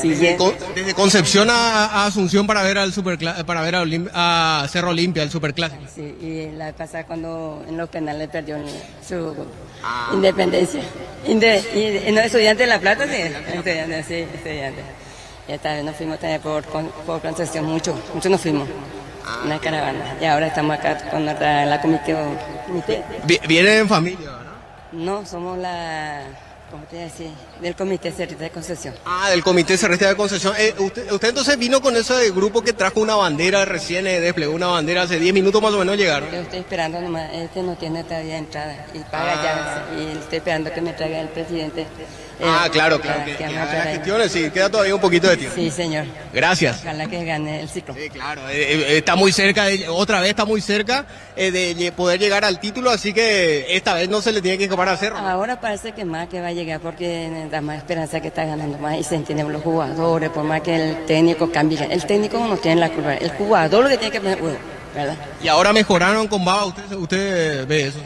sigue. Desde Concepción a Asunción para ver para ver a Cerro Olimpia, el Superclásico. Sí, y la vez pasada cuando en los penales perdió su independencia. Y no, estudiante de La Plata, sí, estudiante. Y esta vez nos fuimos también por Concepción, mucho nos fuimos. Una caravana. Y ahora estamos acá con la comité. ¿Vienen en familia, verdad? No, somos ¿cómo te decía? Del Comité Cerrista de Concepción. Del Comité Cerrista de Concepción. Usted entonces vino con ese grupo que trajo una bandera, recién desplegó una bandera, hace 10 minutos más o menos llegaron. Yo estoy esperando nomás, no tiene todavía entrada y paga ya, y estoy esperando que me traiga el presidente. Claro, que haga las gestiones, sí, queda todavía un poquito de tiempo. Sí, señor. Gracias. Ojalá que gane el ciclo. Sí, claro, está muy cerca, otra vez está muy cerca de poder llegar al título, así que esta vez no se le tiene que escapar a Cerro. Ahora parece que más que va a llegar porque da más esperanza que está ganando más y se entienden los jugadores, por más que el técnico cambie. El técnico no tiene la culpa, el jugador lo que tiene que poner huevo, ¿verdad? Y ahora mejoraron con Baba, ¿usted ve eso?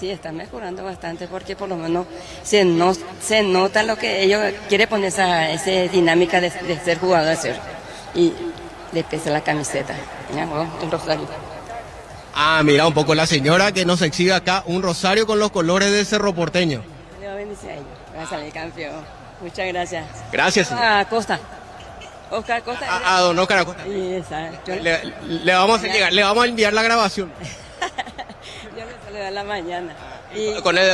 Está mejorando bastante porque por lo menos se nota lo que ellos quieren poner esa dinámica de ser jugador de ser. Y le pesa la camiseta, el rosario. Mira un poco la señora que nos exhibe acá un rosario con los colores de Cerro Porteño. Le va a bendecir a ellos, va a salir campeón. Muchas gracias. Gracias, señor. Costa. Oscar Costa. A don Oscar Acosta. Le vamos a llegar, le vamos a enviar la grabación. Yo le saludo a la mañana.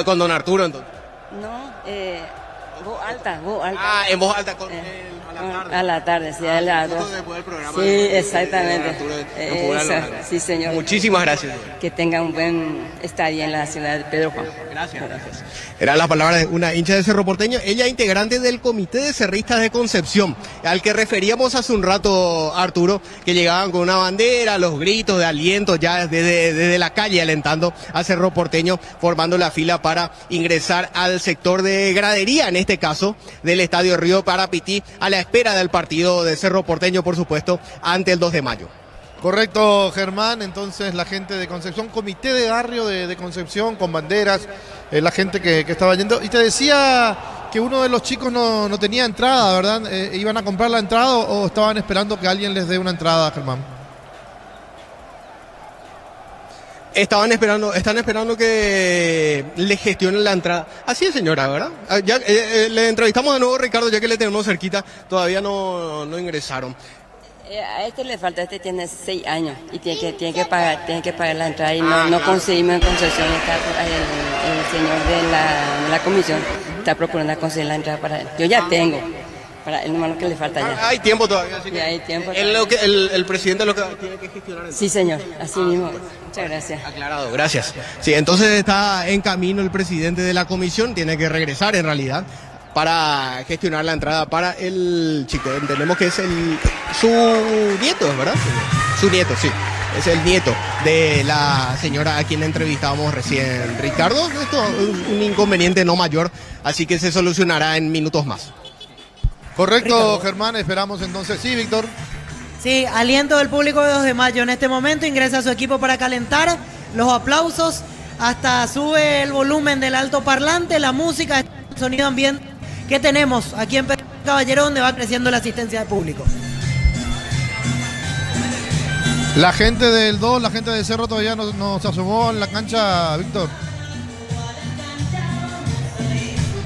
Con don Arturo entonces. No, voz alta. En voz alta a la tarde, sí, a las 2. Sí, exactamente. Sí, señor. Muchísimas gracias. Que tenga un buen estadio en la ciudad de Pedro Juan. Gracias. Eran las palabras de una hincha de Cerro Porteño, ella integrante del Comité de Cerristas de Concepción, al que referíamos hace un rato, Arturo, que llegaban con una bandera, los gritos de aliento ya desde la calle alentando a Cerro Porteño, formando la fila para ingresar al sector de gradería, en este caso, del Estadio Río Parapití, a la espera del partido de Cerro Porteño, por supuesto, ante el 2 de mayo. Correcto, Germán. Entonces la gente de Concepción, comité de barrio de Concepción con banderas, la gente que estaba yendo. Y te decía que uno de los chicos no tenía entrada, ¿verdad? ¿Iban a comprar la entrada o estaban esperando que alguien les dé una entrada, Germán? Están esperando que le gestionen la entrada. Así es, señora, ¿verdad? Ya le entrevistamos de nuevo, Ricardo, ya que le tenemos cerquita, todavía no ingresaron. A este le falta, tiene 6 años y tiene que pagar la entrada y no conseguimos en Concepción. Está el señor de la comisión está procurando conseguir la entrada para él. Yo ya tengo, para él nomás lo que le falta ya. Hay tiempo todavía. Así que hay tiempo. El presidente lo que tiene que gestionar. Sí, señor, así mismo. Muchas gracias. Aclarado, gracias. Sí, entonces está en camino el presidente de la comisión, tiene que regresar en realidad para gestionar la entrada para el chico. Entendemos que es su nieto, ¿verdad? Su nieto, sí. Es el nieto de la señora a quien entrevistábamos recién, Ricardo. Esto es un inconveniente no mayor, así que se solucionará en minutos más. Correcto, Ricardo. Germán. Esperamos entonces. Sí, Víctor. Sí, aliento del público de 2 de mayo. En este momento ingresa su equipo para calentar. Los aplausos. Hasta sube el volumen del altoparlante, la música, el sonido ambiente que tenemos aquí en Pedro Caballero, donde va creciendo la asistencia del público. La gente del 2, la gente de Cerro todavía no se asomó en la cancha, Víctor.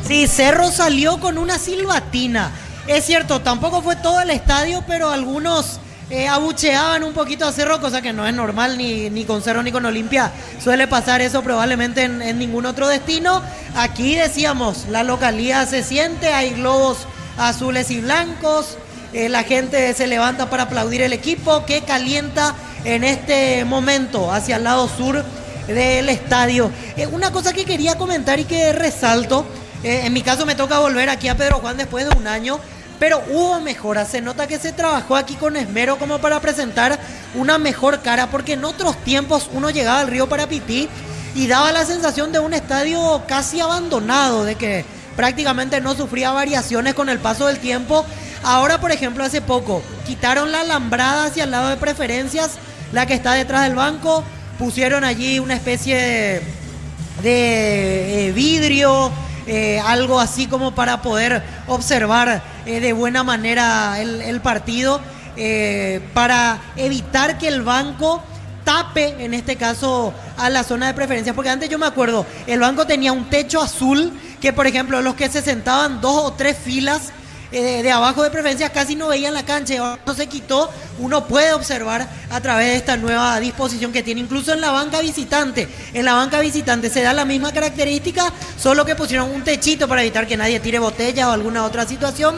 Sí, Cerro salió con una silbatina. Es cierto, tampoco fue todo el estadio, pero algunos abucheaban un poquito a Cerro, cosa que no es normal ni con Cerro ni con Olimpia. Suele pasar eso probablemente en ningún otro destino. Aquí decíamos, la localidad se siente, hay globos azules y blancos. La gente se levanta para aplaudir el equipo que calienta en este momento hacia el lado sur del estadio. Una cosa que quería comentar y que resalto, en mi caso me toca volver aquí a Pedro Juan después de un año, pero hubo mejoras. Se nota que se trabajó aquí con esmero como para presentar una mejor cara, porque en otros tiempos uno llegaba al Río Parapití y daba la sensación de un estadio casi abandonado, de que prácticamente no sufría variaciones con el paso del tiempo. Ahora, por ejemplo, hace poco quitaron la alambrada hacia el lado de preferencias, la que está detrás del banco, pusieron allí una especie de vidrio, algo así como para poder observar de buena manera el partido para evitar que el banco tape, en este caso, a la zona de preferencia. Porque antes yo me acuerdo, el banco tenía un techo azul que, por ejemplo, los que se sentaban 2 o 3 filas de abajo de preferencia casi no veían la cancha. Ahora no se quitó, uno puede observar a través de esta nueva disposición que tiene, incluso en la banca visitante. En la banca visitante se da la misma característica, solo que pusieron un techito para evitar que nadie tire botellas o alguna otra situación,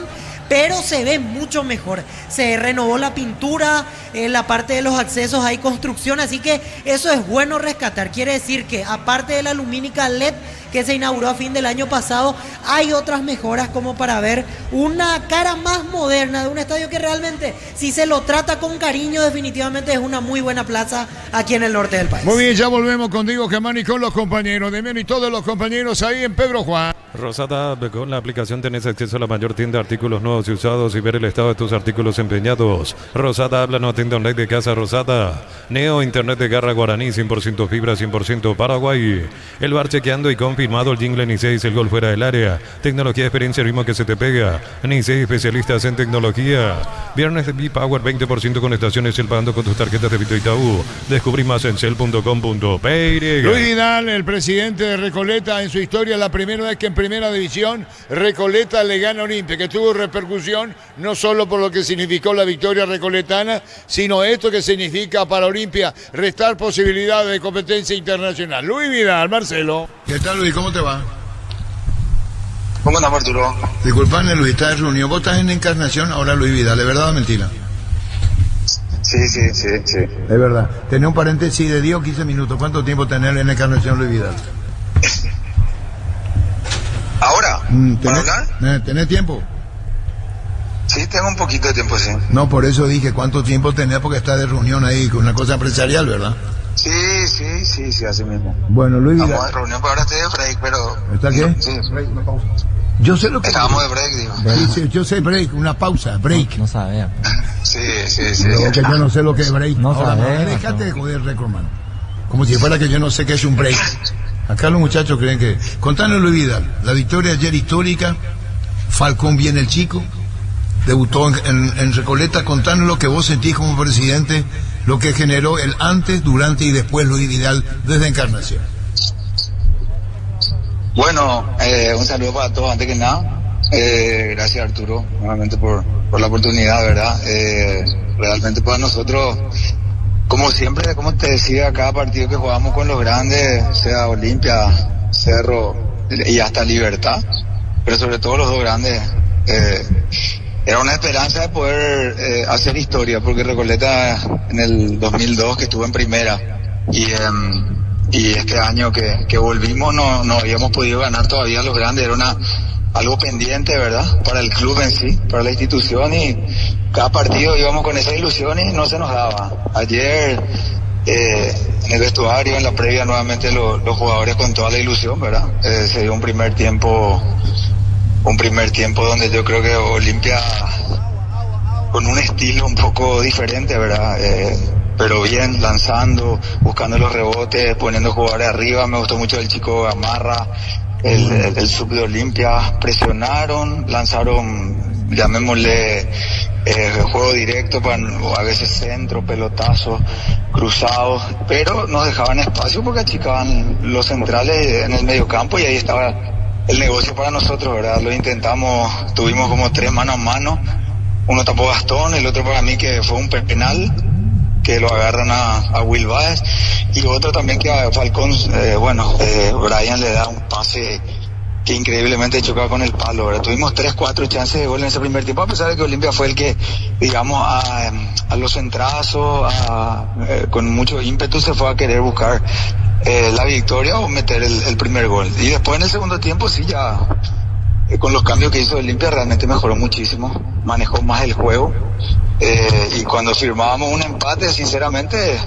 pero se ve mucho mejor. Se renovó la pintura, en la parte de los accesos hay construcción, así que eso es bueno rescatar. Quiere decir que aparte de la lumínica LED que se inauguró a fin del año pasado, hay otras mejoras como para ver una cara más moderna de un estadio que realmente, si se lo trata con cariño, definitivamente es una muy buena plaza aquí en el norte del país. Muy bien, ya volvemos contigo, Germán, y con los compañeros, Demián y todos los compañeros ahí en Pedro Juan. Rosata, con la aplicación tenés acceso a la mayor tienda de artículos nuevos y usados y ver el estado de tus artículos empeñados. Rosata, háblanos, tienda online de Casa Rosata. Neo, internet de Garra Guaraní, 100% fibra, 100% Paraguay. El bar chequeando y confirmado, el jingle ni 6, el gol fuera del área. Tecnología, experiencia, el ritmo que se te pega. ni 6 especialistas en tecnología. Viernes de B-Power, 20% con estaciones Shell pagando con tus tarjetas de Vito Itaú. Descubrí más en shell.com.py. Luis Vidal, el presidente de Recoleta, en su historia, la primera vez que en primera división Recoleta le gana a Olimpia, que tuvo repercusión no solo por lo que significó la victoria recoletana, sino esto que significa para Olimpia restar posibilidades de competencia internacional. Luis Vidal, Marcelo. ¿Qué tal, Luis? ¿Cómo te va? ¿Cómo andamos, Arturo? Disculpame, Luis, estás en reunión. Vos estás en Encarnación, ahora Luis Vidal. ¿Es verdad o mentira? Sí. Es verdad. Tenés un paréntesis de 10 o 15 minutos. ¿Cuánto tiempo tenés en Encarnación, Luis Vidal? ¿Ahora? ¿Para hablar? ¿Tenés tiempo? Sí, tengo un poquito de tiempo, sí. No, por eso dije, ¿cuánto tiempo tenés? Porque estás de reunión ahí con una cosa empresarial, ¿verdad? Sí, así mismo. Bueno, Luis Vidal. Estamos de reunión, pero ahora estoy de break, pero... ¿Está qué? Sí, Una pausa. Yo sé lo que... Estábamos de break, digo. Sí, yo sé break, una pausa, break. No sabía. Sí. Luego que yo no sé lo que es break. No Ahora, sabía. Déjate de joder, récord, man. Como si fuera que yo no sé qué es un break. Acá los muchachos creen que... Contanos, Luis Vidal, la victoria ayer histórica, Falcón viene el chico, debutó en Recoleta. Contanos lo que vos sentís como presidente, lo que generó el antes, durante y después Luis Vidal desde Encarnación. Bueno, un saludo para todos, antes que nada. Gracias, Arturo, nuevamente por la oportunidad, ¿verdad? Realmente para nosotros, como siempre, como te decía, cada partido que jugamos con los grandes, sea Olimpia, Cerro y hasta Libertad, pero sobre todo los dos grandes, era una esperanza de poder hacer historia, porque Recoleta en el 2002 que estuvo en primera y este año que volvimos no habíamos podido ganar todavía los grandes, era algo pendiente, ¿verdad? Para el club en sí, para la institución, y cada partido íbamos con esa ilusión y no se nos daba. Ayer en el vestuario, en la previa, nuevamente los jugadores con toda la ilusión, ¿verdad? Se dio un primer tiempo donde yo creo que Olimpia con un estilo un poco diferente, ¿verdad? Pero bien, lanzando, buscando los rebotes, poniendo jugadores arriba. Me gustó mucho el chico Gamarra, el sub de Olimpia. Presionaron, lanzaron, llamémosle, juego directo, a veces centro, pelotazos, cruzados, pero nos dejaban espacio porque achicaban los centrales en el mediocampo y ahí estaba el negocio para nosotros, ¿verdad? Lo intentamos, tuvimos como 3 mano a mano. Uno tapó Gastón, el otro para mí que fue un penal, que lo agarran a Will Baez, y otro también que a Falcón, Brian le da un pase que increíblemente chocaba con el palo, ¿verdad? Tuvimos 3-4 chances de gol en ese primer tiempo, a pesar de que Olimpia fue el que, digamos, a los centrazos, con mucho ímpetu se fue a querer buscar la victoria o meter el primer gol. Y después en el segundo tiempo sí ya... con los cambios que hizo Olimpia realmente mejoró muchísimo, manejó más el juego, y cuando firmábamos un empate, sinceramente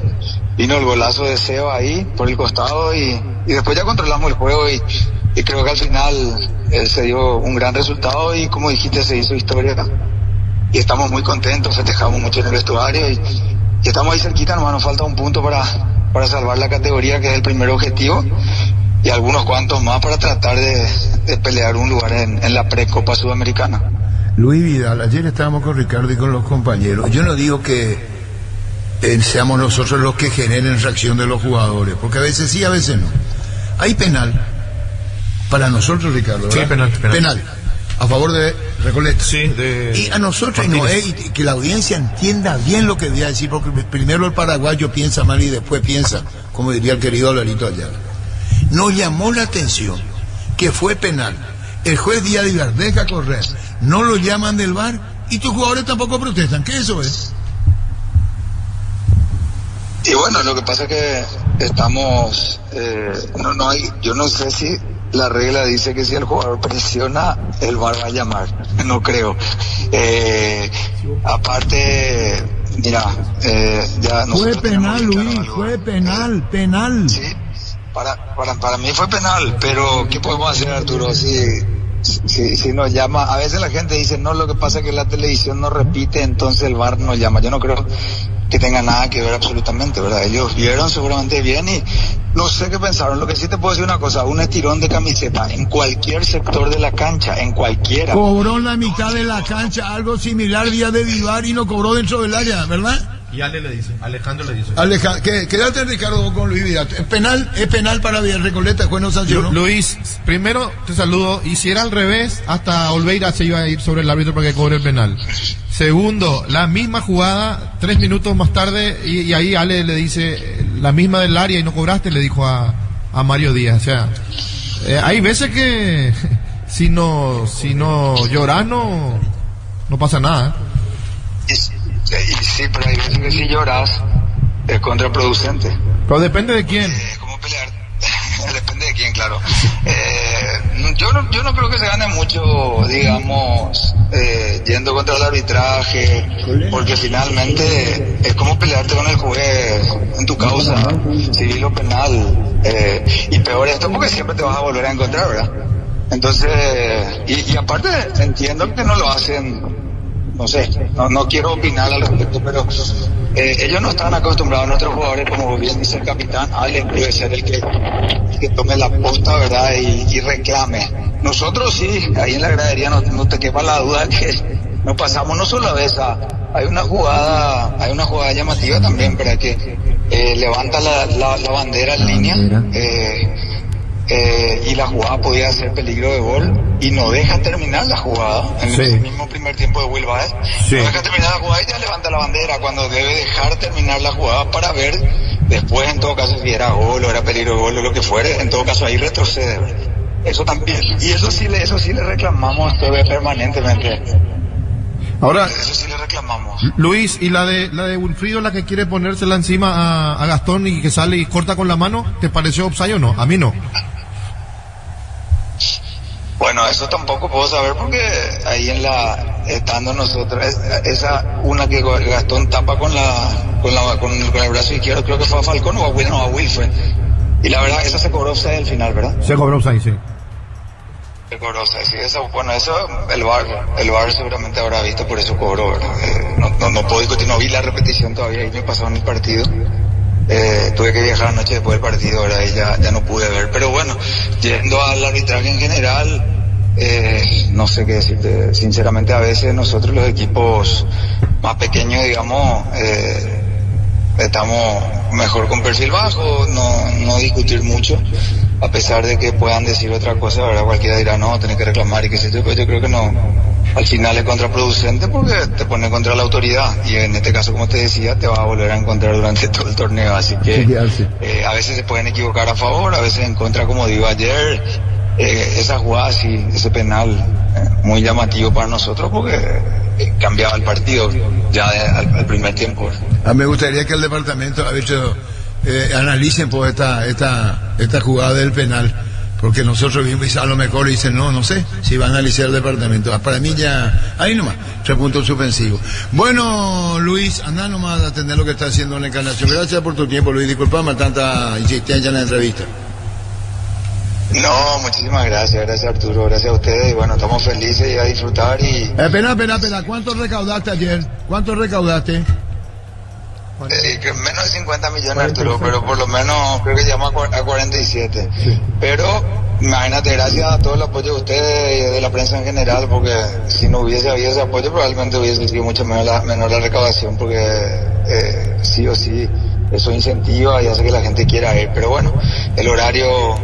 vino el golazo de Seba ahí por el costado y después ya controlamos el juego y creo que al final se dio un gran resultado y, como dijiste, se hizo historia y estamos muy contentos, festejamos mucho en el vestuario y estamos ahí cerquita, nomás nos falta un punto para salvar la categoría, que es el primer objetivo, y algunos cuantos más para tratar de pelear un lugar en la Precopa Sudamericana. Luis Vidal, ayer estábamos con Ricardo y con los compañeros. Yo no digo que seamos nosotros los que generen reacción de los jugadores, porque a veces sí, a veces no. Hay penal para nosotros, Ricardo, ¿verdad? Sí, penal. A favor de Recoleta. Sí, Y a nosotros, no, y que la audiencia entienda bien lo que voy a decir, porque primero el paraguayo piensa mal y después piensa, como diría el querido Larito Ayala. Nos llamó la atención que fue penal. El juez Díaz de Vivar deja correr, no lo llaman del VAR y tus jugadores tampoco protestan. ¿Qué eso es? Y bueno, lo que pasa es que estamos, no hay, yo no sé si la regla dice que si el jugador presiona, el VAR va a llamar. No creo. Aparte, mira, ya fue penal, Luis, fue penal. Sí, para mí fue penal, pero ¿qué podemos hacer, Arturo? Si nos llama, a veces la gente dice, no, lo que pasa es que la televisión no repite, entonces el VAR nos llama. Yo no creo que tenga nada que ver absolutamente, ¿verdad? Ellos vieron seguramente bien y no sé qué pensaron. Lo que sí te puedo decir una cosa, un estirón de camiseta en cualquier sector de la cancha, en cualquiera. Cobró en la mitad de la cancha algo similar Díaz de Vivar y no cobró dentro del área, ¿verdad? Y Alejandro le dice. Quédate, Ricardo, con Luis Vidal. Es penal para Recoleta, el juez no sancionó. Luis, primero te saludo, y si era al revés, hasta Olveira se iba a ir sobre el árbitro para que cobre el penal. Segundo, la misma jugada, 3 minutos más tarde, y ahí Ale le dice, la misma del área y no cobraste, le dijo a Mario Díaz. O sea, hay veces que si no lloras no pasa nada. Sí, pero hay veces que si lloras es contraproducente. Pero depende de quién. ¿Cómo pelear? Depende de quién, claro. Yo no creo que se gane mucho, digamos, yendo contra el arbitraje, porque finalmente es como pelearte con el juez en tu causa, civil o penal. Y peor esto porque siempre te vas a volver a encontrar, ¿verdad? Entonces, y aparte entiendo que no lo hacen. No sé, no quiero opinar al respecto, pero ellos no están acostumbrados, nuestros jugadores, como bien dice el capitán, Ale debe ser el que tome la posta, ¿verdad? Y reclame. Nosotros sí, ahí en la gradería no te quepa la duda que nos pasamos no solo a esa, hay una jugada llamativa también, para que levanta la bandera en línea, y la jugada podía ser peligro de gol y no deja terminar la jugada en el mismo primer tiempo de Will Baez. No deja terminar la jugada y ya levanta la bandera cuando debe dejar terminar la jugada para ver después, en todo caso, si era gol o era peligro de gol o lo que fuere. En todo caso ahí retrocede. Eso también, y eso sí le reclamamos permanentemente. Ahora, eso sí le reclamamos. Luis, y la de Wilfrido, la que quiere ponérsela encima a Gastón y que sale y corta con la mano, ¿te pareció offside o no? A mí no. Bueno, eso tampoco puedo saber porque ahí estando nosotros, esa una que Gastón tapa con el brazo izquierdo, creo que fue a Falcón o a Wilfred. Y la verdad, esa se cobró offside al final, ¿verdad? Se cobró offside, sí. Se cobró offside, sí. Eso el VAR seguramente habrá visto, por eso cobró, ¿verdad? No puedo discutir, no vi la repetición todavía, ahí me pasó en el partido. Tuve que viajar anoche después del partido, ¿verdad? Y ya no pude ver. Pero bueno, yendo al arbitraje en general, no sé qué decirte. Sinceramente, a veces nosotros los equipos más pequeños, digamos, estamos mejor con perfil bajo, no discutir mucho, a pesar de que puedan decir otra cosa, ¿verdad? Cualquiera dirá, no, tenés que reclamar y qué sé yo, pero yo creo que no. Al final es contraproducente porque te pone contra la autoridad y en este caso, como te decía, te vas a volver a encontrar durante todo el torneo, así que a veces se pueden equivocar a favor, a veces en contra, como digo ayer, esa jugada, sí, ese penal muy llamativo para nosotros porque cambiaba el partido ya al primer tiempo. A mí me gustaría que el departamento analicen pues esta jugada del penal, porque nosotros vimos y a lo mejor dicen no sé si va a analizar el departamento. Para mí ya ahí nomás 3 puntos suspensivos. Bueno, Luis, anda nomás a atender lo que está haciendo en la Encarnación. Gracias por tu tiempo, Luis, disculpame tanta insistencia en la entrevista. No, muchísimas gracias Arturo, gracias a ustedes, y bueno, estamos felices y a disfrutar y... Espera, ¿cuánto recaudaste ayer? ¿Cuánto recaudaste? Menos de 50 millones, Arturo, pero por lo menos creo que llegamos a 47. Sí. Pero Imagínate, gracias a todo el apoyo de ustedes y de la prensa en general, porque si no hubiese habido ese apoyo probablemente hubiese sido mucho menor la recaudación, porque sí o sí eso incentiva y hace que la gente quiera ir. Pero bueno, el horario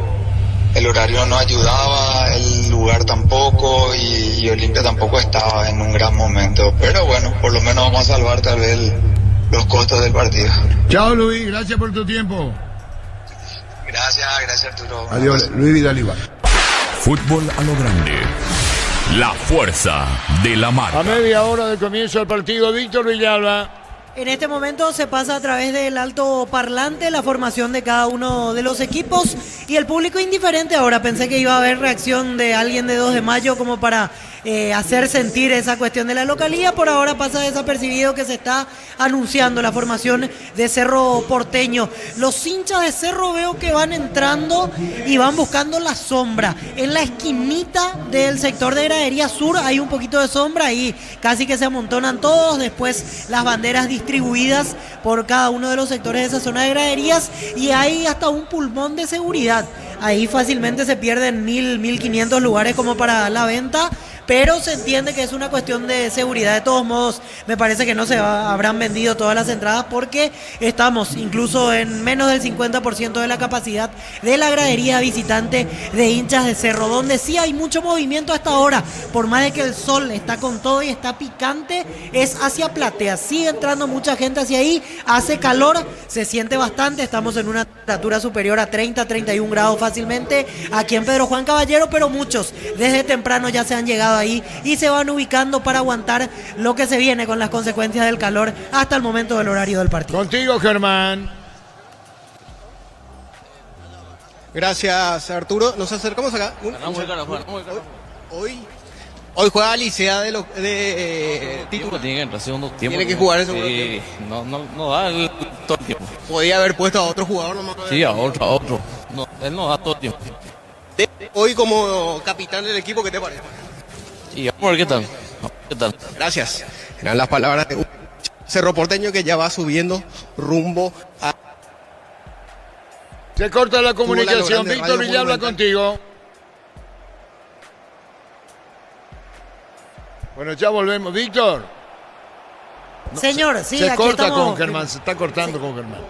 no ayudaba, el lugar tampoco y Olimpia tampoco estaba en un gran momento. Pero bueno, por lo menos vamos a salvar tal vez los costos del partido. Chao Luis, gracias por tu tiempo. Gracias Arturo. Adiós, Luis Vidal Ibar. Fútbol a lo grande. La fuerza de la marca. A media hora del comienzo del partido, Víctor Villalba. En este momento se pasa a través del alto parlante la formación de cada uno de los equipos y el público indiferente. Ahora pensé que iba a haber reacción de alguien de 2 de mayo como para hacer sentir esa cuestión de la localía. Por ahora pasa desapercibido que se está anunciando la formación de Cerro Porteño. Los hinchas de Cerro veo que van entrando y van buscando la sombra. En la esquinita del sector de gradería sur hay un poquito de sombra y casi que se amontonan todos. Después las banderas distribuidas por cada uno de los sectores de esa zona de graderías y hay hasta un pulmón de seguridad. Ahí fácilmente se pierden 1.500 lugares como para la venta, pero se entiende que es una cuestión de seguridad. De todos modos, me parece que no habrán vendido todas las entradas porque estamos incluso en menos del 50% de la capacidad de la gradería visitante de hinchas de Cerro, donde sí hay mucho movimiento hasta ahora, por más de que el sol está con todo y está picante, es hacia Platea. Sigue entrando mucha gente hacia ahí, hace calor, se siente bastante, estamos en una temperatura superior a 30-31 grados fácilmente aquí en Pedro Juan Caballero, pero muchos desde temprano ya se han llegado ahí y se van ubicando para aguantar lo que se viene con las consecuencias del calor hasta el momento del horario del partido. Contigo, Germán. Gracias, Arturo. Nos acercamos acá. Hoy juega Licea de titular. Tiene que entrar segundo tiempo. Tiene que jugar eso. Sí, no da todo el tiempo. Podía haber puesto a otro jugador nomás. Sí, a otro. No, él no da todo el tiempo. Hoy como capitán del equipo, ¿qué te parece? Y vamos a ver qué tal. Gracias. Eran las palabras de un Cerro Porteño que ya va subiendo rumbo a... Se corta la comunicación. grande, Víctor Radio Villalba Monumental. contigo. Bueno, ya volvemos. Víctor. Señor, sí, Se aquí corta estamos. con Germán, se está cortando con Germán.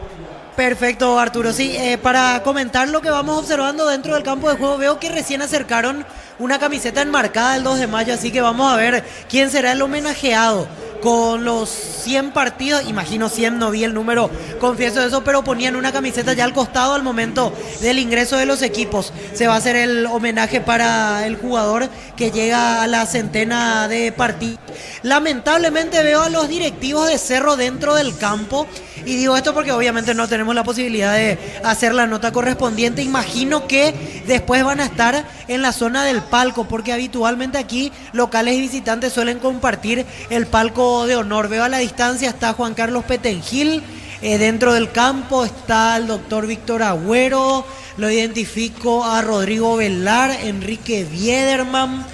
Perfecto, Arturo. Sí, para comentar lo que vamos observando dentro del campo de juego, veo que recién acercaron una camiseta enmarcada el 2 de mayo, así que vamos a ver quién será el homenajeado con los 100 partidos. Imagino 100, no vi el número, confieso eso, pero ponían una camiseta ya al costado al momento del ingreso de los equipos. Se va a hacer el homenaje para el jugador que llega a la centena de partidos. Lamentablemente veo a los directivos de Cerro dentro del campo, y digo esto porque obviamente no tenemos la posibilidad de hacer la nota correspondiente. Imagino que después van a estar en la zona del palco, porque habitualmente aquí locales y visitantes suelen compartir el palco de honor. Veo a la distancia está Juan Carlos Petengil, dentro del campo está el doctor Víctor Agüero, lo identifico a Rodrigo Velar, Enrique Biederman.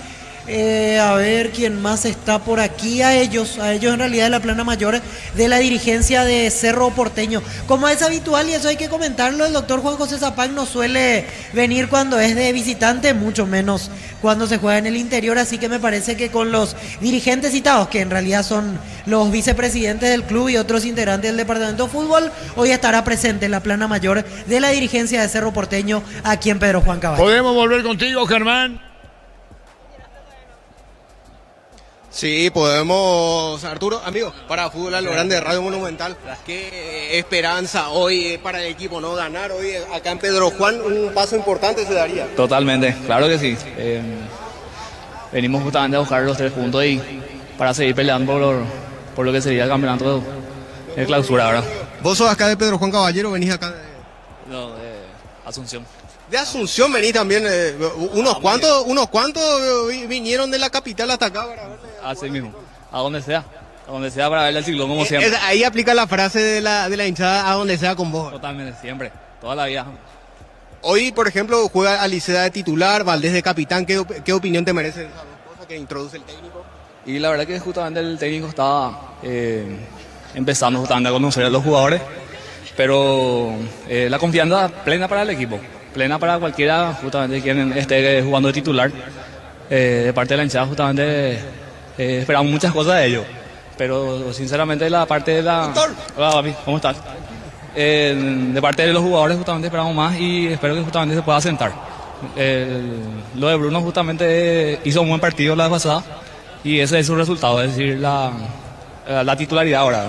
A ver quién más está por aquí. A ellos en realidad de la plana mayor de la dirigencia de Cerro Porteño. Como es habitual, y eso hay que comentarlo, el doctor Juan José Zapag no suele venir cuando es de visitante, mucho menos cuando se juega en el interior, así que me parece que con los dirigentes citados, que en realidad son los vicepresidentes del club y otros integrantes del departamento de fútbol, hoy estará presente en la plana mayor de la dirigencia de Cerro Porteño aquí en Pedro Juan Caballero. ¿Podemos volver contigo, Germán? Sí, podemos, Arturo, amigo, para Fútbol a lo Grande de Radio Monumental. Qué esperanza hoy para el equipo, ¿no? Ganar hoy acá en Pedro Juan, un paso importante se daría. Totalmente, claro que sí. Venimos justamente a buscar los 3 puntos y para seguir peleando por lo que sería el campeonato de clausura ahora. Vos sos acá de Pedro Juan Caballero, venís acá No, de Asunción. de Asunción, venís también. Unos cuantos vinieron de la capital hasta acá para verle. Así mismo, a donde sea para verle el ciclón como siempre. Ahí aplica la frase de la hinchada, a donde sea con vos. Totalmente, siempre, toda la vida. Hoy, por ejemplo, juega Alicea de titular, Valdés de capitán. ¿Qué opinión te merece esas dos cosas que introduce el técnico? Y la verdad que justamente el técnico estaba empezando justamente a conocer a los jugadores, pero la confianza plena para el equipo. plena para cualquiera, justamente quien esté jugando de titular. De parte de la hinchada, justamente esperamos muchas cosas de ellos. Pero sinceramente la parte de la... Hola papi, ¿cómo estás? De parte de los jugadores justamente esperamos más y espero que justamente se pueda sentar. Lo de Bruno justamente hizo un buen partido la vez pasada y ese es su resultado, es decir, la titularidad ahora.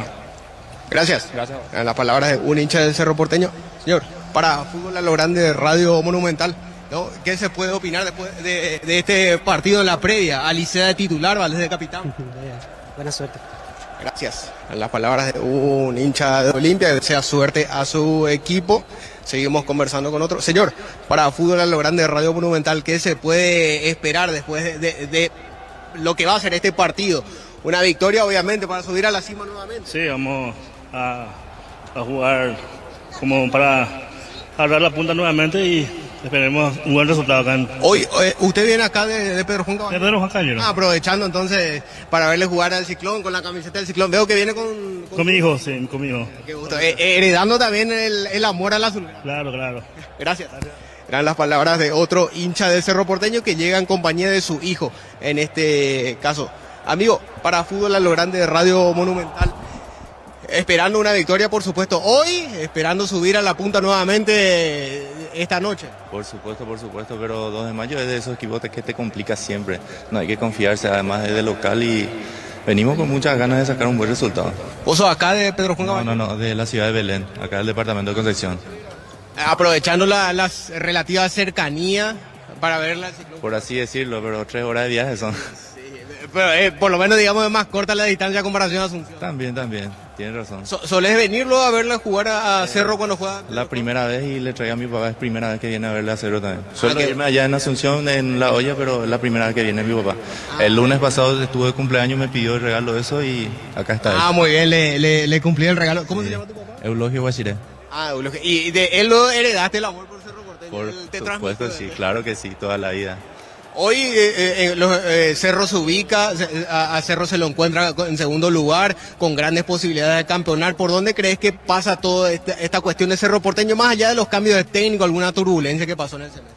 Gracias. Gracias. En las palabras de un hincha del Cerro Porteño. Señor, para Fútbol a lo Grande de Radio Monumental, ¿no? ¿Qué se puede opinar después de este partido en la previa? Alicea de titular, Valdés de capitán. Buena suerte. Gracias. En las palabras de un hincha de Olimpia, que desea suerte a su equipo. Seguimos conversando con otro. Señor, para Fútbol a lo Grande de Radio Monumental, ¿qué se puede esperar después de lo que va a ser este partido? Una victoria, obviamente, para subir a la cima nuevamente. Sí, vamos a jugar como para agarrar la punta nuevamente y esperemos un buen resultado acá. Hoy, usted viene acá de Pedro Juan Caballero. De Pedro Juan Caballero. Aprovechando entonces para verle jugar al Ciclón con la camiseta del Ciclón. Veo que viene con mi hijo, sí, con mi hijo. Qué gusto. Heredando también el amor al azul. Claro. Gracias. Eran las palabras de otro hincha del Cerro Porteño que llega en compañía de su hijo, en este caso. Amigo, para Fútbol a lo Grande de Radio Monumental, esperando una victoria, por supuesto, hoy, esperando subir a la punta nuevamente esta noche. Por supuesto, pero 2 de mayo es de esos equipos que te complica siempre. No hay que confiarse, además es de local y venimos con muchas ganas de sacar un buen resultado. ¿Vos sos acá de Pedro Juan Caballero? No, de la ciudad de Belén, acá del departamento de Concepción. Aprovechando las relativas cercanías para verla. Por así decirlo, pero 3 horas de viaje son. Pero por lo menos, digamos, es más corta la distancia a comparación a Asunción. También, tienes razón. ¿Solés venirlo a verla jugar a Cerro cuando juega? La primera vez y le traía a mi papá, es primera vez que viene a verle a Cerro también. Suelo irme allá en Asunción, en La Olla, pero es la primera vez que viene mi papá. El lunes pasado estuve de cumpleaños, me pidió el regalo de eso y acá está él. Muy bien, le cumplí el regalo. ¿Cómo se llama tu papá? Eulogio Guachiré. Eulogio. ¿Y de él lo heredaste el amor por Cerro Porteño? Por supuesto, sí, claro que sí, toda la vida. Hoy Cerro se ubica, a Cerro se lo encuentra en segundo lugar, con grandes posibilidades de campeonar. ¿Por dónde crees que pasa toda esta cuestión de Cerro Porteño, más allá de los cambios de técnico, alguna turbulencia que pasó en el semestre?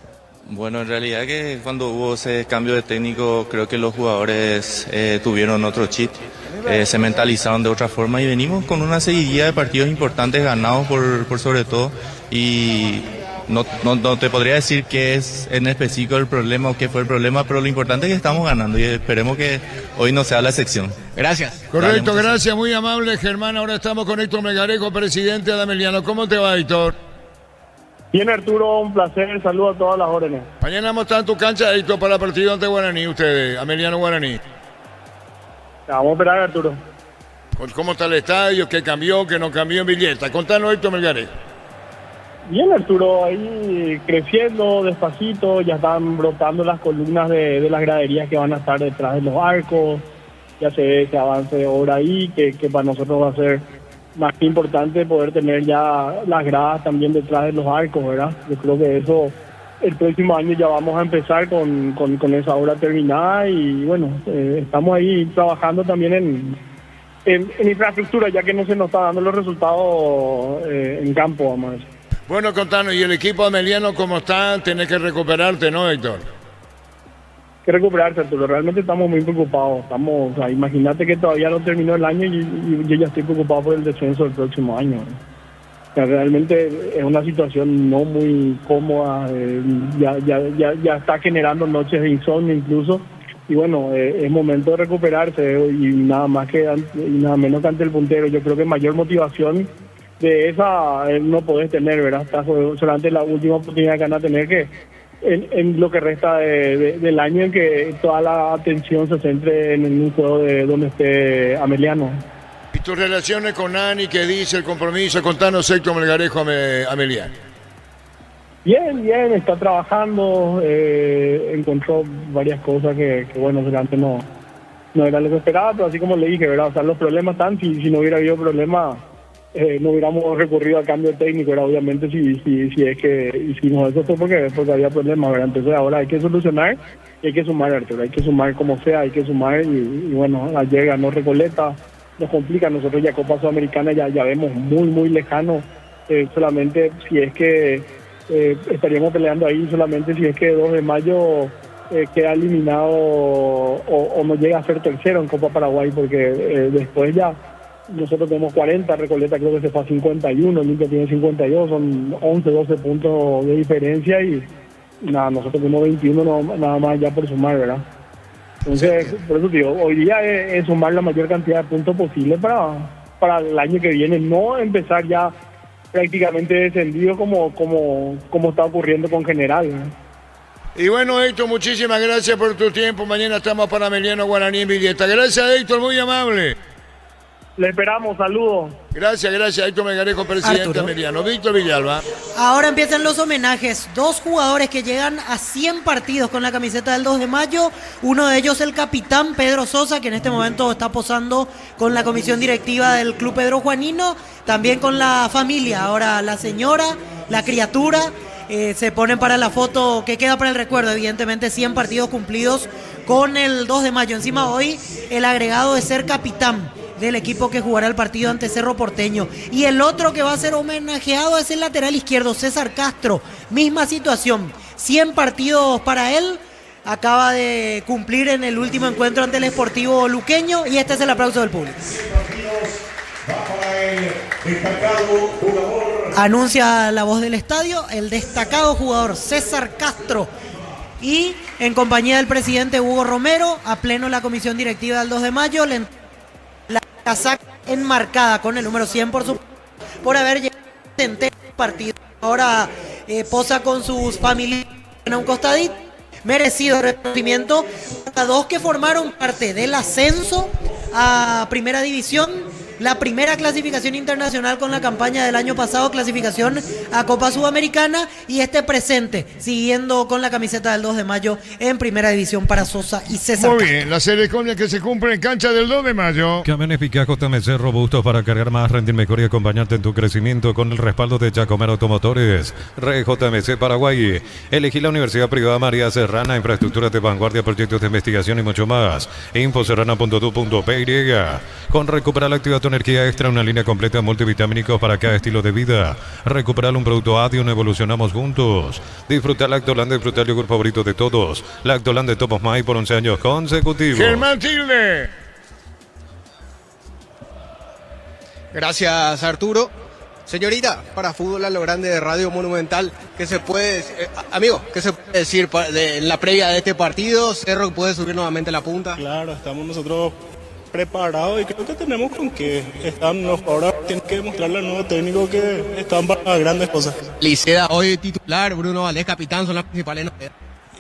Bueno, en realidad que cuando hubo ese cambio de técnico, creo que los jugadores tuvieron otro chip, se mentalizaron de otra forma y venimos con una seguidilla de partidos importantes ganados por sobre todo y... No te podría decir qué es en específico el problema o qué fue el problema, pero lo importante es que estamos ganando y esperemos que hoy no sea la excepción. Gracias. Correcto, gracias, muy amable Germán. Ahora estamos con Héctor Melgarejo, presidente de Ameliano. ¿Cómo te va, Héctor? Bien, Arturo, un placer. Saludos a todas las órdenes. Mañana vamos a estar en tu cancha, Héctor, para el partido ante Guaraní, ustedes, Ameliano Guaraní. Vamos a esperar, Arturo. ¿Cómo está el estadio? ¿Qué cambió? ¿Qué no cambió en Villeta? Contanos, Héctor Melgarejo. Bien, Arturo, ahí creciendo despacito, ya están brotando las columnas de las graderías que van a estar detrás de los arcos, ya se ve ese avance de obra ahí, que para nosotros va a ser más que importante poder tener ya las gradas también detrás de los arcos, ¿verdad? Yo creo que eso, el próximo año ya vamos a empezar con esa obra terminada y bueno, estamos ahí trabajando también en infraestructura, ya que no se nos está dando los resultados en campo, vamos a decir. Bueno, contanos, ¿y el equipo ameliano cómo está? Tenés que recuperarte, ¿no, Héctor? Que recuperarse, Arturo. Realmente estamos muy preocupados. Imagínate que todavía no terminó el año y yo ya estoy preocupado por el descenso del próximo año. O sea, realmente es una situación no muy cómoda. Ya está generando noches de insomnio incluso. Y bueno, es momento de recuperarse y nada menos que ante el puntero. Yo creo que mayor motivación de esa no podés tener, ¿verdad? Está solamente la última oportunidad que van a tener que en lo que resta del año, en que toda la atención se centre en un juego de donde esté Ameliano. ¿Y tus relaciones con Ani? ¿Qué dice el compromiso? Contanos, Héctor Melgarejo, Ameliano. Bien, está trabajando, encontró varias cosas que bueno, realmente no era lo que esperaba, pero así como le dije, ¿verdad? O sea, los problemas están, si no hubiera habido problemas, no hubiéramos recurrido al cambio técnico, ¿verdad? Obviamente si es que hicimos eso fue porque había problemas, ¿verdad? Entonces ahora hay que solucionar y hay que sumar, Arturo, hay que sumar como sea, hay que sumar y bueno, ayer ganó Recoleta, nos complica, nosotros ya Copa Sudamericana ya vemos muy lejano, solamente si es que estaríamos peleando ahí solamente si es que 2 de mayo queda eliminado o no llega a ser tercero en Copa Paraguay, porque después ya nosotros tenemos 40, Recoleta creo que se fue a 51, Olimpia tiene 52, son 11, 12 puntos de diferencia y nada, nosotros tenemos 21 nada más ya por sumar, ¿verdad? Entonces, por eso digo, hoy día es sumar la mayor cantidad de puntos posible para el año que viene, no empezar ya prácticamente descendido como está ocurriendo con General, ¿no? Y bueno, Héctor, muchísimas gracias por tu tiempo. Mañana estamos para Emiliano Guaraní en Villeta. Gracias, Héctor, muy amable. Le esperamos, saludos. Gracias, Héctor Melgarejo, presidente Arturo. Emiliano. Víctor Villalba. Ahora empiezan los homenajes. 2 jugadores que llegan a 100 partidos con la camiseta del 2 de mayo. Uno de ellos el capitán Pedro Sosa, que en este momento está posando con la comisión directiva del Club Pedro Juanino. También con la familia. Ahora la señora, la criatura, se ponen para la foto que queda para el recuerdo. Evidentemente 100 partidos cumplidos con el 2 de mayo. Encima hoy el agregado de ser capitán del equipo que jugará el partido ante Cerro Porteño. Y el otro que va a ser homenajeado es el lateral izquierdo, César Castro. Misma situación, 100 partidos para él. Acaba de cumplir en el último encuentro ante el Sportivo Luqueño y este es el aplauso del público. Anuncia la voz del estadio, el destacado jugador César Castro. Y en compañía del presidente Hugo Romero, a pleno la comisión directiva del 2 de mayo, la casaca enmarcada con el número 100 por haber llegado a partido. Ahora posa con sus familiares en un costadito. Merecido reconocimiento a 2 que formaron parte del ascenso a Primera División, la primera clasificación internacional con la campaña del año pasado, clasificación a Copa Sudamericana, y este presente, siguiendo con la camiseta del 2 de mayo en Primera División para Sosa y César. Muy bien, la ceremonia que se cumple en cancha del 2 de mayo. Camiones Picá JMC robustos para cargar más, rendir mejor y acompañarte en tu crecimiento con el respaldo de Giacomer Automotores. Red JMC Paraguay. Elegí la Universidad Privada María Serrana, infraestructuras de vanguardia, proyectos de investigación y mucho más. Infoserrana.tu.py. Con Recuperar la Activa tu energía extra, una línea completa de multivitamínicos para cada estilo de vida. Recuperar un producto Adion, evolucionamos juntos. Disfrutar Lactoland, disfrutar el yogur favorito de todos. Lactoland de Top of Mind por 11 años consecutivos. Germán Tilde. Gracias, Arturo. Señorita, para Fútbol a lo Grande de Radio Monumental, ¿qué se puede, amigo, qué se puede decir en la previa de este partido? Cerro puede subir nuevamente la punta. Claro, estamos nosotros preparados y creo que tenemos con qué. Ahora tienen que demostrarle al nuevo técnico que están para grandes cosas. Liceda hoy titular, Bruno Valdés capitán, son las principales novedades.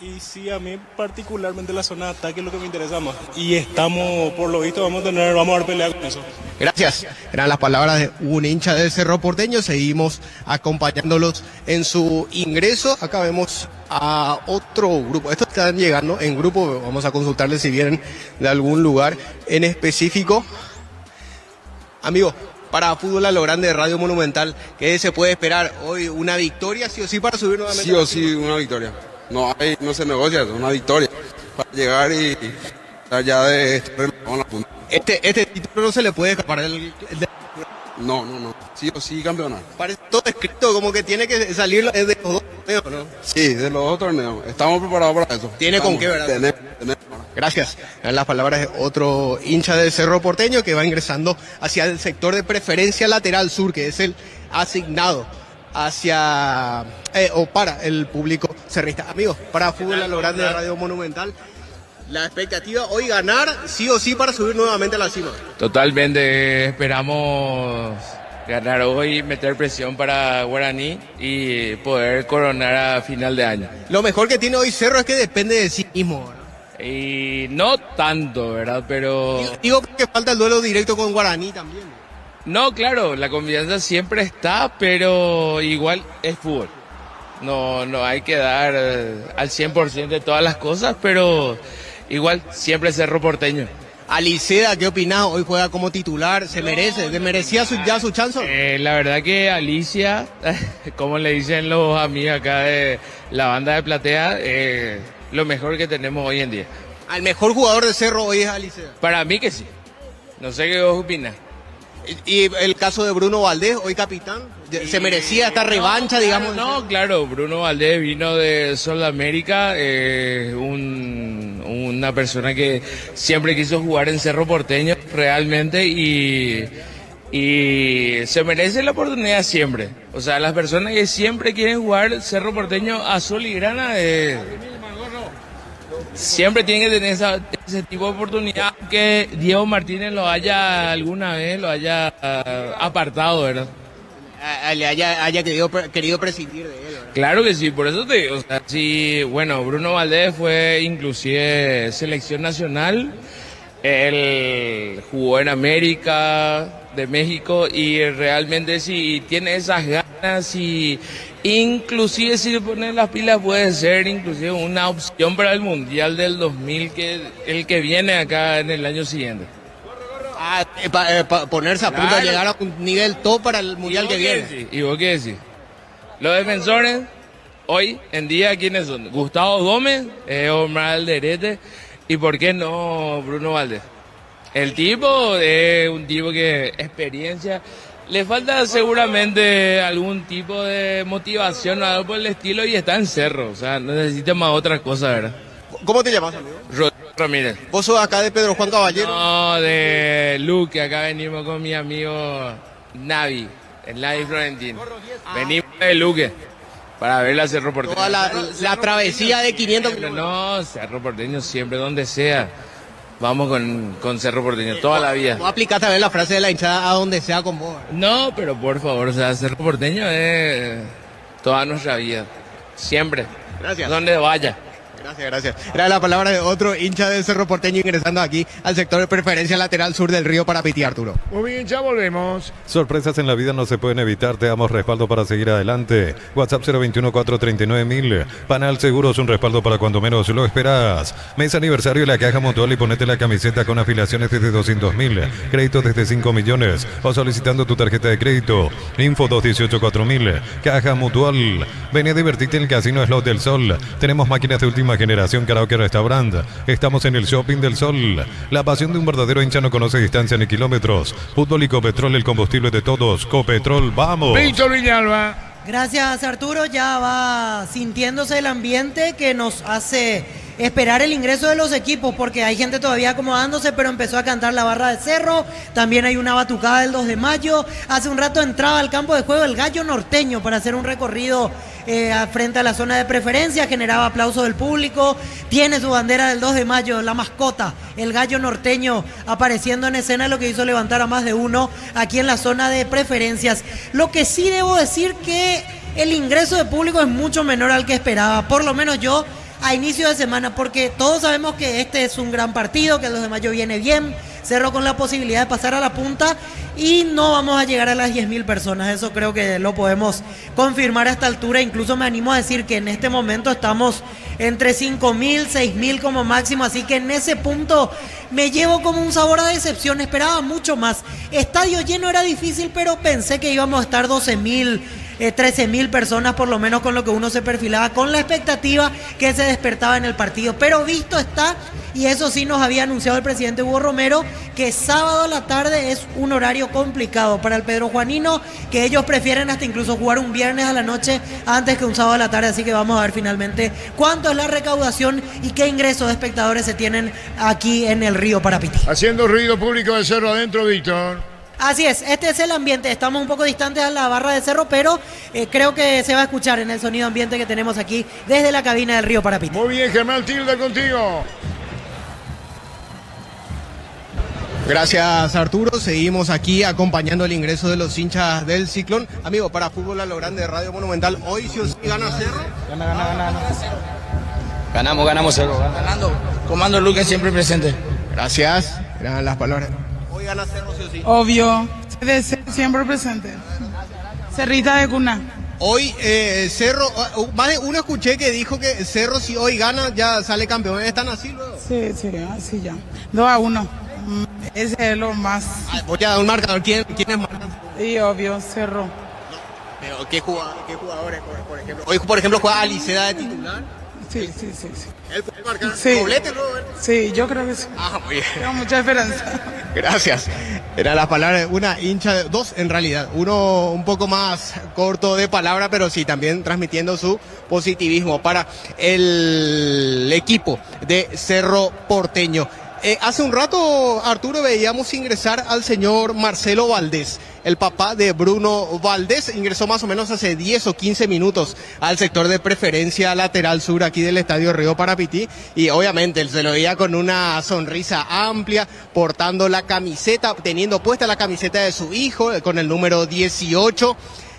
Y sí, a mí particularmente la zona de ataque es lo que me interesa más. Y estamos, por lo visto, vamos a dar pelea con eso. Gracias. Eran las palabras de un hincha del Cerro Porteño. Seguimos acompañándolos en su ingreso. Acá vemos a otro grupo. Estos están llegando en grupo. Vamos a consultarles si vienen de algún lugar en específico. Amigos, para Fútbol a lo Grande de Radio Monumental, ¿qué se puede esperar hoy? ¿Una victoria sí o sí para subir nuevamente? Sí o sí, una victoria. No se negocia, es una victoria para llegar y estar ya de con la punta. Este título no se le puede escapar No. Sí o sí campeonato. Parece todo escrito, como que tiene que salir de los 2 torneos, ¿no? Sí, de los 2 torneos. Estamos preparados para eso. ¿Tiene con qué, verdad? Tenemos. Gracias. En las palabras de otro hincha del Cerro Porteño que va ingresando hacia el sector de preferencia lateral sur, que es el asignado hacia o para el público cerrista. Amigos, para Fútbol a lo Grande de Radio Monumental, la expectativa hoy ganar sí o sí para subir nuevamente a la cima. Totalmente, esperamos ganar hoy, meter presión para Guaraní y poder coronar a final de año. Lo mejor que tiene hoy Cerro es que depende de sí mismo, ¿verdad? Y no tanto, ¿verdad? Pero... Digo que falta el duelo directo con Guaraní también. No, claro, la confianza siempre está, pero igual es fútbol. No hay que dar al 100% de todas las cosas, pero igual siempre Cerro Porteño. Aliceda, ¿qué opinás? Hoy juega como titular, ¿se merece? ¿Le merecía ya su chance? La verdad que Alicia, como le dicen los amigos acá de la banda de Platea, lo mejor que tenemos hoy en día. ¿Al mejor jugador de Cerro hoy es Aliceda? Para mí que sí. No sé qué vos opinás. Y el caso de Bruno Valdés, hoy capitán, se merecía esta revancha, digamos. No, claro, Bruno Valdés vino de Sudamérica, una persona que siempre quiso jugar en Cerro Porteño realmente y se merece la oportunidad siempre. O sea, las personas que siempre quieren jugar Cerro Porteño a sol y grana, siempre tienen que tener ese tipo de oportunidad, que Diego Martínez lo haya alguna vez, lo haya apartado, ¿verdad? Le haya querido prescindir de él, ¿verdad? Claro que sí, por eso te digo, o sea, sí, bueno, Bruno Valdés fue inclusive selección nacional, él jugó en América de México y realmente si tiene esas ganas y inclusive si le pone las pilas puede ser inclusive una opción para el Mundial del 2000, el que viene acá en el año siguiente. Ponerse a punto de llegar a un nivel top para el Mundial que viene. ¿Y vos qué decís? Los defensores, hoy en día, ¿quiénes son? Gustavo Gómez, Omar Alderete, y ¿por qué no Bruno Valdés? El tipo es un tipo que experiencia, le falta seguramente algún tipo de motivación o algo por el estilo y está en Cerro, o sea, necesita más otras cosas, ¿verdad? ¿Cómo te llamas, amigo? Ramírez. ¿Vos sos acá de Pedro Juan Caballero? No, de Luque, acá venimos con mi amigo Navi, el Navi Florentín. Venimos de Luque para ver la Cerro Porteño. Toda la travesía de 500 kilómetros. No, Cerro Porteño siempre, donde sea. Vamos con Cerro Porteño toda la vida. ¿No aplicaste a ver la frase de la hinchada a donde sea con vos? No, pero por favor, o sea, Cerro Porteño es toda nuestra vida. Siempre. Gracias. Donde vaya. Gracias. Era la palabra de otro hincha del Cerro Porteño ingresando aquí al sector de preferencia lateral sur del río para Piti, Arturo. Muy bien, ya volvemos. Sorpresas en la vida no se pueden evitar, te damos respaldo para seguir adelante. WhatsApp 021-439-1000. Panal Seguros, un respaldo para cuando menos lo esperas. Mes aniversario de la Caja Mutual y ponete la camiseta con afiliaciones desde 200.000, créditos desde 5 millones o solicitando tu tarjeta de crédito. Info 218-4000. Caja Mutual. Ven a divertirte en el Casino Slot del Sol. Tenemos máquinas de última generación, karaoke, restaurante. Estamos en el Shopping del Sol. La pasión de un verdadero hincha no conoce distancia ni kilómetros. Fútbol y Copetrol, el combustible de todos. Copetrol, vamos. Víctor Villalba. Gracias, Arturo. Ya va sintiéndose el ambiente que nos hace esperar el ingreso de los equipos, porque hay gente todavía acomodándose, pero empezó a cantar la barra de Cerro. También hay una batucada del 2 de mayo. Hace un rato entraba al campo de juego el Gallo Norteño para hacer un recorrido frente a la zona de preferencia, generaba aplauso del público. Tiene su bandera del 2 de mayo, la mascota, el Gallo Norteño, apareciendo en escena, lo que hizo levantar a más de uno aquí en la zona de preferencias. Lo que sí debo decir que el ingreso de público es mucho menor al que esperaba, por lo menos yo a inicio de semana, porque todos sabemos que este es un gran partido, que el 2 de mayo viene bien, Cerro con la posibilidad de pasar a la punta y no vamos a llegar a las 10.000 personas, eso creo que lo podemos confirmar a esta altura. Incluso me animo a decir que en este momento estamos entre 5.000, 6.000 como máximo, así que en ese punto me llevo como un sabor a decepción, esperaba mucho más. Estadio lleno era difícil, pero pensé que íbamos a estar 12.000, 13.000 personas por lo menos, con lo que uno se perfilaba, con la expectativa que se despertaba en el partido. Pero visto está, y eso sí nos había anunciado el presidente Hugo Romero, que sábado a la tarde es un horario complicado para el Pedro Juanino, que ellos prefieren hasta incluso jugar un viernes a la noche antes que un sábado a la tarde. Así que vamos a ver finalmente cuánto es la recaudación y qué ingresos de espectadores se tienen aquí en el río Parapiti. Haciendo ruido público de Cerro adentro, Víctor. Así es, este es el ambiente, estamos un poco distantes a la barra de Cerro, pero creo que se va a escuchar en el sonido ambiente que tenemos aquí desde la cabina del río Parapiti. Muy bien, Germán Tilda, contigo. Gracias, Arturo. Seguimos aquí acompañando el ingreso de los hinchas del Ciclón. Amigo, para Fútbol a lo Grande de Radio Monumental, hoy sí o sí gana Cerro. Ganamos Cerro. Ganando. Comando Lucas siempre presente. Gracias. Eran las palabras. Hoy gana Cerro sí o sí. Obvio. CDC siempre presente. Cerrita de cuna. Hoy Cerro, más de uno escuché que dijo que Cerro si hoy gana ya sale campeón. ¿Están así luego? Sí, así ya. 2-1. Ese es lo más. Voy a dar un marcador. ¿Quién es marcador? Y obvio, Cerro. Pero ¿qué jugadores, por ejemplo? Hoy, por ejemplo, juega Aliceda de titular. Sí, sí, sí. Sí, ¿Él puede marcar sí. doblete luego? Sí, yo creo que sí. Ah, muy bien. Tengo mucha esperanza. Gracias. Era las palabras de una hincha, de dos en realidad. Uno un poco más corto de palabra, pero sí, también transmitiendo su positivismo para el equipo de Cerro Porteño. Hace un rato, Arturo, veíamos ingresar al señor Marcelo Valdés, el papá de Bruno Valdés. Ingresó más o menos hace 10 o 15 minutos al sector de preferencia lateral sur aquí del Estadio Río Parapití. Y obviamente él se lo veía con una sonrisa amplia, portando la camiseta, teniendo puesta la camiseta de su hijo con el número 18.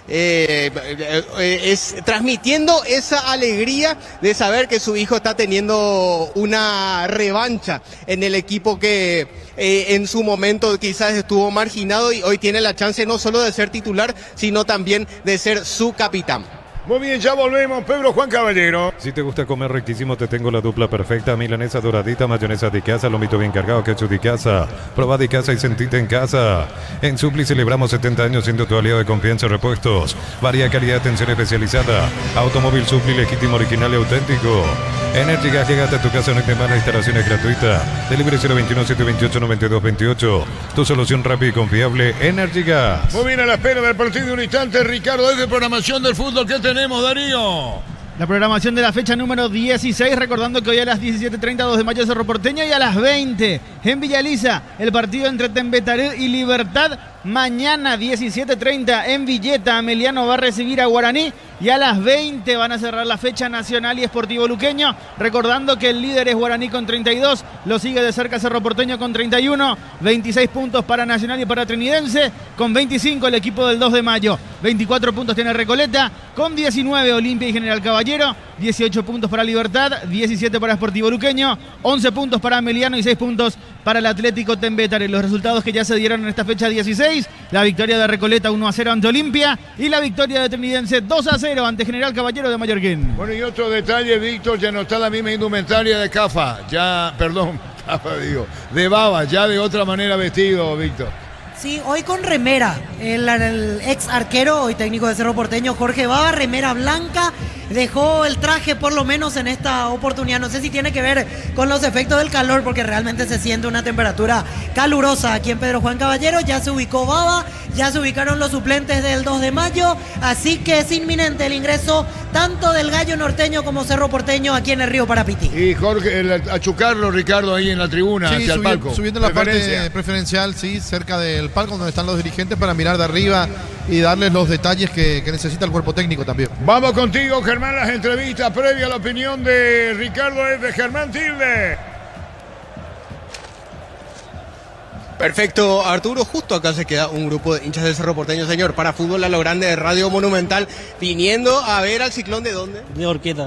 Es transmitiendo esa alegría de saber que su hijo está teniendo una revancha en el equipo que en su momento quizás estuvo marginado y hoy tiene la chance no solo de ser titular, sino también de ser su capitán. Muy bien, ya volvemos. Pedro Juan Caballero. Si te gusta comer riquísimo, te tengo la dupla perfecta. Milanesa doradita, mayonesa de casa, lomito bien cargado, ketchup de casa. Probá de casa y sentite en casa. En Supli celebramos 70 años siendo tu aliado de confianza y repuestos. Varia calidad, atención especializada. Automóvil Supli, legítimo, original y auténtico. Energigas, llegate a tu casa, no hay demás, la instalación es gratuita. Delivery 021-728-9228. Tu solución rápida y confiable, Energigas. Muy bien, a la espera del partido de un instante, Ricardo, desde programación del fútbol. ¿Qué tenemos, Darío? La programación de la fecha número 16, recordando que hoy a las 17:30, 2 de mayo, Cerro Porteño, y a las 20 en Villa Elisa, el partido entre Tembetaré y Libertad. Mañana 17:30 en Villeta, Ameliano va a recibir a Guaraní y a las 20 van a cerrar la fecha Nacional y Sportivo Luqueño, recordando que el líder es Guaraní con 32, lo sigue de cerca Cerro Porteño con 31, 26 puntos para Nacional y para Trinidense, con 25 el equipo del 2 de mayo, 24 puntos tiene Recoleta, con 19 Olimpia y General Caballero, 18 puntos para Libertad, 17 para Sportivo Luqueño, 11 puntos para Ameliano y 6 puntos para el Atlético Tembetaré. Los resultados que ya se dieron en esta fecha 16, la victoria de Recoleta 1-0 ante Olimpia y la victoria de Trinidense 2-0 ante General Caballero de Mallorquín. Bueno, y otro detalle, Víctor, ya no está la misma indumentaria de Cafa, de Baba, ya de otra manera vestido, Víctor. Sí, hoy con remera, el ex arquero, hoy técnico de Cerro Porteño, Jorge Baba, remera blanca, dejó el traje por lo menos en esta oportunidad. No sé si tiene que ver con los efectos del calor, porque realmente se siente una temperatura calurosa aquí en Pedro Juan Caballero. Ya se ubicó Baba, ya se ubicaron los suplentes del 2 de mayo, así que es inminente el ingreso tanto del Gallo Norteño como Cerro Porteño aquí en el Río Parapití. Y Jorge, a chucarlo, Ricardo, ahí en la tribuna, sí, hacia el palco. Subiendo la parte preferencial, sí, cerca del palco donde están los dirigentes para mirar de arriba y darles los detalles que necesita el cuerpo técnico también. Vamos contigo, Germán, las entrevistas previa a la opinión de Ricardo es de Germán Tilde. Perfecto, Arturo, justo acá se queda un grupo de hinchas del Cerro Porteño, señor, para Fútbol a lo Grande de Radio Monumental, viniendo a ver al Ciclón. ¿De dónde? De Orqueta.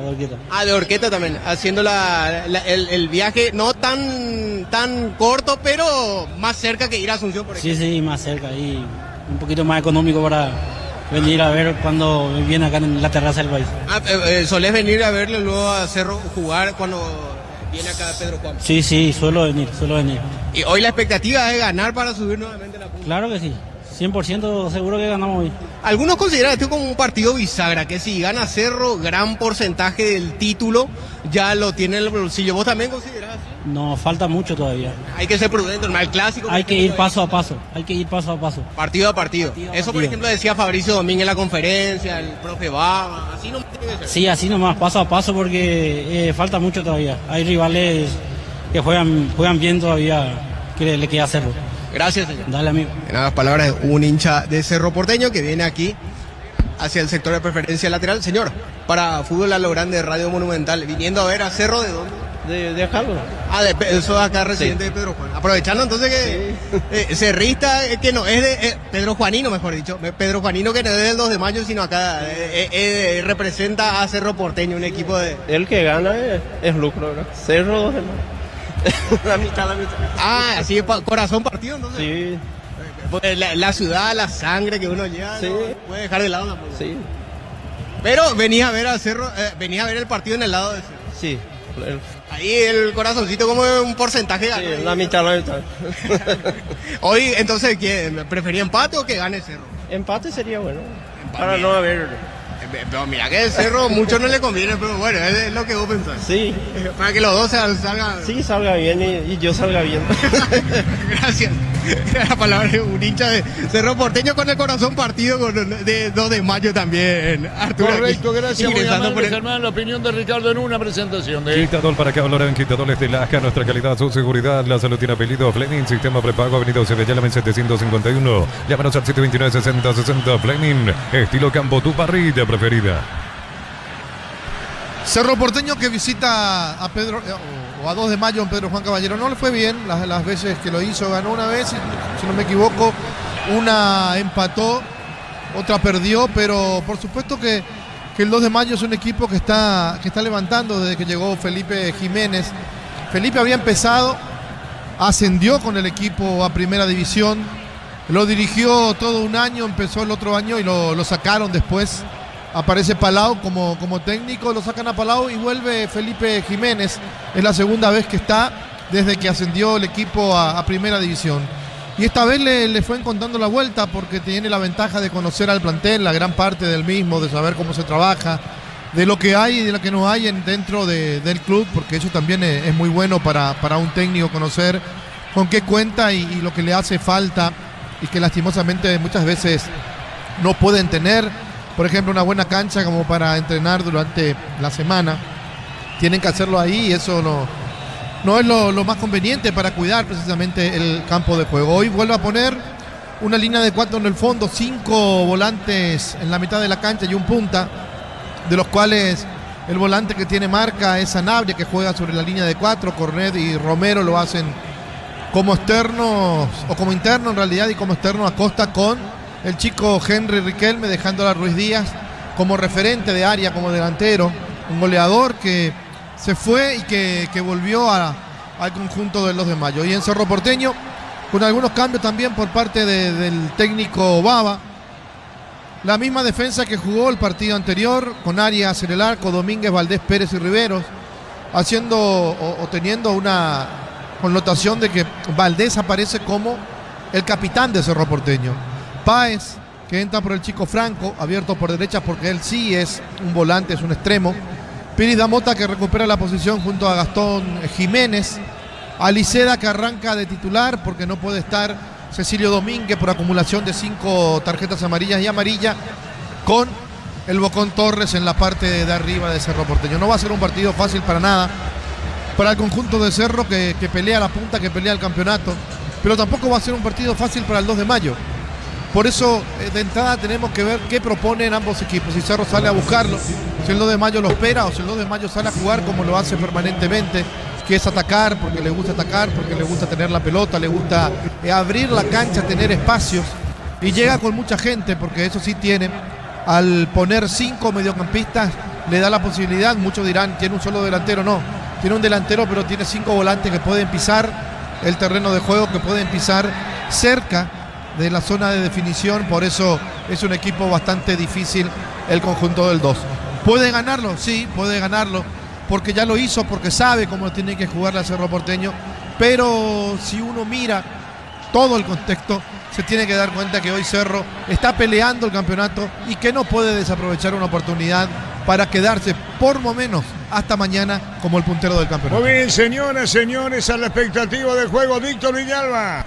Ah, de Orqueta también, haciendo el viaje no tan corto, pero más cerca que ir a Asunción, por ejemplo. Sí, más cerca y un poquito más económico para venir a ver cuando viene acá en la terraza del país. ¿Solés venir a verlo luego a Cerro jugar cuando viene acá Pedro Juan? Sí, suelo venir. ¿Y hoy la expectativa es ganar para subir nuevamente la punta? Claro que sí, 100% seguro que ganamos hoy. Algunos consideran esto como un partido bisagra, que si gana Cerro, gran porcentaje del título ya lo tiene en el bolsillo. ¿Vos también considerás así? No, falta mucho todavía. Hay que ser prudente, el clásico. Hay que ir paso a paso, Partido a partido. Eso, por ejemplo, decía Fabricio Domínguez en la conferencia, el profe Baba, así no tiene que ser. Sí, así nomás, paso a paso, porque falta mucho todavía. Hay rivales que juegan bien todavía, que le queda Cerro. Gracias, señor. Dale, amigo. En las palabras de un hincha de Cerro Porteño que viene aquí hacia el sector de preferencia lateral. Señor, para Fútbol a lo Grande de Radio Monumental, viniendo a ver a Cerro, ¿de dónde? De acá, ¿no? Eso acá residente de Pedro Juan. Aprovechando entonces que cerrista, que no es de Pedro Juanino, mejor dicho. Pedro Juanino, que no es del 2 de mayo, sino acá representa a Cerro Porteño, un equipo de... El que gana es lucro, ¿no? Cerro 2 de mayo. la mitad. Ah, así es corazón partido, entonces. Sí. La ciudad, la sangre que uno lleva, sí. No puede dejar de lado la música. Sí. Pero venía a ver a Cerro, venía a ver el partido en el lado de Cerro. Sí. Ahí el corazoncito como un porcentaje ganó. Sí, la mitad. Hoy, entonces, ¿prefería empate o que gane Cerro? Empate sería bueno. Para no haber Pero mira que el Cerro mucho no le conviene, pero bueno, es lo que vos pensás. Sí. Para que los dos salgan. Sí, salga bien y yo salga bien. Gracias. La palabra de un hincha de Cerro Porteño con el corazón partido de 2 de mayo también. Arturo. Correcto, gracias. Muy Ingresando amable, por Germán. La opinión de Ricardo en una presentación de... Quitador para que valoren Quitadores de Lasca, nuestra calidad, su seguridad, la salud tiene apellido Fleming, sistema prepago, avenida Sevillana 751. Llámanos al 729-6060 Fleming, estilo campo, tu parrilla preferida. Cerro Porteño que visita a Pedro o a 2 de mayo en Pedro Juan Caballero. No le fue bien las veces que lo hizo. Ganó una vez, si no me equivoco, una empató, otra perdió, pero por supuesto que el 2 de mayo es un equipo que está levantando desde que llegó Felipe Jiménez. Felipe había empezado, ascendió con el equipo a primera división, lo dirigió todo un año, empezó el otro año y lo sacaron después. Aparece Palau como técnico, lo sacan a Palau y vuelve Felipe Jiménez. Es la segunda vez que está desde que ascendió el equipo a primera división. Y esta vez le fue encontrando la vuelta porque tiene la ventaja de conocer al plantel, la gran parte del mismo, de saber cómo se trabaja, de lo que hay y de lo que no hay dentro del club, porque eso también es muy bueno para un técnico, conocer con qué cuenta y lo que le hace falta y que lastimosamente muchas veces no pueden tener. Por ejemplo, una buena cancha como para entrenar durante la semana. Tienen que hacerlo ahí y eso no es lo más conveniente para cuidar precisamente el campo de juego. Hoy vuelve a poner una línea de 4 en el fondo, 5 volantes en la mitad de la cancha y un punta, de los cuales el volante que tiene marca es Sanabria, que juega sobre la línea de 4. Cornet y Romero lo hacen como externos, o como interno en realidad, y como externo Acosta con el chico Henry Riquelme, dejando a Ruiz Díaz como referente de área, como delantero, un goleador que se fue y que volvió al conjunto del 2 de mayo. Y en Cerro Porteño, con algunos cambios también por parte del técnico Baba, la misma defensa que jugó el partido anterior, con Arias en el arco, Domínguez, Valdés, Pérez y Riveros, haciendo o teniendo una connotación de que Valdés aparece como el capitán de Cerro Porteño. Páez, que entra por el chico Franco, abierto por derecha porque él sí es un volante, es un extremo. Piris Damota, que recupera la posición junto a Gastón Jiménez. Aliceda, que arranca de titular porque no puede estar Cecilio Domínguez por acumulación de 5 tarjetas amarillas y amarilla, con el Bocón Torres en la parte de arriba de Cerro Porteño. No va a ser un partido fácil para nada para el conjunto de Cerro, que pelea la punta, que pelea el campeonato, pero tampoco va a ser un partido fácil para el 2 de mayo. Por eso, de entrada, tenemos que ver qué proponen ambos equipos. Si Cerro sale a buscarlo, si el 2 de mayo lo espera, o si el 2 de mayo sale a jugar como lo hace permanentemente, que es atacar, porque le gusta atacar, porque le gusta tener la pelota, le gusta abrir la cancha, tener espacios, y llega con mucha gente, porque eso sí tiene. Al poner 5 mediocampistas, le da la posibilidad. Muchos dirán, ¿tiene un solo delantero? No, tiene un delantero, pero tiene 5 volantes que pueden pisar el terreno de juego, que pueden pisar cerca de la zona de definición. Por eso es un equipo bastante difícil el conjunto del 2. ¿Puede ganarlo? Sí, puede ganarlo, porque ya lo hizo, porque sabe cómo tiene que jugar la Cerro Porteño, pero si uno mira todo el contexto, se tiene que dar cuenta que hoy Cerro está peleando el campeonato y que no puede desaprovechar una oportunidad para quedarse por lo menos hasta mañana como el puntero del campeonato. Muy bien, señoras, señores, a la expectativa del juego, Víctor Villalba.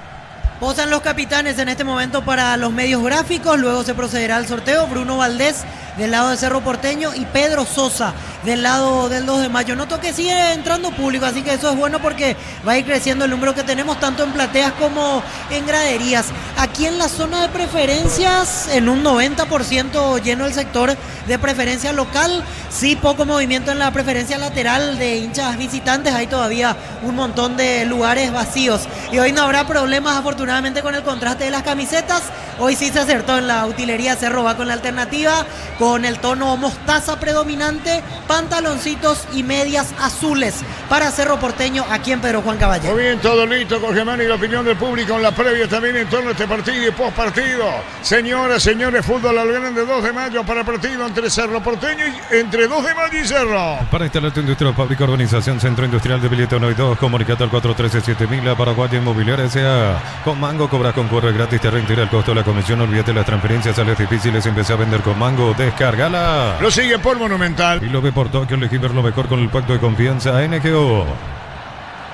Posan los capitanes en este momento para los medios gráficos, luego se procederá al sorteo. Bruno Valdés del lado de Cerro Porteño y Pedro Sosa del lado del 2 de mayo. Noto que sigue entrando público, así que eso es bueno porque va a ir creciendo el número que tenemos tanto en plateas como en graderías. Aquí en la zona de preferencias, en un 90% lleno el sector de preferencia local. Sí, poco movimiento en la preferencia lateral de hinchas visitantes. Hay todavía un montón de lugares vacíos. Y hoy no habrá problemas, afortunadamente, con el contraste de las camisetas. Hoy sí se acertó en la utilería. Cerro va con la alternativa, con el tono mostaza predominante, pantaloncitos y medias azules para Cerro Porteño aquí en Pedro Juan Caballero. Muy bien, todo listo con Germán y la opinión del público en la previa también en torno a este partido y post partido. Señoras, señores, fútbol al grande 2 de mayo para el partido entre Cerro Porteño y entre 2 de mayo y Cerro. Para instalar tu industria, fábrica, urbanización, centro industrial de Villeta 1 y 2, comunicate al 413-7000, Paraguay Inmobiliaria S.A. Con Mango cobras con corre gratis, te reintegra el costo de la comisión, olvídate las transferencias, sales difíciles, empecé a vender con Mango. Descárgala. Lo sigue por Monumental. Y lo ve por Tokio, elegí ver lo mejor con el pacto de confianza NGO.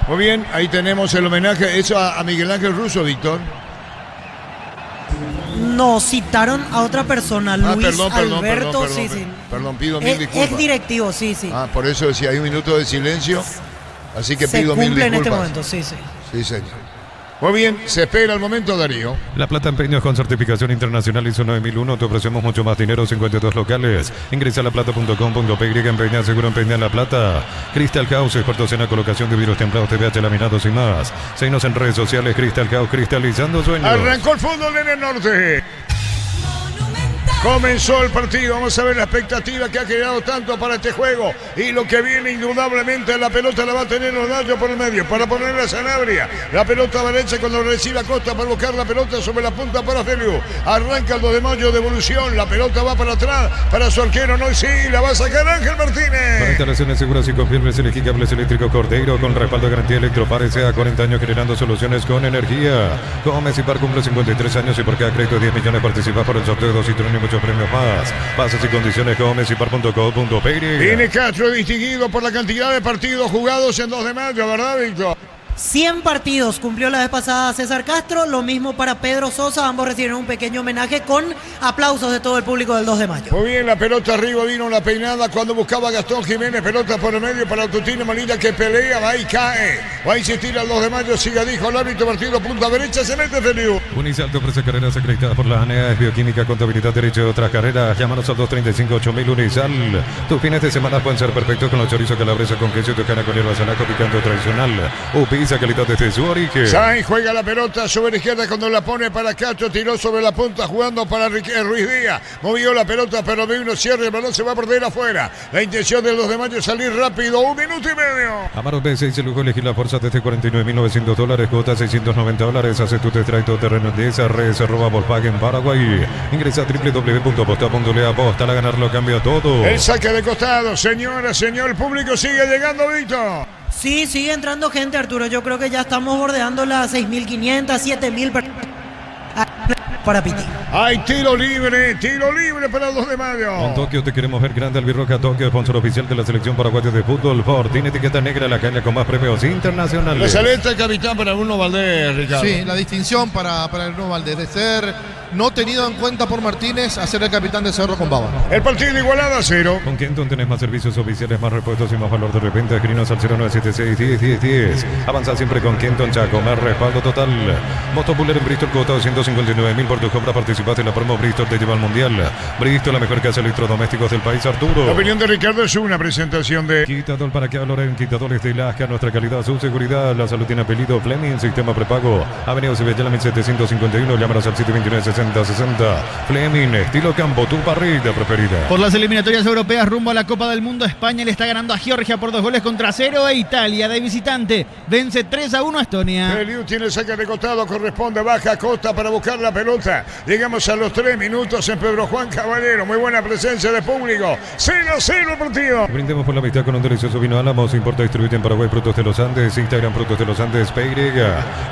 Muy bien, ahí tenemos el homenaje hecho a Miguel Ángel Russo, Víctor. No, citaron a otra persona, Luis Alberto. Perdón, pido mil disculpas. Es directivo, sí. Por eso decía, hay un minuto de silencio, así que pido mil disculpas. Se cumple en este momento, sí. Sí, señor. Muy bien, se espera el momento, Darío. La Plata Empeños con certificación internacional ISO 9001. Te ofrecemos mucho más dinero, 52 locales. Ingresa a laplata.com.py, empeña, seguro empeña La Plata. Crystal House, expertos en la colocación de vidrios templados, TVH, laminados y más. Seguinos en redes sociales, Crystal House, cristalizando sueños. Arrancó el fútbol en el norte. Comenzó el partido, vamos a ver la expectativa que ha creado tanto para este juego y lo que viene indudablemente. La pelota la va a tener Ronaldo por el medio para ponerla a Sanabria, la pelota va derecha cuando recibe Acosta para buscar la pelota sobre la punta para Feliu, arranca el 2 de mayo de evolución, la pelota va para atrás para su arquero, no, sí, la va a sacar Ángel Martínez. Para instalaciones seguras y confiables, elegí cables eléctricos Cordeiro con respaldo de garantía Electropar S.A. 40 años generando soluciones con energía. Gómez y Par cumple 53 años y por cada crédito 10 millones participa por el sorteo de 2 Citroën y muchos premios más. Bases y condiciones gómezipar.co.py. Viene Castro distinguido por la cantidad de partidos jugados en 2 de mayo, ¿verdad, Víctor? 100 partidos cumplió la vez pasada César Castro, lo mismo para Pedro Sosa, ambos recibieron un pequeño homenaje con aplausos de todo el público del 2 de mayo. Muy bien, la pelota arriba, vino la peinada cuando buscaba Gastón Jiménez, pelota por el medio para Autotino Manilla que pelea, va y cae, va a insistir al 2 de mayo, siga, dijo el árbitro, partido punta derecha, se mete Feliu. Unisalto ofrece carreras acreditadas por la ANEA, es bioquímica, contabilidad, derecho de otras carreras, llámanos al 235-8000 Unisal. Tus fines de semana pueden ser perfectos con los chorizos calabresa con queso y toscana con hierba salaco picante tradicional. Pizza calidad desde su origen. Sainz juega la pelota sobre la izquierda cuando la pone para Castro, tiró sobre la punta jugando para Ruiz Díaz, movió la pelota pero vino cierre, el balón se va a perder afuera. La intención del 2 de mayo es salir rápido, 1 minuto y medio. Amaro B6 se lujo elegir la fuerza desde $49.900, cuota $690, hace tu test drive todo terreno de esa red, Volkswagen Paraguay. Ingresa a www.posta.le, aposta a ganarlo, cambia todo. El saque de costado, señora, señor, el público sigue llegando, Víctor. Sí, sigue entrando gente, Arturo. Yo creo que ya estamos bordeando las 6.500, 7.000 para Piti. Hay tiro libre para el 2 de mayo. En Tokio te queremos ver grande, Albirroja Tokio, sponsor oficial de la selección paraguaya de fútbol. Ford tiene etiqueta negra, la caña con más premios internacionales. La saleta capitán para Bruno Valdés, Ricardo. Sí, la distinción para el Bruno Valdés de ser no tenido en cuenta por Martínez a ser el capitán de Cerro con Baba. El partido igualado a 0. Con Kenton tenés más servicios oficiales, más repuestos y más valor de repente. Escrinos al 0976-10-10-10. Avanza siempre con Kenton Chaco, más respaldo total. Moto Buller en Bristol, costado 159.000 por tu compra. Participaste en la promo Bristol, te lleva al mundial. Bristol, la mejor casa de electrodomésticos del país, Arturo. La opinión de Ricardo es una presentación de Quitador para que Loren, quitadores de Lasca, nuestra calidad, su seguridad. La salud tiene apellido Fleming, sistema prepago. Avenida Sevilla 1751, llámanos al 729-6060. Fleming, estilo campo, tu parrilla preferida. Por las eliminatorias europeas rumbo a la Copa del Mundo, España le está ganando a Georgia por 2-0 e Italia de visitante vence 3-1 a Estonia. Feliu tiene saque de costado, corresponde, baja Costa para buscar la pelota. Llegamos a los 3 minutos en Pedro Juan Caballero. Muy buena presencia de público. 0-0 el partido. Brindemos por la amistad con un delicioso vino Álamos. Importa y distribuye en Paraguay Frutos de los Andes. Instagram Frutos de los Andes PY.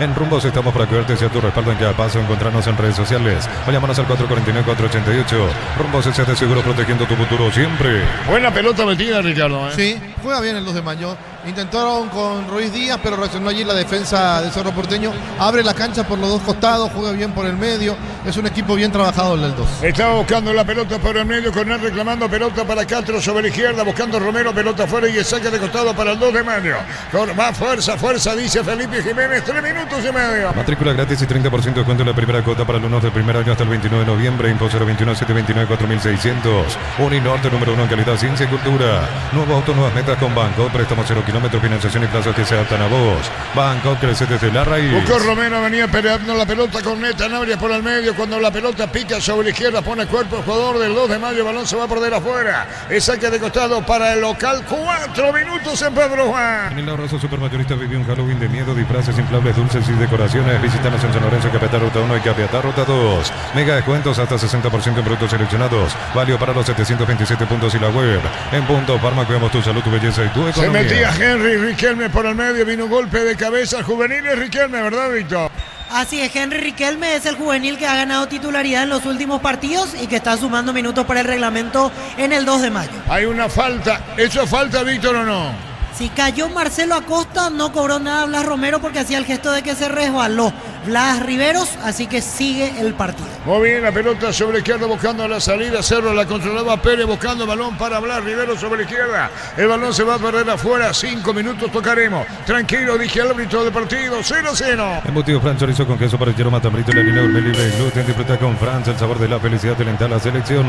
En Rumbos estamos para que verte sea tu respaldo en cada paso. Encontrarnos en redes sociales. O llámanos al 449-488. Rumbos se de seguro protegiendo tu futuro siempre. Buena pelota metida, Ricardo. Sí, juega bien el 2 de mayo. Intentaron con Ruiz Díaz, pero reaccionó allí la defensa de Cerro Porteño. Abre la cancha por los dos costados, juega bien por el medio. Es un equipo bien trabajado el del 2. Estaba buscando la pelota por el medio, con él reclamando pelota para Castro sobre la izquierda, buscando Romero, pelota fuera y el saque de costado para el 2 de mayo. Con más fuerza, dice Felipe Jiménez, 3 minutos y medio. Matrícula gratis y 30% de descuento en la primera cuota para alumnos del primer año hasta el 29 de noviembre. Info 021-729-4600. Uninorte número 1 en calidad, ciencia y cultura. Nuevo auto, nuevas metas con Banco. Préstamos 0 kilómetros, financiación y plazos que se adaptan a vos. Banco crece desde la raíz. Buscó Romero, venía peleando la pelota con Neta Navria por el medio. Cuando la pelota pica sobre la izquierda, pone cuerpo el jugador del 2 de mayo. El balón se va a perder afuera. El saque de costado para el local. 4 minutos en Pedro Juan. En el ahorroso supermayorista vivió un Halloween de miedo, disfraces inflables, dulces y decoraciones. Visítanos en San Lorenzo, Capiatá, Ruta 1 y Capiatá, Ruta 2. Mega descuentos hasta 60% en productos seleccionados. Válido para los 727 puntos y la web. En Punto Farma cuidamos tu salud, tu belleza y tu economía. Se metía Henry Riquelme por el medio. Vino un golpe de cabeza al juvenil Riquelme, ¿verdad, Víctor? Así es, Henry Riquelme es el juvenil que ha ganado titularidad en los últimos partidos y que está sumando minutos para el reglamento en el 2 de mayo. Hay una falta. ¿Eso es falta, Víctor, o no? Si cayó Marcelo Acosta, no cobró nada Blas Romero porque hacía el gesto de que se resbaló Blas Riveros, así que sigue el partido. Muy bien, la pelota sobre la izquierda buscando la salida. Cerro la controlaba Pérez buscando el balón para Blas Riveros sobre la izquierda. El balón se va a perder afuera. 5 minutos tocaremos. Tranquilo, dije al árbitro del partido. 0-0. Embutido Fran chorizo con queso parrillero matambrito, la harina gourmet libre de gluten. Disfruta con Francia el sabor de la felicidad de la selección.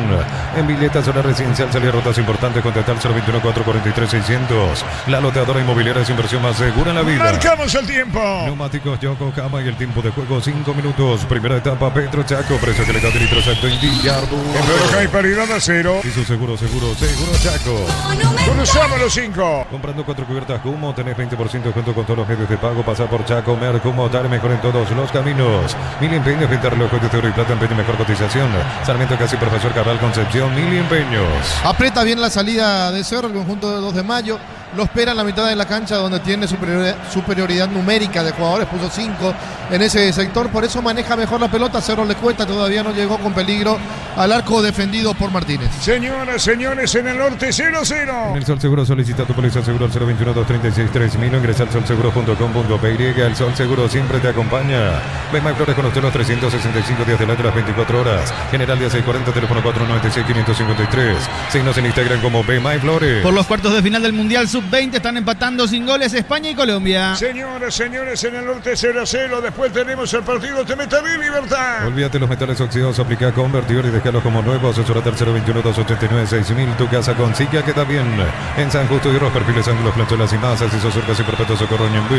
En Villeta, zona residencial, salida rutas importantes. Contactar 021 443 600. La loteadora inmobiliaria es inversión más segura en la vida. Marcamos el tiempo. Neumáticos Yokohama y el tiempo de juego 5 minutos. Primera etapa Petro Chaco. Precio que le da de litro exacto en Villardo. Pero que hay paridad a 0. Y su seguro Chaco. Cruzamos los 5. Comprando 4 cubiertas Humo tenés 20% junto con todos los medios de pago. Pasar por Chaco, Mercumo, dar mejor en todos los caminos. Mil empeños, pintar los juegos de oro y plata, empeño, mejor cotización. Sarmiento Casi, Profesor Cabral, Concepción, Mil empeños. Aprieta bien la salida de Cerro, el conjunto de 2 de mayo. Lo espera en la mitad de la cancha donde tiene superioridad numérica de jugadores. Puso 5 en ese sector, por eso maneja mejor la pelota. Cerro le cuesta, todavía no llegó con peligro al arco defendido por Martínez. Señoras, señores, en el norte 0-0. En el Sol Seguro solicita tu póliza seguro al 021-236-3000. Ingresa al solseguro.com.py. El Sol Seguro siempre te acompaña. Ven más Flores con usted los 365 días del año, las 24 horas. General día 640, teléfono 496-553. Signos en Instagram como Ven más Flores. Por los cuartos de final del Mundial Sub-20 están empatando sin goles España y Colombia. Señoras, señores, en el norte 0-0. Después tenemos el partido de Metal y Libertad. Olvídate los metales oxidados, aplica convertidor y déjalos como nuevos. Asesorate al 021-289-6000. Tu casa con silla queda bien. En San Justo y Ros, perfiles, ángulos, planchuelas y masas. Y surcas y perpetuos Socorro Ñembú.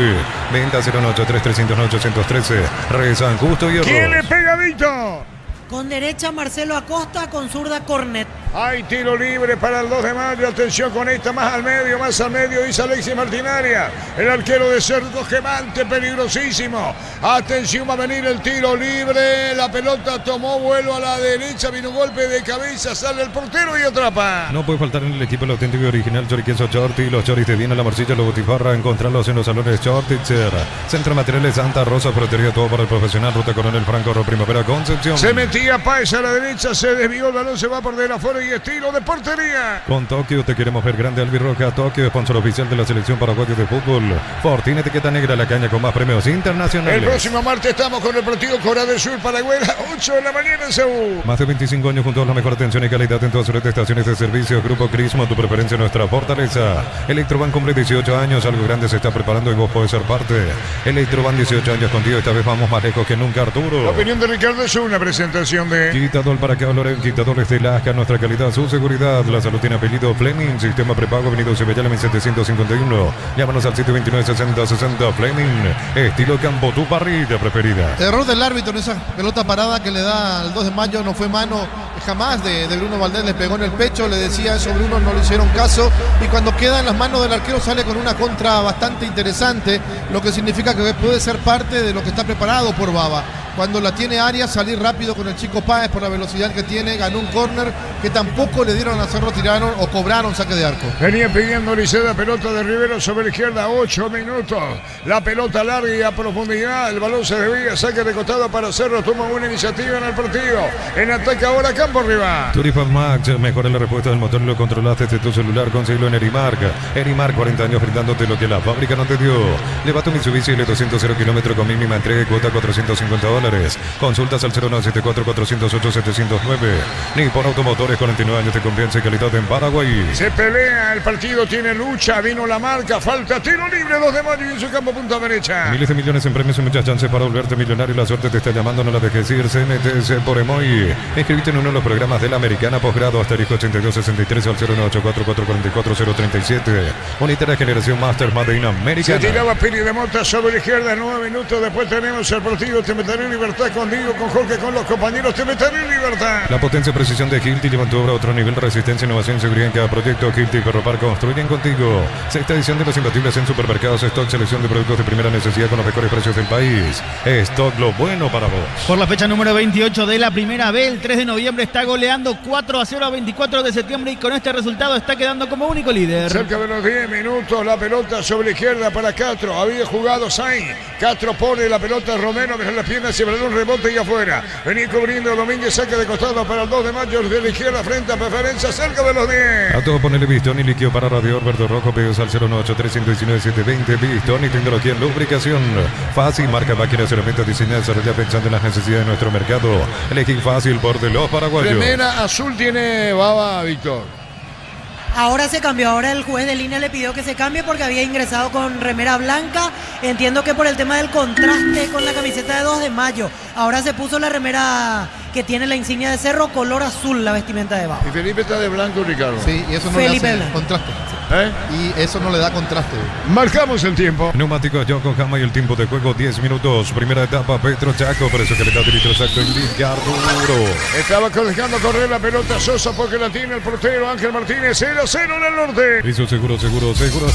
Venta 093-309-813. Re San Justo y Ros. ¿Quién le pega, Víctor? Con derecha Marcelo Acosta, con zurda Cornet. Hay tiro libre para el 2 de mayo. Atención con esta, más al medio, dice Alexis Martinaria. El arquero de Cerro Gemante, peligrosísimo. Atención, va a venir el tiro libre. La pelota tomó vuelo a la derecha, vino un golpe de cabeza, sale el portero y atrapa. No puede faltar en el equipo el auténtico y original Choriqueso Chorti. Los choris de Viena, la morcilla, los botifarra. Encontrarlos en los salones Chortitzer. Centro de Materiales Santa Rosa, Ferretería, todo para el profesional. Ruta Coronel Franco, Primavera, Concepción. Se metía Páez a la derecha, se desvió el balón, se va por de afuera y estilo de portería. Con Tokio te queremos ver grande. Albirroja Tokio, sponsor oficial de la selección paraguaya de fútbol. Fortín, etiqueta negra, la caña con más premios internacionales. El próximo martes estamos con el partido Corea del Sur, Paraguay, a las 8 de la mañana en Seúl. Más de 25 años junto a la mejor atención y calidad en todas sus estaciones de servicio. Grupo Crismo, tu preferencia, nuestra fortaleza. Electroban cumple 18 años, algo grande se está preparando y vos podés ser parte. Electroban 18 años contigo, esta vez vamos más lejos que nunca, Arturo. La opinión de Ricardo es una presentación de Quitador para que valoren, quitadores de Lasca, nuestra calidad, su seguridad. La salud tiene apellido Fleming, sistema prepago, Avenida Cebellala 1751. Llámanos al 729-6060 Fleming, estilo campo, tu parrilla preferida. Error del árbitro en esa pelota parada que le da al 2 de mayo, no fue mano jamás de Bruno Valdés, le pegó en el pecho, le decía eso Bruno, no le hicieron caso, y cuando queda en las manos del arquero sale con una contra bastante interesante, lo que significa que puede ser parte de lo que está preparado por Baba. Cuando la tiene Arias, salir rápido con el chico Páez por la velocidad que tiene, ganó un córner que tampoco le dieron a Cerro, tiraron o cobraron saque de arco. Venía pidiendo Liceda, pelota de Rivero sobre la izquierda, 8 minutos. La pelota larga y a profundidad, el balón se desvía, saque de costado para Cerro, toma una iniciativa en el partido. En ataque ahora Campo Riva. Turifan Max, mejora la respuesta del motor, lo controlaste desde tu celular, conseguilo en Erimark. Erimark, 40 años brindándote lo que la fábrica no te dio. Levanta un Mitsubishi L200 0 kilómetros con mínima entrega y cuota $450. Consultas al 0974-408-709. Nippon Automotores, 49 años de confianza y calidad en Paraguay. Se pelea, el partido tiene lucha, vino la marca, falta tiro libre, 2 de mayo y en su campo punta derecha. Miles de millones en premios y muchas chances para volverte millonario. La suerte te está llamando, no la dejes ir. CMTC por Emoy. Inscribite en uno de los programas de la Americana Posgrado asterisco 8263 al 0984-444-037. Unitaria Generación Master Made in Americana. Se tiraba Piri de Mota sobre la izquierda, 9 minutos. Después tenemos el partido, te meterán Libertad contigo, con Jorge, con los compañeros. Te meteré en libertad. La potencia y precisión de Hilti llevan tu obra a otro nivel. Resistencia, innovación y seguridad en cada proyecto. Hilti y Ferropar construyen contigo. Sexta edición de los imbatibles en supermercados. Stock, selección de productos de primera necesidad con los mejores precios del país. Stock, lo bueno para vos. Por la fecha número 28 de la primera B, el 3 de noviembre está goleando 4-0 a 24 de septiembre y con este resultado está quedando como único líder. Cerca de los 10 minutos, la pelota sobre la izquierda para Castro. Había jugado Sainz. Castro pone la pelota a Romero, deja las piernas, se un rebote y afuera. Venía cubriendo Domínguez, saca de costado para el 2 de mayo de la izquierda frente a preferencia, cerca de los 10. A todo ponerle Bistoni, líquido para radiador verde rojo, pedidos al 0983-119-720. Bistoni, tecnología en lubricación. Fácil, marca máquinas, herramientas diseñadas, desarrolladas pensando en las necesidades de nuestro mercado. Elegir fácil por de los paraguayos. Remera azul tiene Baba, Víctor. Ahora se cambió, ahora el juez de línea le pidió que se cambie porque había ingresado con remera blanca. Entiendo que por el tema del contraste con la camiseta de 2 de mayo. Ahora se puso la remera que tiene la insignia de Cerro, color azul, la vestimenta de Baba. Y Felipe está de blanco, Ricardo. Sí, y eso no Felipe le hace Blanco. contraste. ¿Eh? Y eso no le da contraste. Marcamos el tiempo. Neumáticos Yokohama y el tiempo de juego 10 minutos. Primera etapa, Petro Chaco, por eso que le da derecho exacto en Duro. Estaba dejando correr la pelota Sosa porque la tiene el portero Ángel Martínez. 0-0 en el norte. Hizo seguro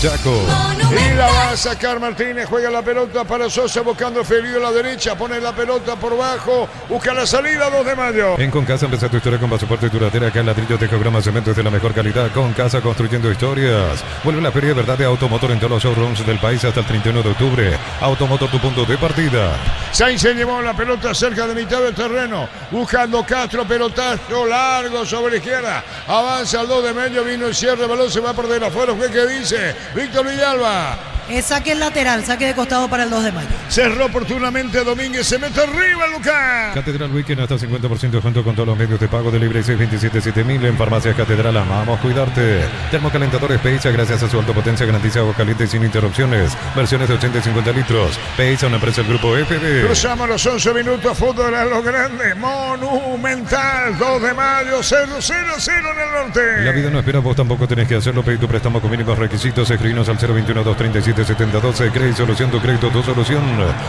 Chaco. Y la va a sacar Martínez. Juega la pelota para Sosa buscando Felipe a la derecha. Pone la pelota por bajo. Busca la salida 2 de mayo. En Concasa empieza tu historia con pasaporte duradera. Acá en ladrillo te cobramos cementos de la mejor calidad. Concasa construyendo historias. Vuelve la feria de verdad de Automotor en todos los showrooms del país hasta el 31 de octubre. Automotor, tu punto de partida. Sainz se llevó la pelota cerca de mitad del terreno. Buscando Castro, pelotazo largo sobre la izquierda. Avanza al 2 de medio, vino el cierre, el balón se va a perder afuera. ¿Qué dice? Víctor Villalba. Es saque lateral, saque de costado para el 2 de mayo. Cerró oportunamente Domínguez, se mete arriba Lucas. Catedral Weekend hasta 50% junto con todos los medios de pago de libre 627-7000 en Farmacias Catedral. Amamos cuidarte. Termocalentadores Peiza, gracias a su autopotencia garantiza agua caliente y sin interrupciones. Versiones de 80 y 50 litros. Peiza, una empresa del grupo FB. Cruzamos los 11 minutos, fútbol a lo grande. Monumental, 2 de mayo, 0-0-0 en el norte. La vida no espera, vos tampoco tenés que hacerlo. Pedí tu préstamo con mínimos requisitos. Escribinos al 021-237-7012. Crédito Solución, tu crédito, tu solución.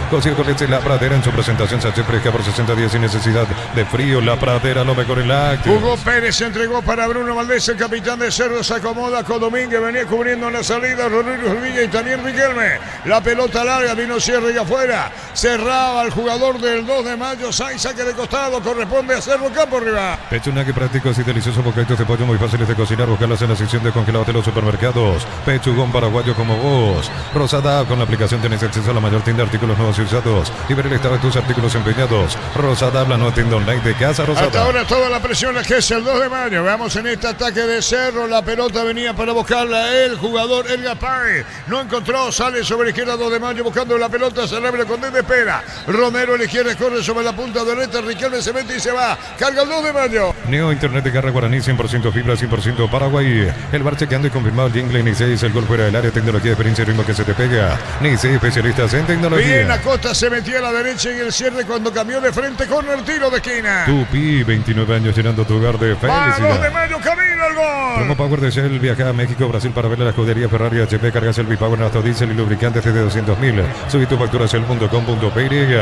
Consigue con leche La Pradera en su presentación. Sachet fresca por 60 días sin necesidad de frío. La Pradera, lo mejor en lácteos. Hugo Pérez se entregó para Bruno Valdés, el capitán de Cerro. Se acomoda con Domínguez, venía cubriendo en la salida. Rodrigo Villa y también Riquelme. La pelota larga, vino cierre y afuera. Cerraba el jugador del 2 de mayo. Sainz, saque de costado, corresponde a Cerro, campo arriba. Pechunaque prácticos y deliciosos bocaditos de pollo muy fáciles de cocinar. Buscarlas en la sección de congelados de los supermercados. Pechugón paraguayo como vos. Rosada, con la aplicación tenés acceso a la mayor tienda de artículos nuevos y usados y ver el estado de tus artículos empeñados. Rosada, habla nueva tienda online de Casa Rosada. Hasta ahora toda la presión la ejerce el 2 de mayo. Veamos en este ataque de Cerro. La pelota venía para buscarla el jugador Edgar Páez. No encontró, sale sobre la izquierda 2 de mayo buscando la pelota. Se abre con de espera. Romero a la izquierda corre sobre la punta derecha. Riquelme se mete y se va. Carga el 2 de mayo. Neo Internet de Garra Guaraní, 100% fibra, 100% Paraguay. El bar chequeando y confirmado el jingle Ni 6, el gol fuera del área, tecnología, experiencia y ritmo que se te pega. Ni 6, especialistas en tecnología. Bien, Acosta se metía a la derecha en el cierre cuando cambió de frente con el tiro de esquina. Tupi, 29 años llenando tu hogar de felicidad. 2 de mayo, camino el gol. Promo Power de Shell, viaja a México, Brasil para ver la escudería Ferrari HP, cargas el Bipower en autodiesel y lubricantes desde 200.000. Subí tu factura a shell.com.py.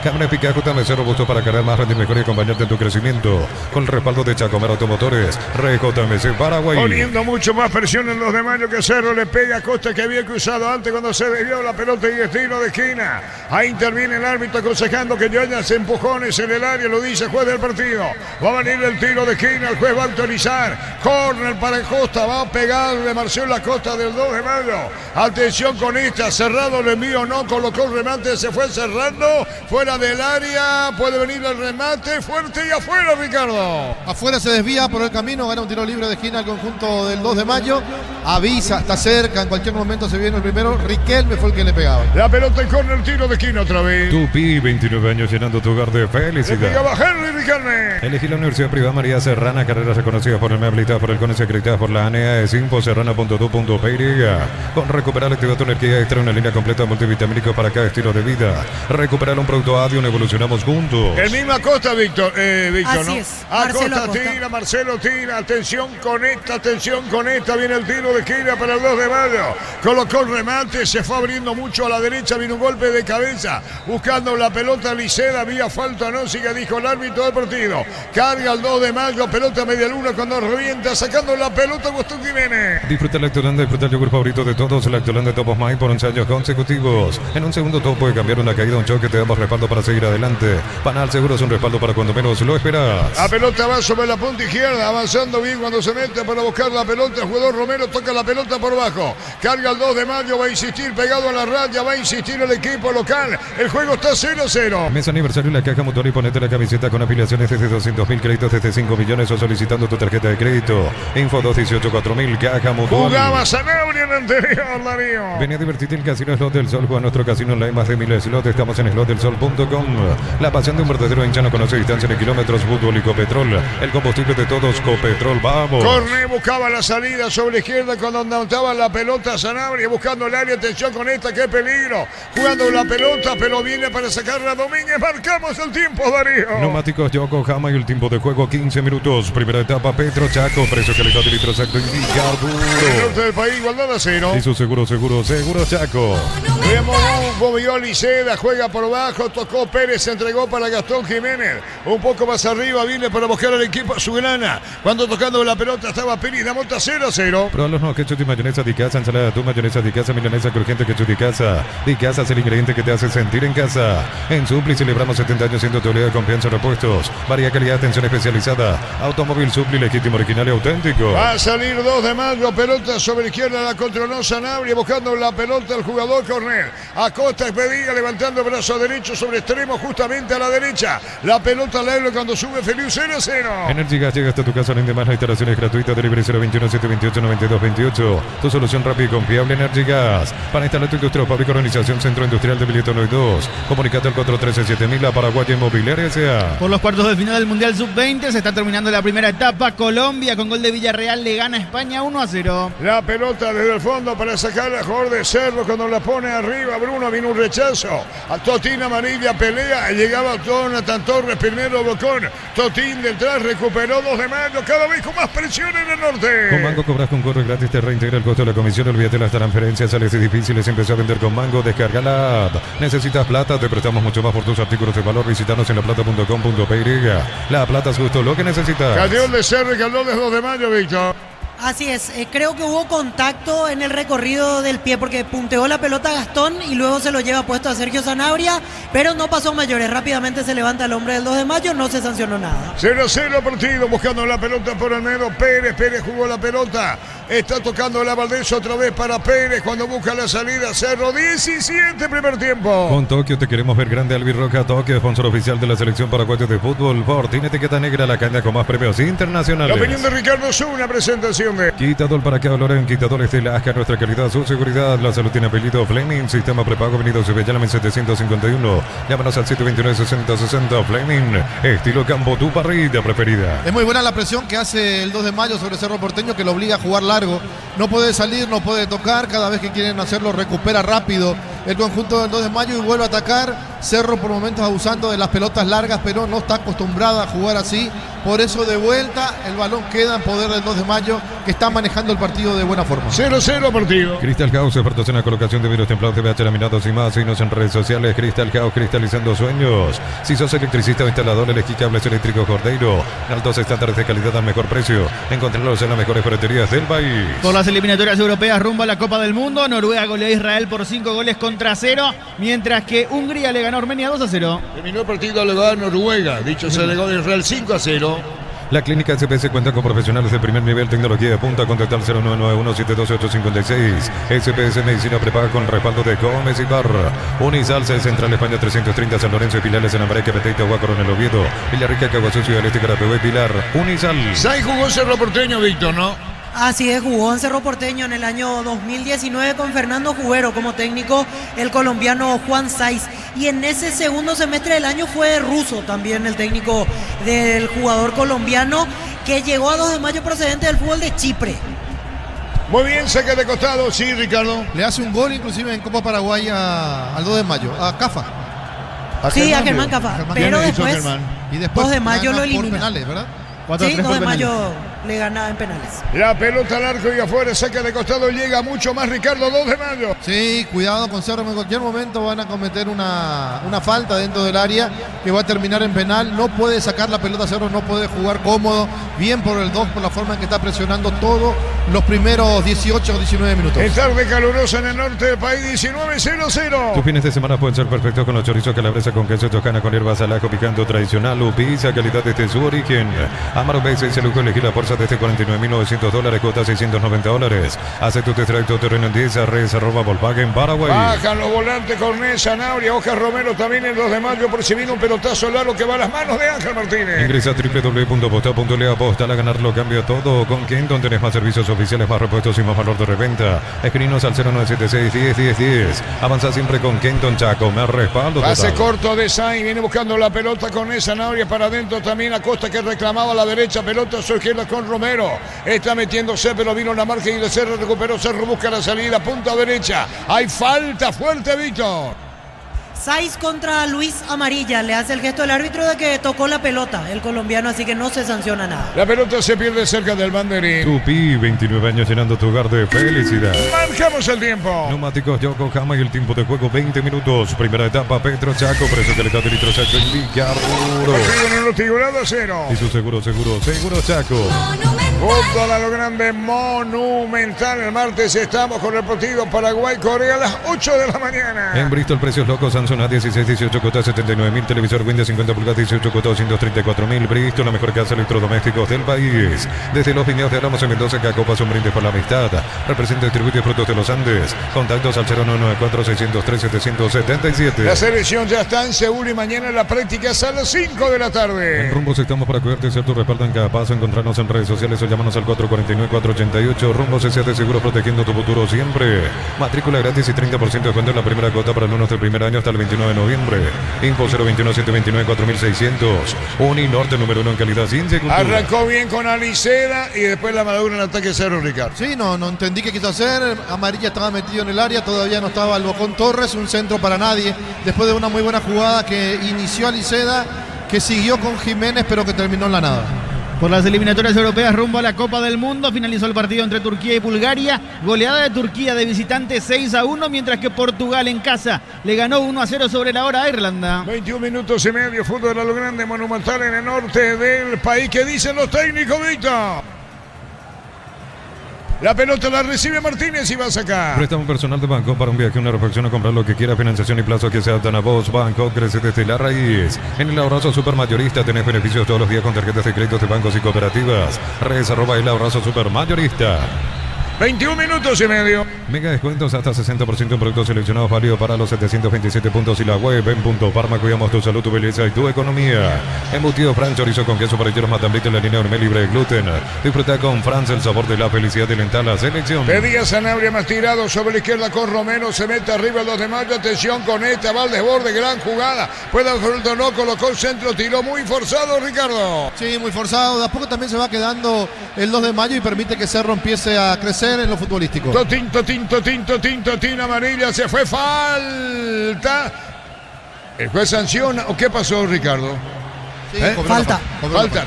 Cámara Pica JMC robusto para cargar más rendir mejor y acompañarte en tu crecimiento. Con el respaldo de Chacomar Automotores, JMC Paraguay. Poniendo mucho más presión en 2 de mayo que Cerro le pega a Costa que había cruzado antes cuando se desvió la pelota y destino de esquina. Ahí interviene el árbitro aconsejando que yo haya empujones en el área, lo dice el juez del partido. Va a venir el tiro de esquina, el juez va a autorizar. Corner para Costa, va a pegarle Marcelo Acosta del 2 de mayo. Atención con esta, cerrado el envío, no colocó el remate, se fue cerrando, fuera del área, puede venir el remate, fuerte y afuera, Ricardo. Afuera se desvía por el camino, gana un tiro libre de esquina al conjunto del 2 de mayo. Avisa, está cerca, en cualquier momento se viene el primero. Riquelme fue el que le pegaba. La pelota en corner, el tiro de esquina otra vez. Tupi, 29 años llenando tu hogar de Le felicidad. pegaba Henry Riquelme. Elegí la Universidad Privada María Serrana, carreras reconocidas por el MEA, habilitadas por el CONES y acreditadas por la ANEA, es infoserrana.tu.py. Con recuperar activa tu energía extra, una línea completa multivitamínico para cada estilo de vida. Recuperar un producto Avion, evolucionamos juntos. El mismo Acosta, Víctor, Así ¿no? es, Marcelo Acosta tira, Marcelo tira, atención con esta, viene el tiro de esquina para el 2 de mayo. Colocó el remate. remate, se fue abriendo mucho a la derecha, vino un golpe de cabeza, buscando la pelota Liceda, había falta, no sigue, dijo el árbitro del partido. Carga el 2 de mayo, pelota media luna cuando revienta, sacando la pelota Gustavo Jiménez. Disfruta el Lactolanda, disfruta el yogur favorito de todos, el Lactolanda Top of Mind por 11 años consecutivos. En un segundo todo puede cambiar, una caída, un choque, te damos respaldo para seguir adelante. Panal Seguro es un respaldo para cuando menos lo esperas. La pelota va sobre la punta izquierda, avanzando bien cuando se mete para buscar la pelota. El jugador Romero toca la pelota por bajo. Carga el 2 de mayo, va a insistir pegado a la raya, va a insistir el equipo local. El juego está 0-0. Mes aniversario La Caja Mutual y ponete la camiseta con afiliaciones desde 200.000, créditos desde 5 millones o solicitando tu tarjeta de crédito. Info 218-4000, Caja Mutual. Jugaba Sanabria en anterior, Darío. Ven a divertirte en Casino Slot del Sol. Juega nuestro casino online, más de 1000 slots. Estamos en slotdelsol.com. La pasión de un verdadero hincha no conoce distancia ni kilómetros. Fútbol y Copetrol. El combustible de todos, Copetrol. Vamos. Corné buscaba la salida sobre la izquierda cuando andaba la pelota Sanabria, buscando el área. Atención con esta, qué peligro. Jugando la pelota, pero viene para sacarla Domínguez. Marcamos el tiempo, Darío. Neumáticos Yokohama y el tiempo de juego 15 minutos. Primera etapa, Petro Chaco. Precio calidad de litro exacto indica el norte del país, igualdad a 0. Y su seguro Chaco. Movió Liceda, juega por bajo, tocó Pérez, se entregó para Gastón Jiménez. Un poco más arriba, viene para buscar al equipo azulgrana. Cuando tocando la pelota estaba Pérez, la monta 0-0. Proba los nuevos ketchup y mayonesa de casa, ensalada de mayonesa de casa, milanesa crujiente, ketchup de casa. De casa es el ingrediente que te hace sentir en casa. En Supli celebramos 70 años siendo teoría de confianza en repuestos. Varia calidad, atención especializada. Automóvil Supli, legítimo, original y auténtico. Va a salir 2 de mayo, pelota sobre izquierda, la controló Sanabria, buscando la pelota el jugador Cornell. Acosta Expedía, levantando el brazo derecho sobre extremo, justamente a la derecha. La pelota Leblo cuando sube Feliu 0-0. Energy Gas llega hasta tu casa, en demás, la instalación es gratuita. Delivery 021-728-9228. Tu solución rápida y confiable, Energy Gas. Para instalar tu industria o fábrica, organización Centro Industrial de Billetón 2. Comunicate al 413-7000, la Paraguaya Inmobiliaria S.A. Por los cuartos de final del Mundial Sub-20 se está terminando la primera etapa. Colombia con gol de Villarreal le gana a España 1-0. La pelota desde el fondo para sacar a jugador de Cerro cuando la pone arriba. Bruno, vino un rechazo. A Totín amarilla, pelea. Llegaba Jonathan Torres, primero Bocón. Totín detrás, recuperó 2 de mayo. Cada vez con más presión en el norte. Con Mango cobras con correo gratis, te reintegra el costo de la comisión. Olvídate las transferencias, sales difíciles. Empezó a vender con Mango. Descarga la app. ¿Necesitas plata? Te prestamos mucho más por tus artículos de valor. Visítanos en laplata.com.py. La Plata es justo lo que necesitas. Cayó el de Cerro, que habló de 2 de mayo, Víctor. Así es, creo que hubo contacto en el recorrido del pie porque punteó la pelota a Gastón y luego se lo lleva puesto a Sergio Sanabria, pero no pasó mayores. Rápidamente se levanta el hombre del 2 de mayo, no se sancionó nada. 0-0 partido, buscando la pelota por el medio. Pérez jugó la pelota. Está tocando la Valdés otra vez para Pérez cuando busca la salida. Cerro 17, primer tiempo. Con Tokio te queremos ver grande. Albirroja Tokio, sponsor oficial de la selección paraguaya de fútbol. Tiene etiqueta negra, la caña con más premios internacionales. La opinión de Ricardo Zuna, presentación de Quitador para que valoren quitadores de Lasca, nuestra calidad, su seguridad. La salud tiene apellido Fleming, sistema prepago, Avenida Sevillana 751. Llámanos al 729-6060. Fleming, estilo campo, tu parrilla preferida. Es muy buena la presión que hace el 2 de mayo sobre Cerro Porteño, que lo obliga a jugar largo. No puede salir, no puede tocar. Cada vez que quieren hacerlo, recupera rápido el conjunto del 2 de mayo y vuelve a atacar. Cerro por momentos abusando de las pelotas largas, pero no está acostumbrada a jugar así. Por eso de vuelta el balón queda en poder del 2 de mayo, que está manejando el partido de buena forma. 0-0 partido. Crystal House, expertos en la colocación de vidrios templados, TVH laminados y más. Síguenos en redes sociales. Crystal House, cristalizando sueños. Si sos electricista o instalador, elegí cables eléctricos Cordeiro. Altos estándares de calidad al mejor precio. Encontrarlos en las mejores ferreterías del país. Por las eliminatorias europeas rumbo a la Copa del Mundo, Noruega goleó a Israel por 5-0, mientras que Hungría le ganó a Armenia 2-0. Terminó el partido, le ganó a Noruega. Dicho se le ganó a Israel 5-0. La clínica SPS cuenta con profesionales de primer nivel, tecnología de punta. Contactar 0991-728-856. SPS Medicina prepaga con respaldo de Gómez y Barra. Unisalsa, Central España 330, San Lorenzo y Pilares, en América, Peteita, Huácaro, en el Oviedo, Villarrica, Caguazú, Ciudad del Este, Carapehué, Pilar. Unisal. Sai jugó Cerro Porteño, Víctor, ¿no? Así es, jugó en Cerro Porteño en el año 2019 con Fernando Jubero como técnico, el colombiano Juan Saiz. Y en ese segundo semestre del año fue ruso también el técnico del jugador colombiano que llegó a 2 de mayo procedente del fútbol de Chipre. Muy bien, saca de costado, sí, Ricardo. Le hace un gol inclusive en Copa Paraguay al 2 de mayo, a Cafa. A Germán Cafa, pero después, y después 2 de mayo lo eliminó. Penales, ¿verdad? Sí, 2 de mayo le gana en penales. La pelota al arco y afuera, saca de costado, llega mucho más Ricardo, 2 de mayo. Sí, cuidado con Cerro, en cualquier momento van a cometer una falta dentro del área que va a terminar en penal. No puede sacar la pelota Cerro, no puede jugar cómodo, bien por el 2, por la forma en que está presionando todos los primeros 18 o 19 minutos. Es tarde calurosa en el norte del país, 19:00. Tus fines de semana pueden ser perfectos con los chorizos calabresa con queso toscana con hierbas al ajo picante tradicional o pizza, calidad desde su origen. Amaro B6 se lujo elegir la fuerza desde $49.900, cuota $690. Hace tu test drive todo terreno en 10 res @Volkswagen Paraguay. Bajan los volantes Cornet, Zanabria, Oscar Romero también el 2 de mayo por si viene un pelotazo largo que va a las manos de Ángel Martínez. Ingresa a www.posta.le, aposta a ganarlo, cambia todo. Con Kenton tenés más servicios oficiales, más repuestos y más valor de reventa. Escribinos al 0976 10 Avanza siempre con Kenton Chaco, me respaldo total. Pase corto de Sainz, viene buscando la pelota con esa Zanabria para adentro también Acosta que reclamaba a la derecha, pelota a su izquierda con Romero. Está metiéndose, pero vino la marca y de Cerro recuperó, Cerro busca la salida, punta derecha. Hay falta fuerte, Víctor. Saiz contra Luis Amarilla, le hace el gesto del árbitro de que tocó la pelota, el colombiano, así que no se sanciona nada. La pelota se pierde cerca del banderín. Tupi, 29 años llenando tu hogar de felicidad. Marcamos el tiempo. Neumáticos Yokohama y el tiempo de juego 20 minutos. Primera etapa, Petro Chaco, precio calidad de litro Chaco en Villaruro. Figurado 0. Y su seguro Chaco. Fútbol a lo grande, monumental. El martes estamos con el partido Paraguay-Corea a las 8 de la mañana. En Bristol, precios locos, Samsung A16, 18 cuotas 79.000, televisor Windows 50 pulgadas, 18 cuotas 234.000. Bristol, la mejor casa de electrodomésticos del país. Desde los viñedos de Ramos en Mendoza, Cacopas, un brindis por la amistad. Representa y distribuye productos de los Andes. Contactos al 0994-603-777. La selección ya está en Seúl y mañana la práctica es a las 5 de la tarde. En Rumbos estamos para cuidarte y ser tu respaldo en cada paso. Encontrarnos en redes sociales o llámanos al 449-488. Rumbos S.A.T. Seguro, protegiendo tu futuro siempre. Matrícula gratis y 30% de descuento en la primera cuota para alumnos del primer año hasta el 29 de noviembre. Info 021-729-4600. Uninorte número 1 en calidad sin cultura. Arrancó bien con Aliceda y después la madura en ataque Cerro, Ricardo. Sí, no entendí qué quiso hacer. Amarilla estaba metido en el área, todavía no estaba el Bocón Torres, un centro para nadie. Después de una muy buena jugada que inició Aliceda, que siguió con Jiménez, pero que terminó en la nada. Por las eliminatorias europeas rumbo a la Copa del Mundo, finalizó el partido entre Turquía y Bulgaria. Goleada de Turquía de visitante 6-1, mientras que Portugal en casa le ganó 1-0 sobre la hora a Irlanda. 21 minutos y medio, fútbol a lo grande, monumental en el norte del país. ¿Qué dicen los técnicos, Víctor? La pelota la recibe Martínez y va a sacar. Préstamo personal de banco para un viaje, una reflexión o comprar lo que quiera, financiación y plazo que se adaptan a vos. Banco crece desde la raíz. En el Abrazo Supermayorista tenés beneficios todos los días con tarjetas de créditos de bancos y cooperativas. Redes @el Abrazo Supermayorista. 21 minutos y medio. Mega descuentos hasta 60% en productos seleccionados, válido para los 727 puntos y la web en Punto Parma. Cuidamos tu salud, tu belleza y tu economía. Embutido Fran, chorizo con queso para hierros matambrito en la línea Ormel libre de gluten. Disfruta con Franz el sabor de la felicidad de lentar la selección. Pedía Sanabria más tirado sobre la izquierda con Romero. Se mete arriba el 2 de mayo. Atención con esta, va al desborde, gran jugada. Puede o no, colocó el centro, tiró muy forzado, Ricardo. Sí, muy forzado. De a poco también se va quedando el 2 de mayo y permite que Cerro empiece a crecer en lo futbolístico. Tinto, amarilla, se fue falta. El juez sanciona. ¿O qué pasó, Ricardo? Sí, falta.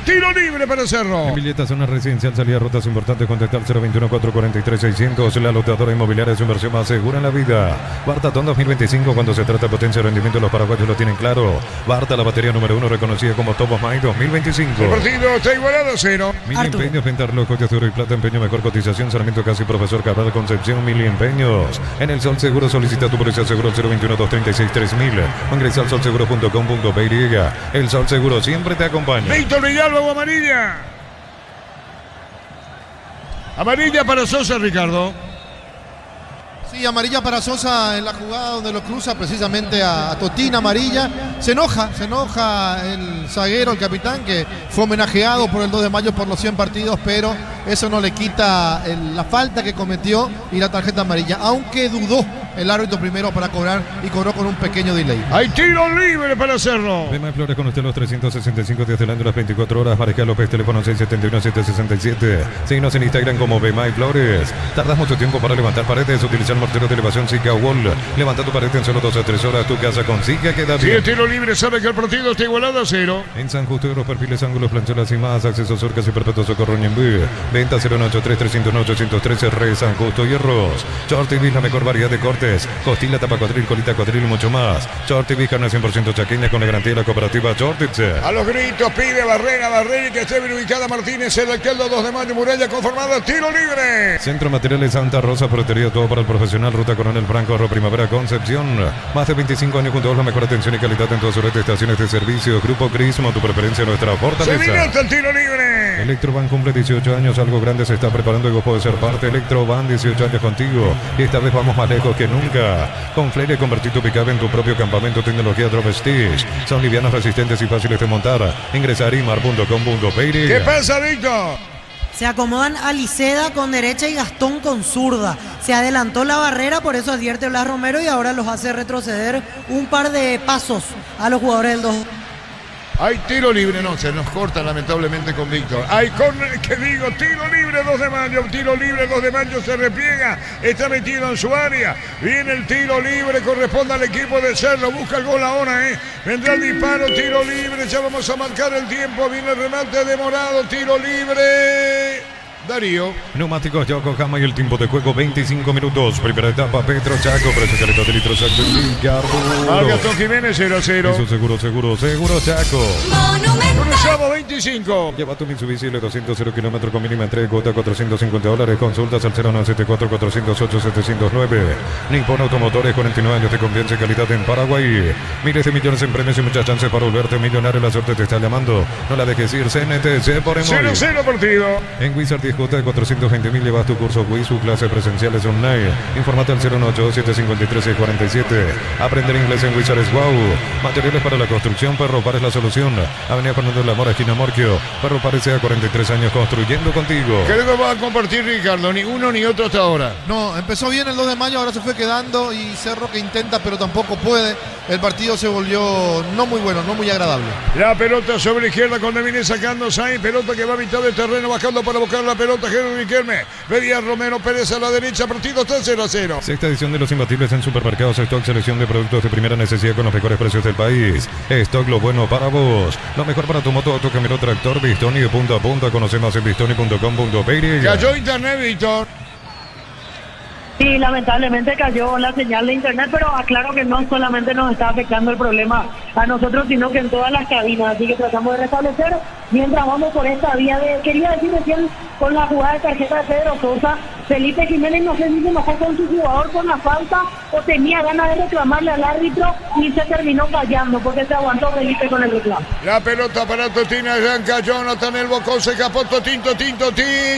Tiro libre para Cerro. En Villeta, zona residencial, salida rutas importantes, contactar 021-443-600. La lotadora inmobiliaria es su inversión más segura en la vida. Bartatón 2025, cuando se trata de potencia y rendimiento, los paraguayos lo tienen claro. Barta, la batería número 1, reconocida como Top of Mind 2025. El partido está igualado a 0. Mil empeños, pintarlo, joyas de oro y plata, empeño, mejor cotización, Sarmiento Casi, Profesor Cabral, Concepción, Mil empeños. En el Sol Seguro, solicita tu póliza seguro 021-236-3000. Ingresa al solseguro.com.py. El Sol Seguro siempre te acompaña. Víctor Villalba o amarilla. Amarilla para Sosa, Ricardo. Sí, amarilla para Sosa en la jugada donde lo cruza precisamente a Totín, amarilla. Se enoja el zaguero, el capitán, que fue homenajeado por el 2 de mayo por los 100 partidos, pero eso no le quita la falta que cometió y la tarjeta amarilla, aunque dudó el árbitro primero para cobrar y cobró con un pequeño delay. Hay tiro libre para hacerlo. Bemay Flores con usted los 365 días del año, las 24 horas. Mariscal López, teléfono 671-767. Síguenos en Instagram como Bemay Flores. Tardas mucho tiempo para levantar paredes. Utilizar mortero de elevación Zika Wall. Levanta tu pared en solo 2 a 3 horas. Tu casa con Zika queda Si bien. es tiro libre, sabe que el partido está igualado a 0. En San Justo, los perfiles, ángulos, planchuelas y más. Acceso Surcas y Perpetuo Socorro Ñembú. Venta 093-301-813. Re San Justo, Hierros. Short TV, la mejor variedad de cortes. Costilla, tapa cuadril, colita cuadril y mucho más. Short TV, carne 100% chaqueña con la garantía de la cooperativa Shortix. A los gritos pide Barrera y que esté bien ubicada Martínez, el alcalde 2 de mayo, Muralla conformada, tiro libre. Centro Materiales Santa Rosa, Ferretería, todo para el profesional. Ruta Coronel Franco, Arro Primavera, Concepción. Más de 25 años junto a la mejor atención y calidad en todas sus redes de estaciones de servicio. Grupo Crismo, tu preferencia, nuestra Se fortaleza. viene hasta el tiro libre. Electroban cumple 18 años, algo grande se está preparando y vos podés ser parte. Electroban, 18 años contigo. Y esta vez vamos más lejos que nunca. Con Fleire, convertir tu pick-up en tu propio campamento. Tecnología Drop Stitch. Son livianos, resistentes y fáciles de montar. Ingresa a arimar.com.py. ¿Qué pasa, Víctor? Se acomodan Aliceda con derecha y Gastón con zurda. Se adelantó la barrera, por eso advierte Blas Romero y ahora los hace retroceder un par de pasos a los jugadores del 2. Hay tiro libre, no, se nos corta lamentablemente con Víctor. Hay córner, que digo, tiro libre 2 de mayo, tiro libre 2 de mayo, se repliega, está metido en su área. Viene el tiro libre, corresponde al equipo de Cerro, busca el gol ahora, vendrá el disparo, tiro libre, ya vamos a marcar el tiempo, viene el remate demorado, tiro libre. Darío. Neumáticos Yokohama y el tiempo de juego 25 minutos. Primera etapa Petro Chaco, precio carrito de litros Al Gastón Jiménez 0-0. Eso seguro Chaco. Cruzamos 25. Lleva tu Mitsubishi L200 0 kilómetros con mínima entrega, cuota $450. Consultas al 0974-408-709. Nippon Automotores, 49 años de confianza y calidad en Paraguay. Miles de millones en premios y muchas chances para volverte millonario. La suerte te está llamando. No la dejes ir. CNTC por Emory. 0-0 partido. En Wizard 10J de 420.000 llevas tu curso Wiz, su clase presenciales online. Informate al 018-753-647. Aprender inglés en Wizard es wow. Materiales para la construcción, Ferropar es la solución. Avenida Fernando de la Mora, esquina Morquio. Ferropar sea 43 años construyendo contigo. Creo que va a compartir Ricardo, ni uno ni otro hasta ahora. No, empezó bien el 2 de mayo, ahora se fue quedando y Cerro que intenta pero tampoco puede. El partido se volvió no muy bueno, no muy agradable. La pelota sobre la izquierda cuando viene sacando Sainz, pelota que va a mitad del terreno bajando para buscar la pelota. Henry Riquelme, pedía Romero Pérez a la derecha, partido está 0-0. Sexta edición de los imbatibles en supermercados Stock, selección de productos de primera necesidad con los mejores precios del país. Stock, lo bueno para vos, lo mejor para tu moto, auto, camioneta, tractor. Bistoni de punta a punta, conoce más en bistoni.com.py. Cayó internet, Víctor. Sí, lamentablemente cayó la señal de internet, pero aclaro que no solamente nos está afectando el problema a nosotros, sino que en todas las cabinas, así que tratamos de restablecer mientras vamos por esta vía de, quería decir recién, con la jugada de tarjeta de Pedro Sosa, Felipe Jiménez no sé si se enojó con su jugador con la falta o tenía ganas de reclamarle al árbitro y se terminó callando porque se aguantó Felipe con el reclamo. La pelota para Totín, arranca Jonathan, el bocón se escapó, Totín,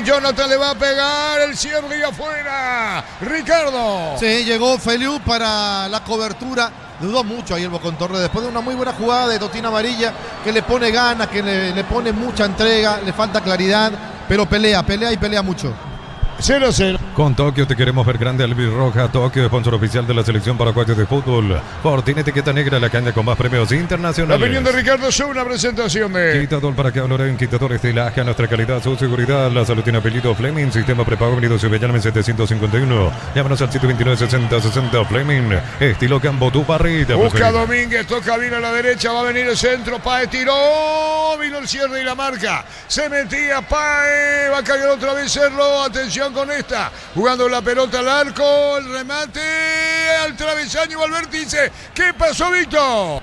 Jonathan le va a pegar, el cierre y afuera. Ricardo. Sí, llegó Feliu para la cobertura. Dudó mucho ahí el Bocón Torres después de una muy buena jugada de Totín Amarilla que le pone ganas, que le pone mucha entrega, le falta claridad, pero pelea y pelea mucho. 0-0. Con Tokio te queremos ver grande, Albirroja. Tokio, sponsor oficial de la selección paraguaya de fútbol. Fortín, etiqueta negra, la caña con más premios internacionales. La opinión de Ricardo es una presentación de Quitador para que hablaré quitadores de Laja, nuestra calidad, su seguridad. La salud tiene apellido Fleming, sistema prepago venido Ciudadana en 751. Llámanos al 729-6060 Fleming, estilo Campo, tu parrita. Busca Domínguez, toca bien a la derecha, va a venir el centro, Paez tiró, vino el cierre y la marca. Se metía Paez, va a caer otra vez Cerro, atención con esta, jugando la pelota al arco, el remate al travesaño, al vértice. ¿Qué pasó, Víctor?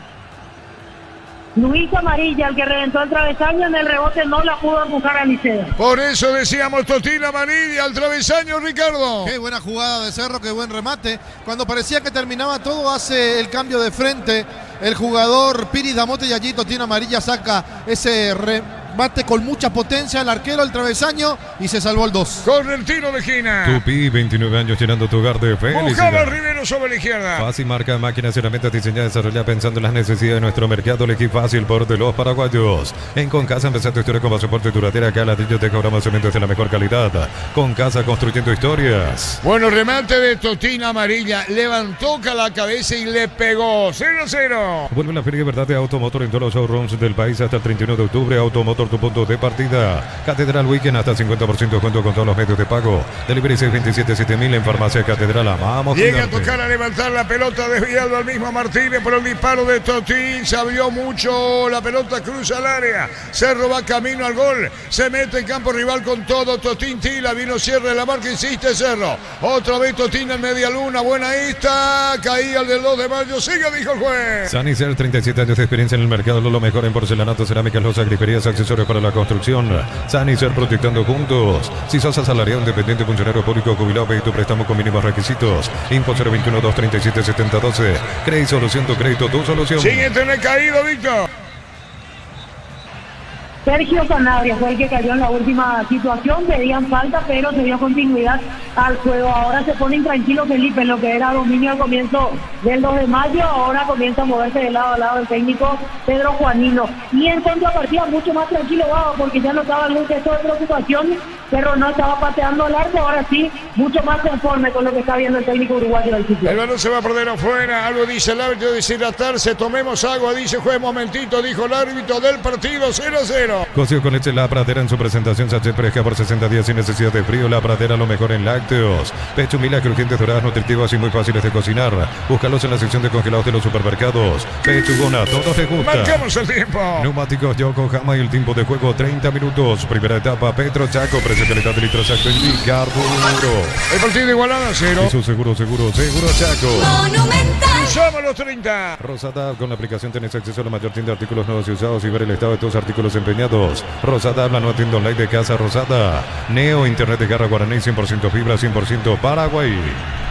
Luis Amarilla, el que reventó el travesaño, en el rebote no la pudo empujar a Licea. Por eso decíamos Totín Amarilla al travesaño, Ricardo. Qué buena jugada de Cerro, qué buen remate. Cuando parecía que terminaba todo, hace el cambio de frente. El jugador Piris Damote y allí Totín Amarilla saca ese remate con mucha potencia. El arquero, el travesaño y se salvó el 2. Con el tiro de esquina. Tupi, 29 años llenando tu hogar de felicidad. Buscaba Rivero Cerro sobre la izquierda. Fácil marca máquinas y herramientas diseñadas y desarrolladas pensando en las necesidades de nuestro mercado. Elegí fácil por de los paraguayos. En Concasa empezar tu historia con pasaporte duradera. Acá ladrillos te cobramos cementos de la mejor calidad. Concasa construyendo historias. Bueno, remate de Totín amarilla. Levantó la cabeza y le pegó. 0-0. Vuelve la Feria de Verdad de Automotor en todos los showrooms del país hasta el 31 de octubre. Automotor, tu punto de partida. Catedral Weekend hasta 50% de descuento con todos los medios de pago. Delivery 627-7000 en Farmacia Catedral. Amamos. Llega a tocar a levantar la pelota desviado al mismo Martínez por el disparo de Totín. Se abrió mucho. La pelota cruza el área. Cerro va camino al gol. Se mete en campo rival con todo. Totín tira. Vino cierre de la marca. Insiste Cerro. Otra vez Totín en media luna. Buena esta. Caía el del 2 de mayo. Sigue, dijo el juez. Sanicer, 37 años de experiencia en el mercado. Lo mejor en porcelanato, cerámicas, losas, griferías, accesorios para la construcción. Sanicer, proyectando juntos. Si sos asalariado, independiente, funcionario público, jubilado, pedí tu préstamo con mínimos requisitos. Info 021-237-7012. Crédito Solución, tu crédito, tu solución. Siguiente en el caído, Víctor. Sergio Sanabria fue el que cayó en la última situación, pedían falta, pero se dio continuidad al juego. Ahora se pone intranquilo Felipe en lo que era dominio al comienzo del 2 de mayo, ahora comienza a moverse de lado a lado el técnico Pedro Juanino. Y en contrapartida mucho más tranquilo Baba, porque ya no estaba algún gesto de preocupación, pero no estaba pateando al arco, ahora sí, mucho más conforme con lo que está viendo el técnico uruguayo del sitio. El balón se va a perder afuera, algo dice el árbitro, deshidratarse, tomemos agua, dice juez, momentito, dijo el árbitro del partido, 0-0. Cocido con leche La Pradera en su presentación sachet fresca por 60 días sin necesidad de frío. La Pradera, lo mejor en lácteos. Pecho Mila, crujientes, doradas, nutritivas y muy fáciles de cocinar. Búscalos en la sección de congelados de los supermercados. Pechugona, todos les gusta. Marcamos el tiempo. Neumáticos Yokohama y el tiempo de juego 30 minutos. Primera etapa, Petro Chaco, precio calidad de litros exacto en Carburero. El partido igualado a 0. Eso seguro Chaco. Monumental. Somos los 30. Rosada, con la aplicación tenés acceso a la mayor tienda de artículos nuevos y usados y ver el estado de tus artículos empeñados. Rosada, la nueva tienda online de Casa Rosada. Neo, internet de Garra Guaraní, 100% fibra, 100% Paraguay.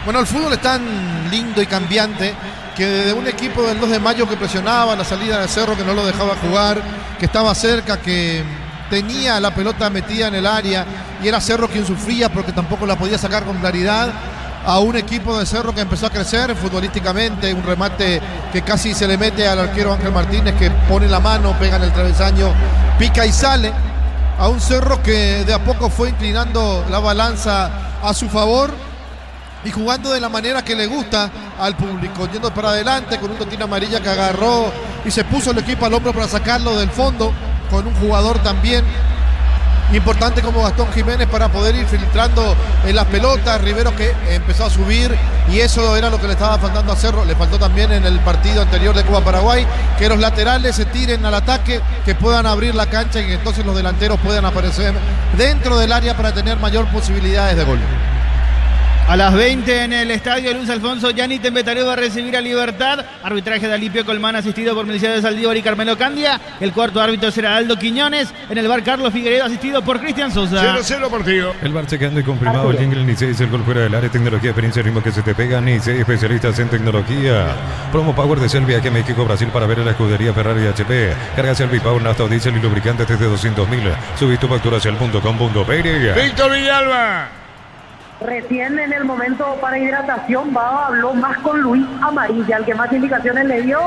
Bueno, el fútbol es tan lindo y cambiante que desde un equipo del 2 de mayo que presionaba la salida del Cerro, que no lo dejaba jugar, que estaba cerca, que tenía la pelota metida en el área y era Cerro quien sufría porque tampoco la podía sacar con claridad, a un equipo de Cerro que empezó a crecer futbolísticamente, un remate que casi se le mete al arquero Ángel Martínez, que pone la mano, pega en el travesaño, pica y sale, a un Cerro que de a poco fue inclinando la balanza a su favor y jugando de la manera que le gusta al público, yendo para adelante con un Totín amarilla que agarró y se puso el equipo al hombro para sacarlo del fondo, con un jugador también importante como Gastón Jiménez para poder ir filtrando en las pelotas. Rivero que empezó a subir y eso era lo que le estaba faltando a Cerro. Le faltó también en el partido anterior de Cuba Paraguay, que los laterales se tiren al ataque, que puedan abrir la cancha y que entonces los delanteros puedan aparecer dentro del área para tener mayor posibilidades de gol. A las 20 en el estadio Luis Alfonso, Gianni Tembetaré va a recibir a Libertad. Arbitraje de Alipio Colmán, asistido por Milicia de Saldívar y Carmelo Candia. El cuarto árbitro será Aldo Quiñones. En el bar Carlos Figueiredo, asistido por Cristian Sosa. 0-0 partido. El bar checando y confirmado el jingle Nice, el gol fuera del área, tecnología, experiencia, ritmo que se te pega. Nice, especialistas en tecnología. Promo Power de Selvi, aquí en México, Brasil, para ver a la escudería Ferrari y HP. Carga Selvi Power, nafta, diésel y lubricantes desde 200.000. Subí tu factura hacia el .com.pe. Víctor Villalba. Recién en el momento para hidratación, Baba habló más con Luis Amarilla, el que más indicaciones le dio,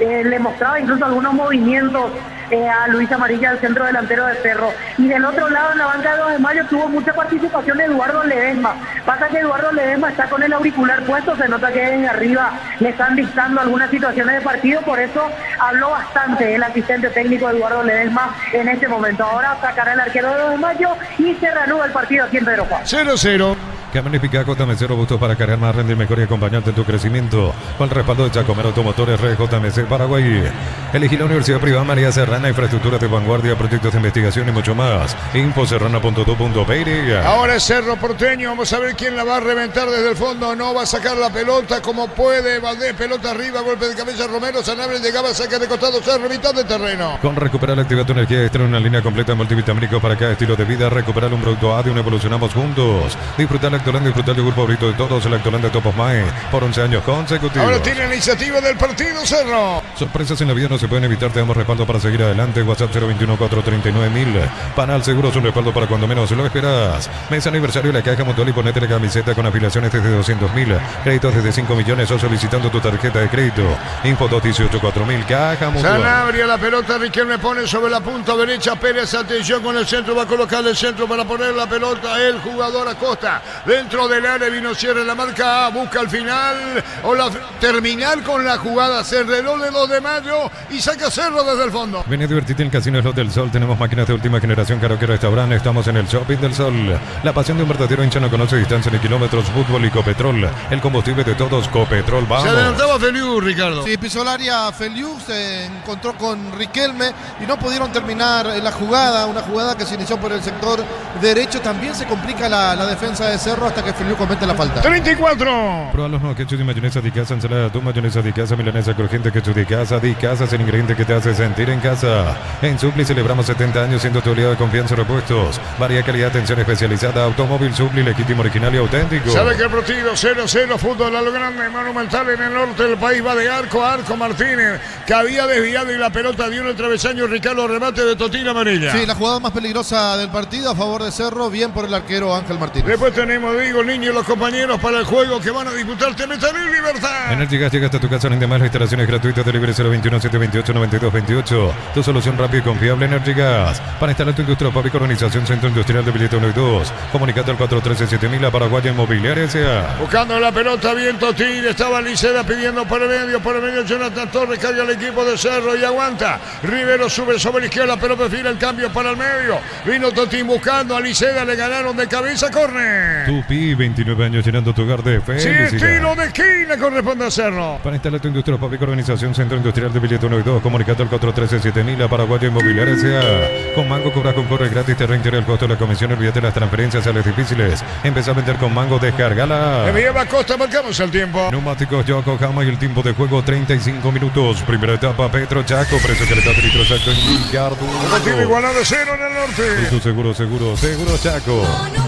le mostraba incluso algunos movimientos a Luis Amarilla, el centro delantero de Cerro. Y del otro lado, en la banca de 2 de mayo, tuvo mucha participación Eduardo Ledesma. Pasa que Eduardo Ledesma está con el auricular puesto, se nota que desde arriba le están dictando algunas situaciones de partido, por eso habló bastante el asistente técnico Eduardo Ledesma en este momento. Ahora sacará el arquero de 2 de mayo y se reanuda el partido aquí en Pedro Juan. 0-0. Camiones Picaco, JMC robusto para cargar más, rendir mejor y acompañarte en tu crecimiento. Con el respaldo de Chacomero Automotores, Red JMC Paraguay. Elegí la Universidad Privada María Serrana, infraestructura de vanguardia, proyectos de investigación y mucho más. Infoserrana.tu.pe. Ahora es Cerro Porteño, vamos a ver quién la va a reventar desde el fondo. No va a sacar la pelota como puede. Valdés, pelota arriba, golpe de cabeza Romero. Sanabria llegaba, saca de costado Cerro, mitad de terreno. Con Recuperar, activa tu energía extra, una línea completa de multivitamínicos para cada estilo de vida. Recuperar un producto A de un evolucionamos juntos. Disfrutar la Lactolanda, disfruta el yogur favorito de todos, el Lactolanda Top of Mind, por 11 años consecutivos. Ahora tiene la iniciativa del partido, Cerro. Sorpresas en la vida no se pueden evitar, te damos respaldo para seguir adelante. WhatsApp 021-439-1000. Panal Seguros, un respaldo para cuando menos lo esperas. Mes aniversario de la Caja Mutual y ponete la camiseta con afiliaciones desde 200.000. Créditos desde 5 millones o solicitando tu tarjeta de crédito. Info 218-4000, Caja Mutual. Sanabria, la pelota, Riquelme pone sobre la punta derecha. Pérez, atención con el centro, va a colocar el centro para poner la pelota. El jugador Acosta dentro del área, vino cierre la marca A, busca al final o la terminar con la jugada. Se reloj de 2 de mayo y saca Cerro desde el fondo. Ven a divertirte en el Casino Slot del Sol. Tenemos máquinas de última generación, karaoke, restaurante. Estamos en el Shopping del Sol. La pasión de un verdadero hincha no conoce distancia ni kilómetros. Fútbol y Copetrol, el combustible de todos. Copetrol, vamos. Se adelantaba Feliu, Ricardo. Sí, pisó el área Feliu, se encontró con Riquelme y no pudieron terminar la jugada. Una jugada que se inició por el sector derecho. También se complica la defensa de Cerro hasta que Feliu comete la falta. 34. Prueba los nuevos ketchup y mayonesa de casa, ensalada de atún, mayonesa de casa, milanesa crujiente, ketchup de casa es el ingrediente que te hace sentir en casa. En Supli celebramos 70 años siendo tu aliado de confianza y repuestos. Varia calidad, atención especializada, automóvil Supli, legítimo, original y auténtico. Sabe que el partido 0-0, fútbol a lo grande, monumental en el norte del país, va de arco a arco Martínez, que había desviado y la pelota dio en el travesaño. Ricardo, remate de Totina Amarilla. Sí, la jugada más peligrosa del partido a favor de Cerro, bien por el arquero Ángel Martínez. Después tenemos, digo, niños, los compañeros para el juego que van a disputar Temetal y Libertad. Energy Gas llega hasta tu casa, en demás las instalaciones gratuitas, delivery 021-728-9228. Tu solución rápida y confiable, Energy Gas. Para instalar tu industria, fábrica, organización, centro industrial de billete 1 y 2. Comunicate al 413-7000, Paraguaya Inmobiliaria S.A. Buscando la pelota, bien Totín, estaba Licera pidiendo por el medio Jonathan Torres, carga el equipo de Cerro y aguanta. Rivero sube sobre la izquierda, pero prefiere el cambio para el medio. Vino Totín buscando a Licera, le ganaron de cabeza, corner. Tupi, 29 años llenando tu hogar de felicidad. Sí, estilo de esquina corresponde a Cerro. Para instalar tu industria, fábrica, organización, centro industrial de billete 1 y 2. Comunicate al 413-7000, Paraguaya Inmobiliaria S.A. Con Mango cobras con corre gratis, te reintegra el costo de la comisión, olvídate las transferencias a las difíciles. Empieza a vender con Mango, descárgala. Lleva Costa, marcamos el tiempo. Neumáticos Yokohama y el tiempo de juego 35 minutos. Primera etapa, Petro Chaco, precio que le da litro exacto en Ricardo. Tiene igualado 0 en el norte. Tu seguro Chaco.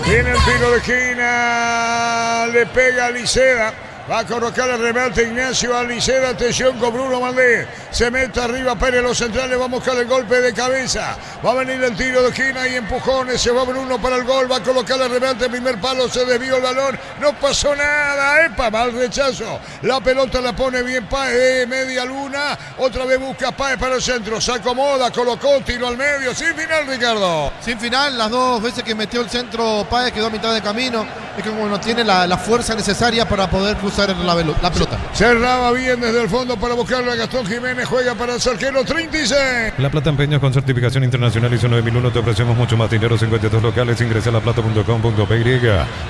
Viene el tiro de esquina, le pega a Liceda. Va a colocar el remate Ignacio Aliceda, atención con Bruno Valdés. Se mete arriba Pérez, los centrales, va a buscar el golpe de cabeza. Va a venir el tiro de esquina y empujones. Se va Bruno para el gol, va a colocar el remate, primer palo, se desvió el balón. No pasó nada, epa, mal rechazo. La pelota la pone bien Páez, media luna. Otra vez busca Páez para el centro, se acomoda, colocó, tiro al medio. Sin final, Ricardo. Sin final, las dos veces que metió el centro Páez quedó a mitad de camino. Es que como no tiene la fuerza necesaria para poder cruzar la pelota. Cerraba bien desde el fondo para buscarlo a Gastón Jiménez, juega para el arquero 36. La Plata Empeños con certificación internacional ISO 9001, te ofrecemos mucho más dinero, 52 locales, ingresa a laplata.com.py.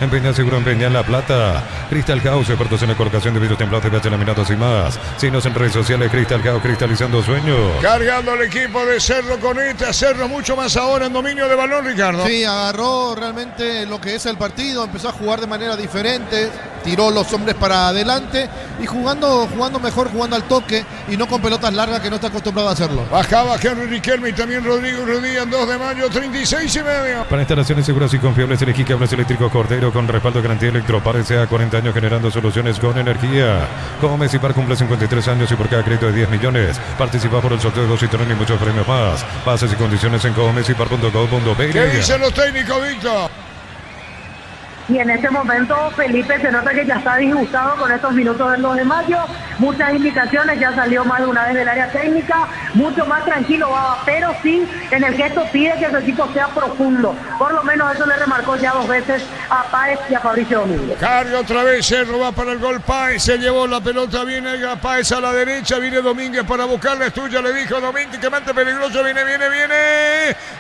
Empeña seguro, empeña en La Plata. Crystal House, expertos en la colocación de vidrios templados, PH laminados y más. Síguenos en redes sociales, Crystal House, cristalizando sueños. Cargando el equipo de Cerro con este, Cerro mucho más ahora en dominio de balón, Ricardo. Sí, agarró realmente lo que es el partido, empezó a jugar de manera diferente, tiró los hombres para adelante y jugando mejor, jugando al toque y no con pelotas largas que no está acostumbrado a hacerlo. Bajaba Henry Riquelme y también Rodrigo Rudía en 2 de mayo, 36,5. Para instalaciones seguras y confiables, elegí cables eléctricos Cordero con respaldo de garantía Electropar S.A. 40 años generando soluciones con energía. Como Messi Par cumple 53 años y por cada crédito de 10 millones. Participa por el sorteo de 2 Citroën y muchos premios más. Bases y condiciones en comesipar.com.pe. ¿Qué dicen los técnicos, Víctor? Y en este momento Felipe se nota que ya está disgustado con estos minutos del 2 de mayo, muchas indicaciones, ya salió más de una vez del área técnica, mucho más tranquilo, pero sí en el gesto pide que su equipo sea profundo, por lo menos eso le remarcó ya 2 veces a Páez y a Fabricio Domínguez. Carga otra vez, Cerro va para el gol, Páez se llevó la pelota, viene Páez a la derecha, viene Domínguez para buscarla, es tuya, le dijo Domínguez, que mante peligroso, viene,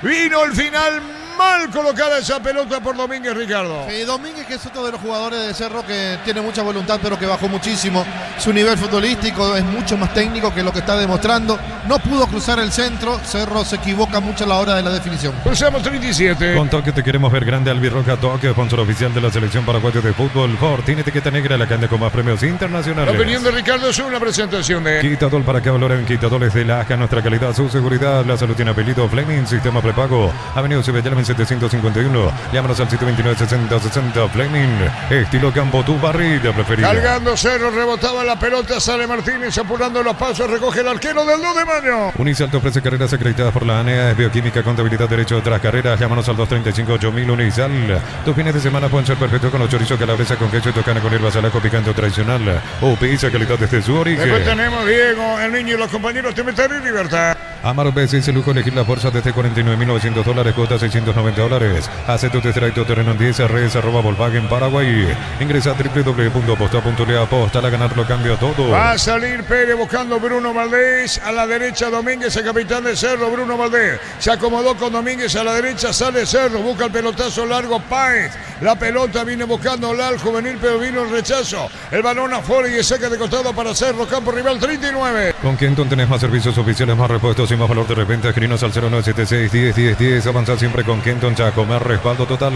vino el final. Mal colocada esa pelota por Domínguez, Ricardo. Domínguez, que es otro de los jugadores de Cerro que tiene mucha voluntad, pero que bajó muchísimo su nivel futbolístico, es mucho más técnico que lo que está demostrando. No pudo cruzar el centro, Cerro se equivoca mucho a la hora de la definición. Cruzamos 37. Con Toque te queremos ver grande, Albirroja Toque, sponsor oficial de la selección paraguaya de fútbol. Ford tiene etiqueta negra, la caña con más premios internacionales. La opinión de Ricardo es una presentación de Quitadol, para que valoren Quitadores de la AJA, nuestra calidad, su seguridad. La salud tiene apellido Fleming, sistema prepago. Avenida Ciudad 2751. Llámanos al 729-6060. Fleming, estilo campo, tu barrida preferida. Cargando Cerro, rebotaba la pelota, sale Martínez apurando los pasos, recoge el arquero del 2 de mayo. Unicel te ofrece carreras acreditadas por la ANEA, es bioquímica, contabilidad, derecho tras carreras. Llámanos al 235-8000 Unicel. Tus fines de semana pueden ser perfectos con los chorizos calabresa con queso y tocana con hierbas al ajo picante tradicional o pizza calidad desde su origen. Después tenemos Diego, el niño y los compañeros te meten en libertad. Amaro BCS lujo elegir la fuerza desde $49.900, cuota $690. Hace tu test drive terreno en 10 redes @Volkswagen Paraguay. Ingresa a www.posta.le. Aposta a ganar lo cambia todo. Va a salir Pérez buscando Bruno Valdés. A la derecha Domínguez, el capitán de Cerro, Bruno Valdés. Se acomodó con Domínguez a la derecha, sale Cerro, busca el pelotazo largo Páez. La pelota viene buscando Lal juvenil, pero vino el rechazo. El balón afuera y saca de costado para Cerro, campo rival 39. Con Kenton tenés más servicios oficiales, más repuestos y más valor de repente. Escribinos al 0976-10-10-10. Avanzar siempre con Kenton Chaco, más respaldo total.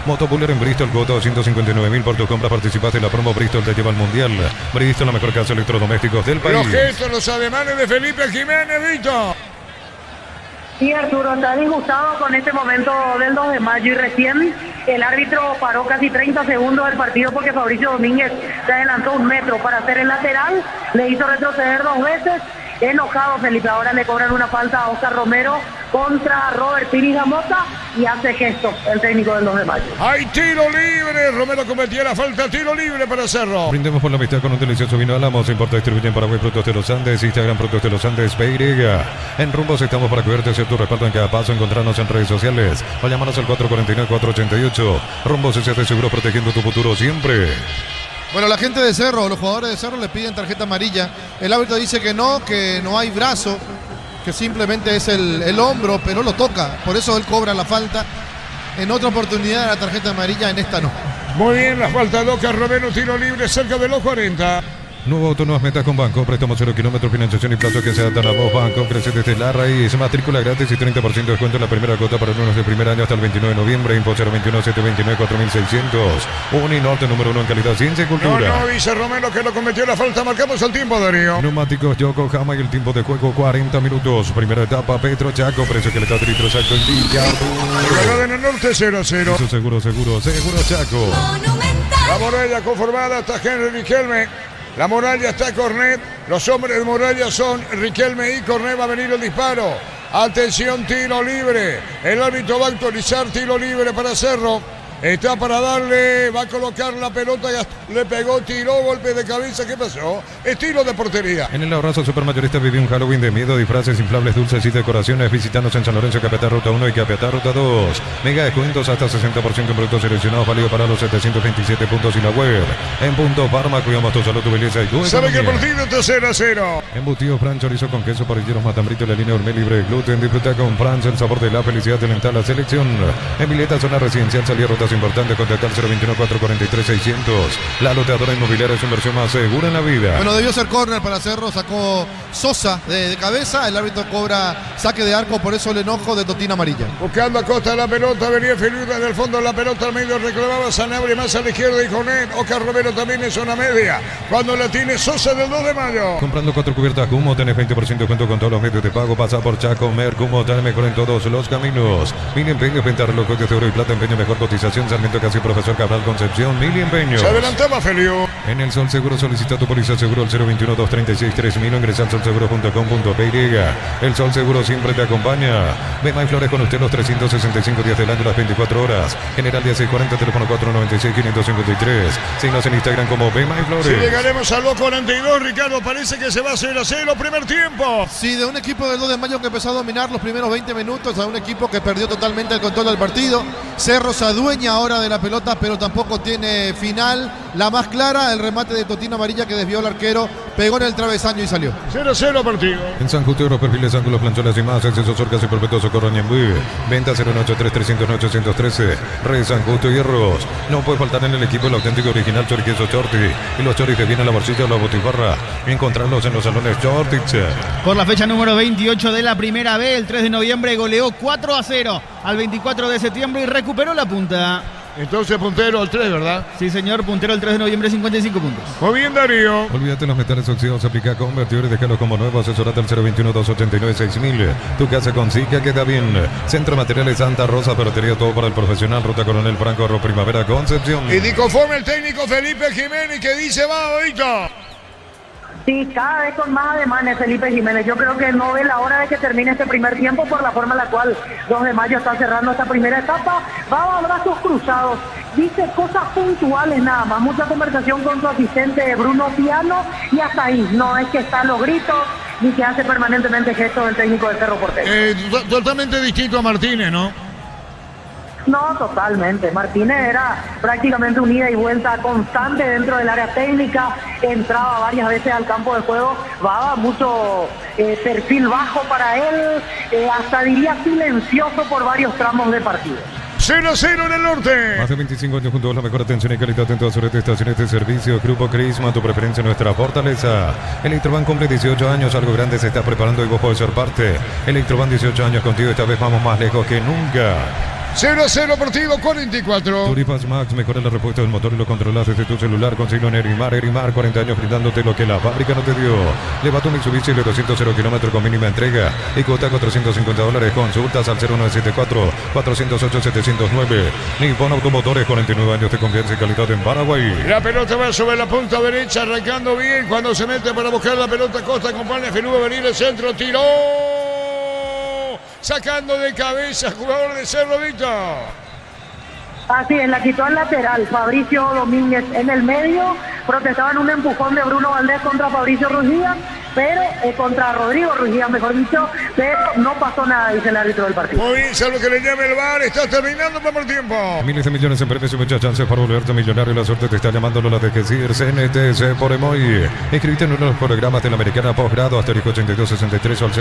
Motopuller en Bristol, cuota 259.000 por tu compra. Participaste en la promo Bristol, te lleva al mundial. Bristol, la mejor casa de electrodomésticos del país. Los gestos, los ademanes de Felipe Jiménez, Vito. Sí, Arturo, está disgustado con este momento del 2 de mayo y recién el árbitro paró casi 30 segundos del partido porque Fabricio Domínguez se adelantó 1 metro para hacer el lateral, le hizo retroceder 2 veces. Enojado Felipe, ahora le cobran una falta a Oscar Romero contra Robert Piri Gamota y hace gesto el técnico del 2 de mayo. Hay tiro libre, Romero cometió la falta, tiro libre para Cerro. Brindemos por la amistad con un delicioso vino Álamos, importa y distribuye en Paraguay Productos de los Andes, Instagram Productos de los Andes, PY. En Rumbos estamos para cuidarte, hacer tu respaldo en cada paso, encontrarnos en redes sociales o llámanos al 449-488. Rumbos S.A.T. Seguro, protegiendo tu futuro siempre. Bueno, la gente de Cerro, los jugadores de Cerro le piden tarjeta amarilla. El árbitro dice que no hay brazo, que simplemente es el hombro, pero lo toca. Por eso él cobra la falta. En otra oportunidad la tarjeta amarilla, en esta no. Muy bien, la falta de Oscar Romero, tiro libre cerca de los 40. Nuevo auto, nuevas metas con Banco, préstamo 0 kilómetros, financiación y plazo que se adaptan a vos. Banco, crece desde la raíz, matrícula gratis y 30% de descuento en la primera cuota para alumnos de primer año hasta el 29 de noviembre. Info 021-729-4600. Uninorte número 1 en calidad, ciencia y cultura. No, dice Romero que lo cometió la falta. Marcamos el tiempo, Darío. Neumáticos Yokohama y el tiempo de juego 40 minutos. Primera etapa, Petro Chaco, precio que le está litro exacto en Villa. En el norte 0-0. Eso seguro Chaco. La muralla conformada hasta Henry Riquelme. La muralla está Cornet. Los hombres de muralla son Riquelme y Cornet. Va a venir el disparo. Atención, tiro libre. El árbitro va a actualizar tiro libre para Cerro. Está para darle, va a colocar la pelota, le pegó, tiró, golpe de cabeza. ¿Qué pasó? Estilo de portería. En el abrazo supermayorista vivió un Halloween de miedo, disfraces, inflables, dulces y decoraciones. Visítanos en San Lorenzo, Capiatá Ruta 1 y Capiatá Ruta 2. Mega descuentos hasta 60% en productos seleccionados, válido para los 727 puntos y la web. En Punto Parma, cuidamos tu salud, tu belleza y tu ¿Sabe economía. que el partido está 0-0? Embutido Fran, chorizo con queso, parrilleros, matambrito, la línea gourmet libre de gluten. Disfruta con Franz el sabor de la felicidad de alentar la selección. En Vileta, zona residencial, salía rutas importantes. Contactar 021-443-600. La loteadora inmobiliaria es su inversión más segura en la vida. Bueno, debió ser córner para Cerro, sacó Sosa de cabeza. El árbitro cobra saque de arco, por eso el enojo de Totina amarilla. Buscando a Costa la pelota, venía Felipe en el fondo de la pelota al medio, reclamaba Sanabria más a la izquierda y Jonet. Oscar Romero también en zona media. Cuando la tiene Sosa del 2 de mayo. Comprando 4 cubiertas Cumo, tenés 20% de descuento con todos los medios de pago. Pasa por Chaco, Mercumo, tal mejor en todos los caminos. Mil empeños, venta relojes de oro y plata, empeño, mejor cotización. Sarmiento casi profesor Cabral Concepción, Mil empeños. Se adelantaba Felio. En el Sol Seguro solicita tu póliza seguro al 021-236-3000. Ingresa al solseguro.com.py. El Sol Seguro siempre te acompaña. Bema y Flores con usted los 365 días del año, las 24 horas. General 1640, teléfono 496-553. Síguenos en Instagram como Bema y Flores. Si llegaremos a los 42, Ricardo, parece que se va a 0-0 primer tiempo. Sí, de un equipo del 2 de mayo que empezó a dominar los primeros 20 minutos a un equipo que perdió totalmente el control del partido. Cerro se adueña ahora de la pelota, pero tampoco tiene final. La más clara, el remate de Totina amarilla que desvió al arquero, pegó en el travesaño y salió. 0-0 partido. En San Justo, perfiles, ángulos, plancholas y más, accesos, orcas y perpetuo socorro Ñembuí. Venta 093-300-813. Red San Justo Hierros. No puede faltar en el equipo el auténtico original choriqueso Chorti. Y los choris que vienen a la bolsilla o la botifarra. Encontrarlos en los salones Chortix. Por la fecha número 28 de la Primera B, el 3 de noviembre goleó 4-0 al 24 de septiembre y recuperó la punta. Entonces puntero al 3, ¿verdad? Sí, señor, puntero el 3 de noviembre, 55 puntos. Muy bien, Darío. Olvídate los metales oxidados, aplica convertidor y déjalo como nuevo. Asesorate al 021-289-6000. Tu casa con Sica queda bien. Centro Materiales Santa Rosa, ferretería, todo para el profesional. Ruta Coronel Franco, Arroyo Primavera, Concepción. Y Dicoforme el técnico Felipe Jiménez, que dice, va, ahorita. Sí, cada vez con más ademanes Felipe Jiménez. Yo creo que no ve la hora de que termine este primer tiempo por la forma en la cual 2 de mayo está cerrando esta primera etapa. Va a brazos cruzados, dice cosas puntuales nada más, mucha conversación con su asistente Bruno Piano y hasta ahí. No es que está a los gritos ni que hace permanentemente gestos del técnico de Cerro Porteño. Totalmente distinto a Martínez, ¿no? No, totalmente. Martínez era prácticamente un ida y vuelta constante dentro del área técnica, entraba varias veces al campo de juego, daba mucho perfil bajo para él, hasta diría silencioso por varios tramos de partido. 0-0 en el norte. Más de 25 años junto a la mejor atención y calidad en todas sus estaciones de servicio. Grupo Crisma, tu preferencia, nuestra fortaleza. Electroban cumple 18 años, algo grande se está preparando y vos podés ser parte. Electroban 18 años contigo, esta vez vamos más lejos que nunca. 0-0 partido 44. Turifaz Max, mejora la respuesta del motor y lo controlas desde tu celular. Consigo en Erimar. Erimar, 40 años brindándote lo que la fábrica no te dio. Lleva tu Mitsubishi de 200 kilómetros con mínima entrega y cuota $450. Consultas al 0974-408-709. Nippon Automotores, 49 años de confianza y calidad en Paraguay. La pelota va sobre la punta derecha, arrancando bien. Cuando se mete para buscar la pelota, Costa acompaña a Fenú a venir el centro, tiró. Sacando de cabeza, jugador de Cerro, Víctor. Así es, la quitó al lateral, Fabricio Domínguez en el medio, protestaban un empujón de Bruno Valdés contra Fabricio Rugía, pero contra Rodrigo Rugía, mejor dicho, pero no pasó nada, dice el árbitro del partido. Muy bien, salvo que le llame el VAR, está terminando el primer tiempo. Miles de millones en premios y muchas chances para volverte millonario. La suerte te está llamando, Lola de Gesir, CNTC por Emoy. Inscribite en uno de los programas de la Americana Posgrado, asterisco 8263 al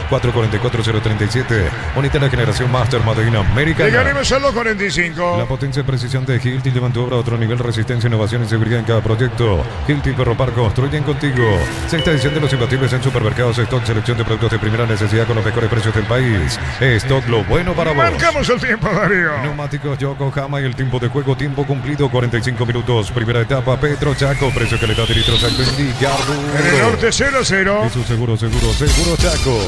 0984-444-037. Unite a la generación Master Made in America. Llegaremos a los 45. La potencia y precisión de Hilti llevan tu obra a otro nivel, resistencia, innovación y seguridad en cada proyecto. Hilti Ferropar construyen contigo. Sexta edición de los imbatibles en supermercados Stock, selección de productos de primera necesidad con los mejores precios del país. Stock, lo bueno para vos. Marcamos el tiempo, Darío. Neumáticos Yokohama y el tiempo de juego, tiempo cumplido, 45 minutos. Primera etapa, Petro Chaco, precio que le da de litros al Bendigardo. En el norte 0-0. Eso seguro Chaco.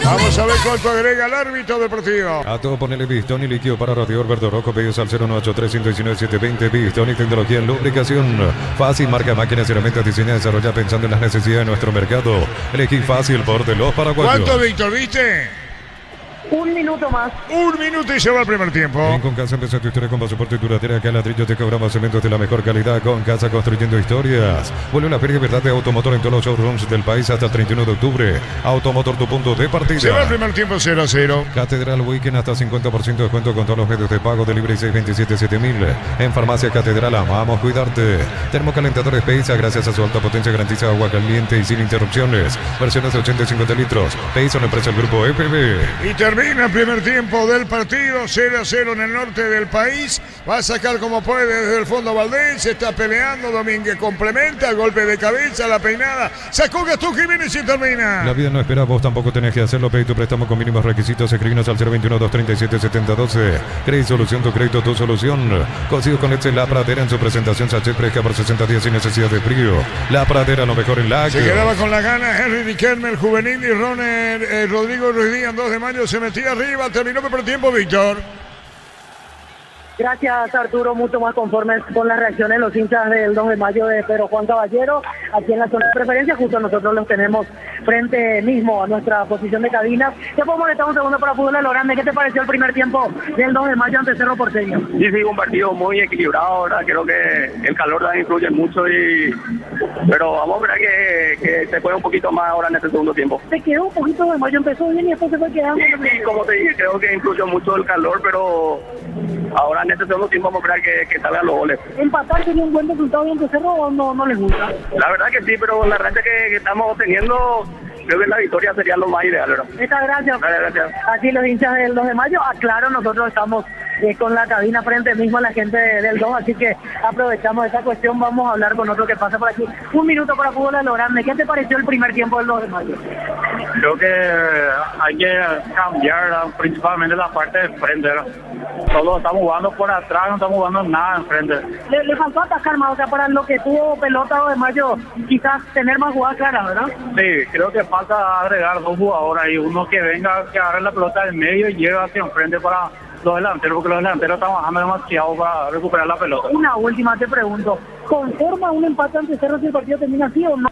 Vamos a ver cuánto agrega el árbitro deportivo. A todo ponele Bistón y líquido para radiador verde rojo, pedidos al 0983-119-720. Bistón y tecnología en lubricación. Fácil, marca máquinas y herramientas diseñadas y desarrolladas pensando en las necesidades de nuestro mercado. Elegí fácil por de los paraguayos. ¿Cuánto, Víctor, viste? Un minuto más. Un minuto y se va el primer tiempo. En Concasa empieza tu historia con pasaporte duradera. Acá en Ladrillo te cobramos cementos de la mejor calidad. Concasa, construyendo historias. Vuelve una feria de verdad de automotor en todos los showrooms del país hasta el 31 de octubre. Automotor, tu punto de partida. Se va el primer tiempo 0-0. Catedral Weekend hasta 50% de descuento con todos los medios de pago. Delivery 627-7000. En Farmacia Catedral amamos cuidarte. Termocalentadores Peiza, gracias a su alta potencia, garantiza agua caliente y sin interrupciones. Versiones de 80 y 50 litros. Peiza, una empresa del grupo FB. Y termina el primer tiempo del partido, 0-0 en el norte del país. Va a sacar como puede desde el fondo Valdés, se está peleando, Domínguez complementa, golpe de cabeza, la peinada, sacó Gastón Jiménez y termina. La vida no espera, vos tampoco tenés que hacerlo. Pedí tu préstamo con mínimos requisitos, escribinos al 021-237-7012. Crédito Solución, tu crédito, tu solución. Cocido con leche La Pradera en su presentación sachet fresca por 60 días sin necesidad de frío. La Pradera, lo mejor en la. Se quedaba con la gana Henry Riquelme, el juvenil, y Rodrigo Ruiz Díaz, 2 de mayo se metía arriba, terminó el primer tiempo, Víctor. Gracias, Arturo, mucho más conformes con las reacciones de los hinchas del 2 de mayo de Pedro Juan Caballero, aquí en la zona de preferencia, justo nosotros los tenemos frente mismo a nuestra posición de cabina. Te puedo molestar un segundo para Fútbol a lo Grande. ¿Qué te pareció el primer tiempo del 2 de mayo ante Cerro Porteño? Sí, un partido muy equilibrado, ¿verdad? Creo que el calor también influye mucho, pero vamos a ver que se puede un poquito más ahora en este segundo tiempo. Se quedó un poquito de mayo, empezó bien y después se fue quedando. Sí, como te dije, creo que influyó mucho el calor, pero ahora en este segundo tiempo vamos a esperar que salgan los goles. ¿Empatar sería un buen resultado ante Cerro o no les gusta? La verdad que sí, pero la racha que estamos teniendo, creo que la victoria sería lo más ideal, ¿verdad? Muchas gracias. Gracias. Así los hinchas del 2 de mayo, aclaro, nosotros estamos con la cabina frente mismo a la gente del 2, así que aprovechamos esa cuestión, vamos a hablar con otro que pasa por aquí. Un minuto para Fútbol a lo Grande. ¿Qué te pareció el primer tiempo del 2 de mayo? Creo que hay que cambiar principalmente la parte de frente. Solo estamos jugando por atrás, no estamos jugando nada enfrente. Le faltó atacar más, o sea, para lo que tuvo pelota 2 de mayo, quizás tener más jugadas claras, ¿verdad? Sí, creo que falta agregar 2 jugadores ahí, uno que venga, que agarre la pelota del medio y lleve hacia enfrente para los delanteros, porque los delanteros están bajando demasiado para recuperar la pelota. Una última te pregunto, ¿conforma un empate ante Cerro si el partido termina así o no?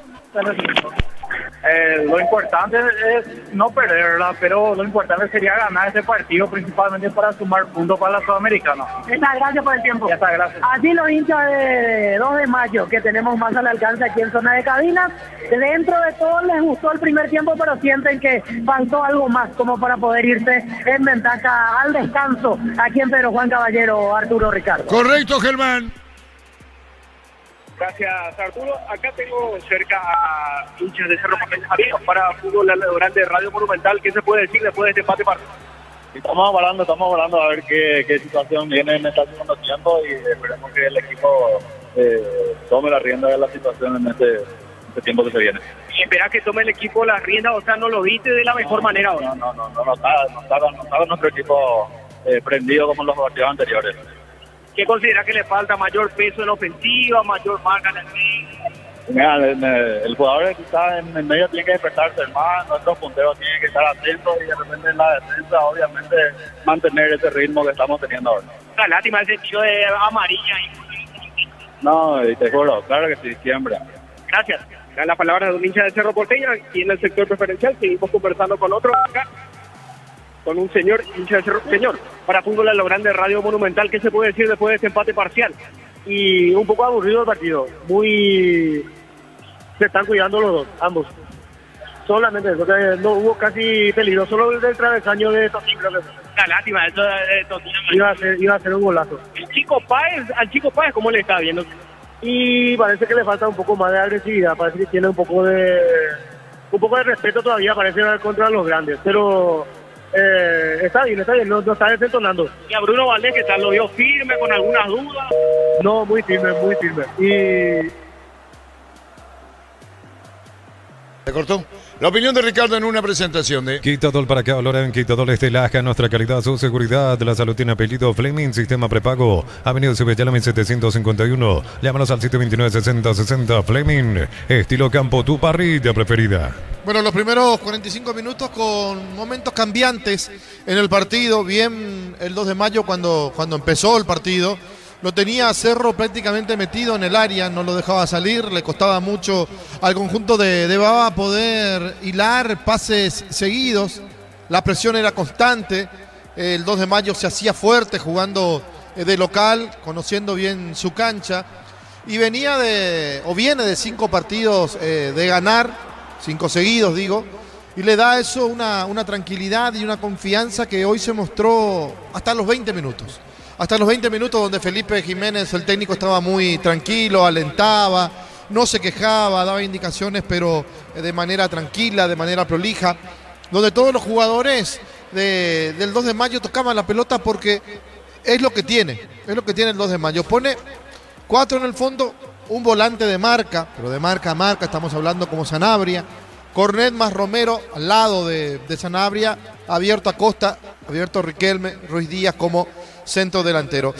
Lo importante es no perderla, pero lo importante sería ganar este partido, principalmente para sumar puntos para la Sudamericana. Muchas gracias por el tiempo. Ya está, gracias. Así los hinchas de 2 de mayo, que tenemos más al alcance aquí en zona de cabinas, dentro de todo les gustó el primer tiempo, pero sienten que faltó algo más como para poder irse en ventaja al descanso aquí en Pedro Juan Caballero, Arturo Ricardo. Correcto, Germán. Gracias, Arturo. Acá tengo cerca a hinchas de Cerro Porteño para Fútbol Grande Radio Monumental. ¿Qué se puede decir después de este empate partido? Estamos hablando a ver qué situación viene en este segundo tiempo y esperemos que el equipo tome la rienda de la situación en este tiempo que se viene. ¿Y esperás que tome el equipo la rienda? O sea, ¿no lo viste de la mejor manera ahora? No está nuestro equipo prendido como en los partidos anteriores. ¿Qué considera que le falta? ¿Mayor peso en ofensiva, mayor marca en el medio? Mira, el jugador que está en el medio tiene que despertarse más, nuestros punteros tienen que estar atentos y de repente en la defensa, obviamente, mantener ese ritmo que estamos teniendo ahora. Una lástima ese tiro de amarilla. No, y te juro, claro que sí, siempre. Gracias. La palabra de un hincha de Cerro Porteño, aquí en el sector preferencial. Seguimos conversando con otro acá, con un señor hincha de Cerro. Señor, para Fútbol a lo Grande Radio Monumental, ¿qué se puede decir después de este empate parcial? Y un poco aburrido el partido, se están cuidando los dos, ambos. Solamente eso, que no hubo casi peligro, solo el del travesaño de Totín, creo que fue. La lástima, eso de Totín. Iba a ser un golazo. Al Chico Páez, ¿cómo le está viendo? Y parece que le falta un poco más de agresividad, parece que tiene un poco de respeto todavía, parece contra los grandes, pero está bien, no está desentonando. Y a Bruno Valdés, ¿qué tal? ¿Lo vio firme, con algunas dudas? No, muy firme. ¿Se cortó? La opinión de Ricardo en una presentación de Quitadol para acá, Loren, Quitadol Estelaja, nuestra calidad, su seguridad, la salud tiene apellido Fleming, sistema prepago, Avenida Subellala 1751, llámanos al 729-6060, Fleming, estilo campo, tu parrilla preferida. Bueno, los primeros 45 minutos con momentos cambiantes en el partido, bien el 2 de mayo cuando empezó el partido. Lo tenía a Cerro prácticamente metido en el área, no lo dejaba salir, le costaba mucho al conjunto de Baba poder hilar pases seguidos, la presión era constante, el 2 de mayo se hacía fuerte jugando de local, conociendo bien su cancha, y viene de 5 partidos de ganar, 5 seguidos digo, y le da eso una tranquilidad y una confianza que hoy se mostró hasta los 20 minutos. Hasta los 20 minutos donde Felipe Jiménez, el técnico, estaba muy tranquilo, alentaba, no se quejaba, daba indicaciones, pero de manera tranquila, de manera prolija, donde todos los jugadores del 2 de mayo tocaban la pelota porque es lo que tiene el 2 de mayo. Pone 4 en el fondo, un volante de marca, pero de marca a marca, estamos hablando como Sanabria, Cornet más Romero al lado de Sanabria, abierto a Costa, abierto a Riquelme, Ruiz Díaz como centro delantero.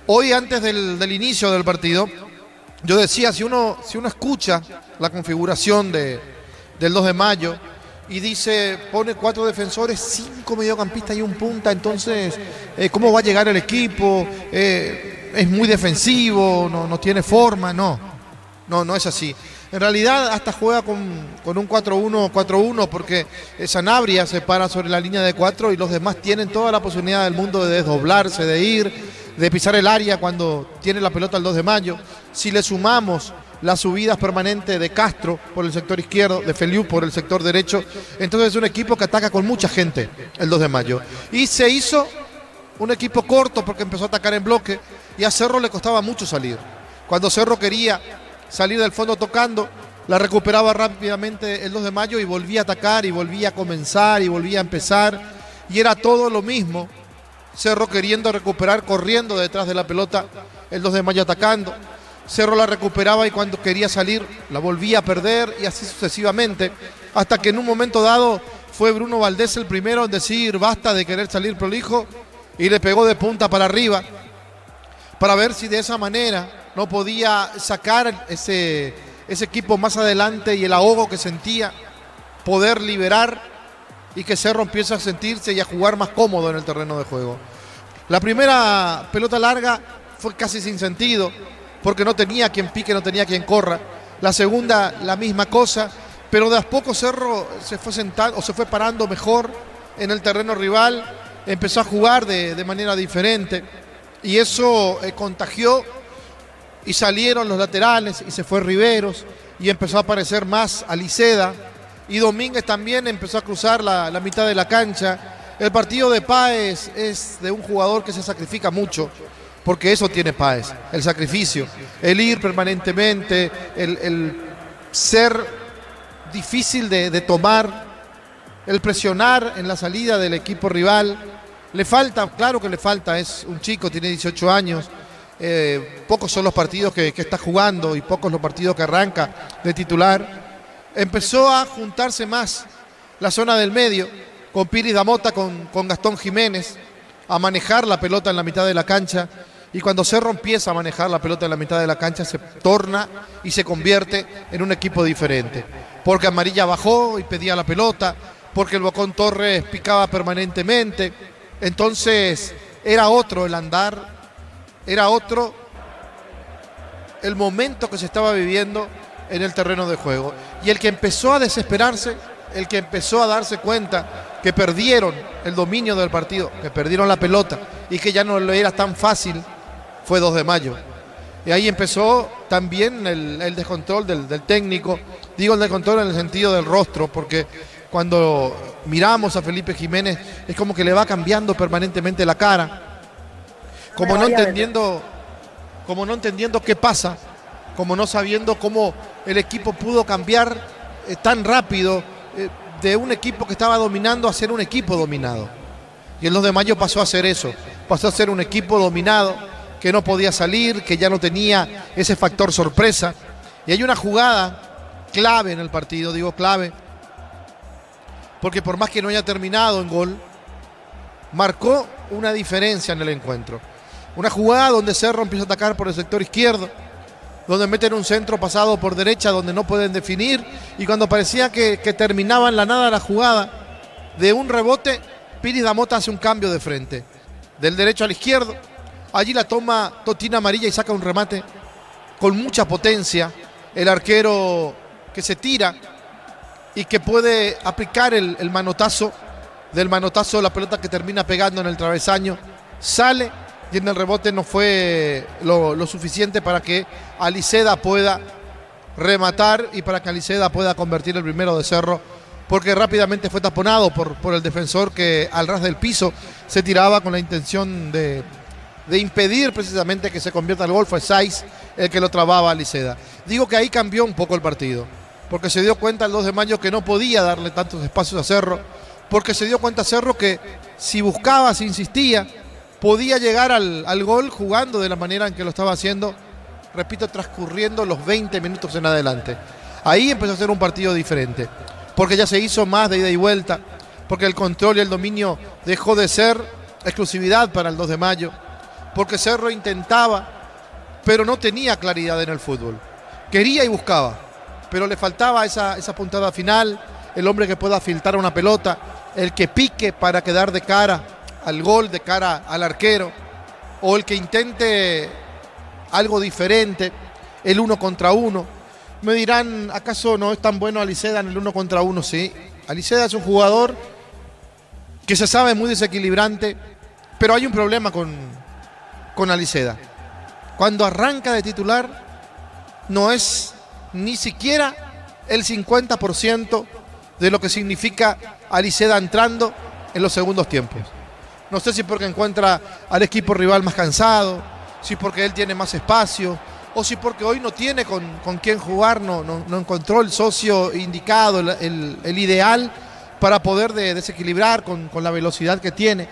Hoy, antes del inicio del partido, yo decía, si uno escucha la configuración del 2 de mayo y dice, pone 4 defensores, 5 mediocampistas y un punta, entonces, ¿cómo va a llegar el equipo? Es muy defensivo, no tiene forma, no es así. En realidad hasta juega con un 4-1 porque Sanabria se para sobre la línea de 4 y los demás tienen toda la posibilidad del mundo de desdoblarse, de ir, de pisar el área cuando tiene la pelota el 2 de mayo. Si le sumamos las subidas permanentes de Castro por el sector izquierdo, de Feliu por el sector derecho, entonces es un equipo que ataca con mucha gente el 2 de mayo. Y se hizo un equipo corto porque empezó a atacar en bloque y a Cerro le costaba mucho salir. Cuando Cerro quería salir del fondo tocando, la recuperaba rápidamente el 2 de mayo y volvía a atacar y volvía a comenzar y volvía a empezar y era todo lo mismo Cerro queriendo recuperar, corriendo detrás de la pelota, el 2 de mayo atacando. Cerro la recuperaba y cuando quería salir la volvía a perder y así sucesivamente, hasta que en un momento dado fue Bruno Valdés el primero en decir basta de querer salir prolijo y le pegó de punta para arriba para ver si de esa manera no podía sacar ese equipo más adelante y el ahogo que sentía, poder liberar y que Cerro empiece a sentirse y a jugar más cómodo en el terreno de juego. La primera pelota larga fue casi sin sentido, porque no tenía quien pique, no tenía quien corra. La segunda, la misma cosa, pero de a poco Cerro se fue sentando o se fue parando mejor en el terreno rival, empezó a jugar de manera diferente y eso contagió y salieron los laterales y se fue Riveros y empezó a aparecer más Aliceda y Domínguez también empezó a cruzar la mitad de la cancha. El partido de Páez es de un jugador que se sacrifica mucho, porque eso tiene Páez, el sacrificio, el ir permanentemente, el ser difícil de tomar, el presionar en la salida del equipo rival. Le falta, claro que le falta, es un chico, tiene 18 años, pocos son los partidos que está jugando y pocos los partidos que arranca de titular. Empezó a juntarse más la zona del medio, con Piri Damota, con Gastón Jiménez, a manejar la pelota en la mitad de la cancha. Y cuando Cerro empieza a manejar la pelota en la mitad de la cancha, se torna y se convierte en un equipo diferente. Porque Amarilla bajó y pedía la pelota, porque el Bocón Torres picaba permanentemente. Entonces era otro el andar, era otro el momento que se estaba viviendo en el terreno de juego. Y el que empezó a desesperarse, el que empezó a darse cuenta que perdieron el dominio del partido, que perdieron la pelota y que ya no le era tan fácil, fue 2 de mayo. Y ahí empezó también el descontrol del técnico. Digo el descontrol en el sentido del rostro, porque cuando miramos a Felipe Jiménez es como que le va cambiando permanentemente la cara, como no entendiendo qué pasa, como no sabiendo cómo el equipo pudo cambiar tan rápido de un equipo que estaba dominando a ser un equipo dominado. Y el 2 de mayo pasó a ser eso, pasó a ser un equipo dominado, que no podía salir, que ya no tenía ese factor sorpresa. Y hay una jugada clave en el partido, digo clave, porque por más que no haya terminado en gol, marcó una diferencia en el encuentro. Una jugada donde Cerro empieza a atacar por el sector izquierdo, donde meten un centro pasado por derecha, donde no pueden definir, y cuando parecía que terminaba en la nada la jugada, de un rebote, Piri Damota hace un cambio de frente, del derecho al izquierdo. Allí la toma Totina Amarilla y saca un remate con mucha potencia. El arquero que se tira y que puede aplicar el manotazo. Del manotazo la pelota que termina pegando en el travesaño sale y en el rebote no fue lo suficiente para que Aliceda pueda rematar y para que Aliceda pueda convertir el primero de Cerro, porque rápidamente fue taponado por el defensor que al ras del piso se tiraba con la intención de impedir precisamente que se convierta el gol. Fue Saiz el que lo trababa a Aliceda. Digo que ahí cambió un poco el partido, porque se dio cuenta el 2 de mayo que no podía darle tantos espacios a Cerro, porque se dio cuenta Cerro que si buscaba, si insistía, podía llegar al gol jugando de la manera en que lo estaba haciendo, repito, transcurriendo los 20 minutos en adelante. Ahí empezó a ser un partido diferente, porque ya se hizo más de ida y vuelta, porque el control y el dominio dejó de ser exclusividad para el 2 de mayo, porque Cerro intentaba, pero no tenía claridad en el fútbol. Quería y buscaba, pero le faltaba esa puntada final, el hombre que pueda filtrar una pelota, el que pique para quedar de cara al gol, de cara al arquero, o el que intente algo diferente, el 1 contra 1. Me dirán, ¿acaso no es tan bueno Aliceda en el 1 contra 1? Sí, Aliceda es un jugador que se sabe muy desequilibrante, pero hay un problema con Aliceda. Cuando arranca de titular, no es ni siquiera el 50% de lo que significa Aliceda entrando en los segundos tiempos. No sé si porque encuentra al equipo rival más cansado, si porque él tiene más espacio, o si porque hoy no tiene con quién jugar, no encontró el socio indicado, el ideal para poder desequilibrar con la velocidad que tiene.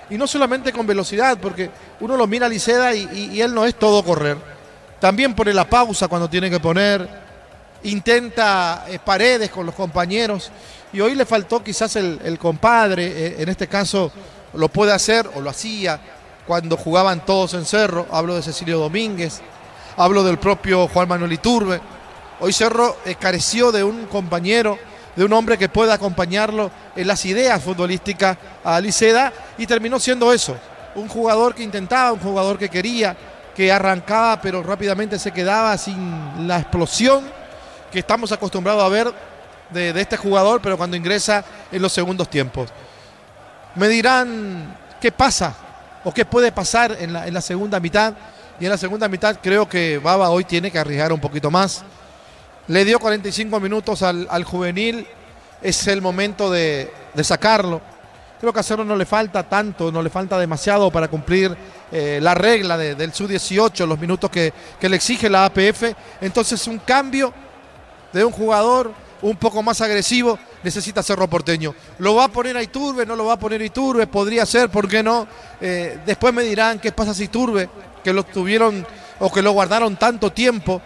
y no solamente con velocidad, porque uno lo mira a Liceda y él no es todo correr. También pone la pausa cuando tiene que poner, intenta paredes con los compañeros, y hoy le faltó quizás el compadre, en este caso lo puede hacer o lo hacía cuando jugaban todos en Cerro. Hablo de Cecilio Domínguez, hablo del propio Juan Manuel Iturbe. Hoy Cerro careció de un compañero, de un hombre que pueda acompañarlo en las ideas futbolísticas a Liceda, y terminó siendo eso, un jugador que intentaba, un jugador que quería, que arrancaba pero rápidamente se quedaba sin la explosión que estamos acostumbrados a ver de este jugador, pero cuando ingresa en los segundos tiempos. Me dirán qué pasa o qué puede pasar en la segunda mitad, y en la segunda mitad creo que Baba hoy tiene que arriesgar un poquito más. Le dio 45 minutos al juvenil, es el momento de sacarlo. Creo que a Cerro no le falta tanto, no le falta demasiado para cumplir la regla del sub-18, los minutos que le exige la APF. Entonces un cambio de un jugador un poco más agresivo necesita Cerro Porteño. ¿Lo va a poner a Iturbe? ¿No lo va a poner Iturbe? Podría ser, ¿por qué no? Después me dirán qué pasa si Iturbe, que lo tuvieron o que lo guardaron tanto tiempo,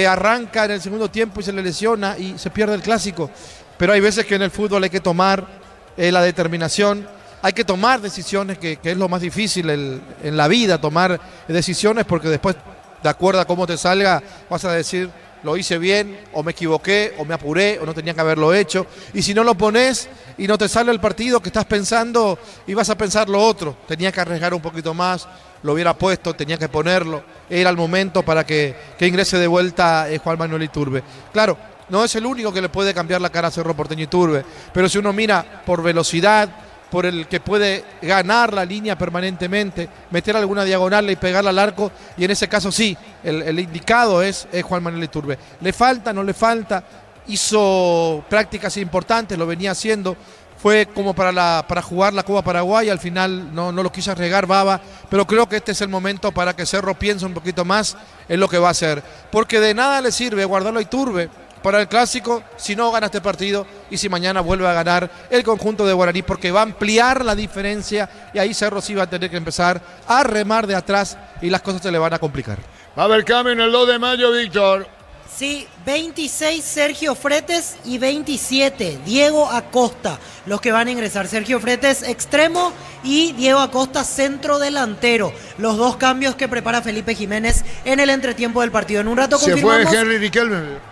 arranca en el segundo tiempo y se le lesiona y se pierde el clásico. Pero hay veces que en el fútbol hay que tomar la determinación, hay que tomar decisiones, que es lo más difícil en la vida, tomar decisiones, porque después, de acuerdo a cómo te salga, vas a decir, lo hice bien, o me equivoqué, o me apuré, o no tenía que haberlo hecho. Y si no lo pones y no te sale el partido que estás pensando, y vas a pensar lo otro, tenía que arriesgar un poquito más, lo hubiera puesto, tenía que ponerlo, era el momento para que ingrese de vuelta Juan Manuel Iturbe. Claro, no es el único que le puede cambiar la cara a Cerro Porteño Iturbe, pero si uno mira por velocidad, por el que puede ganar la línea permanentemente, meter alguna diagonal y pegarla al arco, y en ese caso sí, el indicado es Juan Manuel Iturbe. ¿Le falta? ¿No le falta? Hizo prácticas importantes, lo venía haciendo, fue como para jugar la Copa Paraguay, al final no lo quiso arriesgar Baba, pero creo que este es el momento para que Cerro piense un poquito más en lo que va a hacer, porque de nada le sirve guardarlo a Iturbe para el clásico si no gana este partido, y si mañana vuelve a ganar el conjunto de Guaraní, porque va a ampliar la diferencia, y ahí Cerro sí va a tener que empezar a remar de atrás y las cosas se le van a complicar. Va a haber cambio en el 2 de mayo, Víctor. Sí, 26 Sergio Fretes y 27 Diego Acosta, los que van a ingresar. Sergio Fretes extremo y Diego Acosta centro delantero. Los dos cambios que prepara Felipe Jiménez en el entretiempo del partido. En un rato confirmamos. Se fue Henry Riquelme.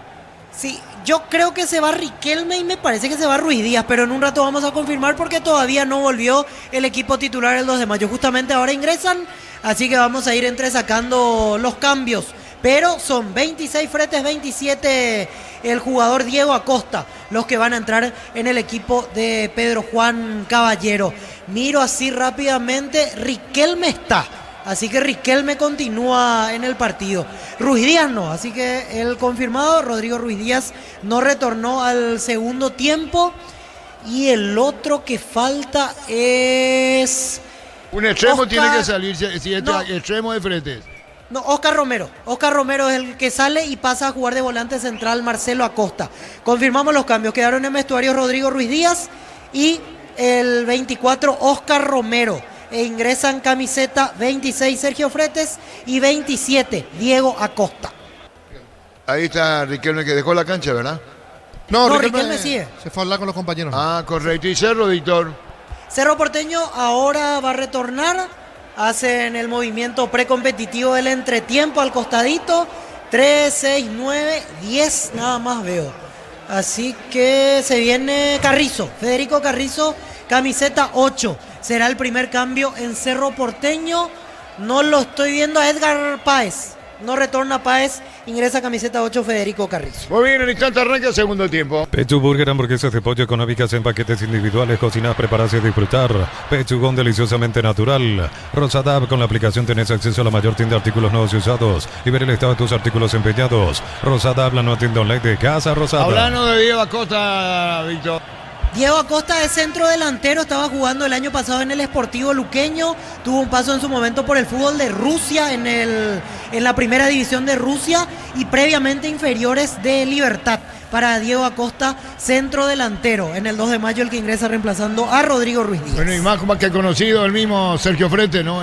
Sí, yo creo que se va Riquelme y me parece que se va Ruiz Díaz, pero en un rato vamos a confirmar porque todavía no volvió el equipo titular el 2 de mayo. Justamente ahora ingresan, así que vamos a ir entresacando los cambios. Pero son 26 Fretes, 27 el jugador Diego Acosta, los que van a entrar en el equipo de Pedro Juan Caballero. Miro así rápidamente, Riquelme está. Así que Riquelme continúa en el partido. Ruiz Díaz no, así que el confirmado, Rodrigo Ruiz Díaz, no retornó al segundo tiempo. Y el otro que falta es... Un extremo Oscar... tiene que salir, si extremo de Fretes. No, Oscar Romero. Oscar Romero es el que sale y pasa a jugar de volante central Marcelo Acosta. Confirmamos los cambios. Quedaron en vestuario Rodrigo Ruiz Díaz y el 24 Oscar Romero. E ingresan camiseta 26 Sergio Fretes y 27 Diego Acosta. Ahí está Riquelme, que dejó la cancha, ¿verdad? No, Riquelme sigue. Se fue a hablar con los compañeros. Ah, correcto. ¿Y Cerro, Víctor? Cerro Porteño ahora va a retornar. Hacen el movimiento precompetitivo del entretiempo al costadito. 3, 6, 9, 10 nada más veo. Así que se viene Carrizo. Federico Carrizo, camiseta 8. Será el primer cambio en Cerro Porteño. No lo estoy viendo a Edgar Páez. No retorna Páez, ingresa camiseta 8 Federico Carrizo. Muy bien, en el instante arranca el segundo tiempo. Pechu Burger, hamburguesas de pollo económicas en paquetes individuales, cocinadas, preparadas y disfrutar. Pechugón deliciosamente natural. Rosada App, con la aplicación tenés acceso a la mayor tienda de artículos nuevos y usados y ver el estado de tus artículos empeñados. Rosada App, la nueva tienda online de Casa Rosada. Hablando de Diego Acosta, Víctor. Diego Acosta es centro delantero, estaba jugando el año pasado en el Sportivo Luqueño, tuvo un paso en su momento por el fútbol de Rusia en el en la primera división de Rusia y previamente inferiores de Libertad. Para Diego Acosta, centro delantero, en el 2 de mayo el que ingresa reemplazando a Rodrigo Ruiz Díaz. Bueno, y más como que conocido el mismo Sergio Frete, ¿no?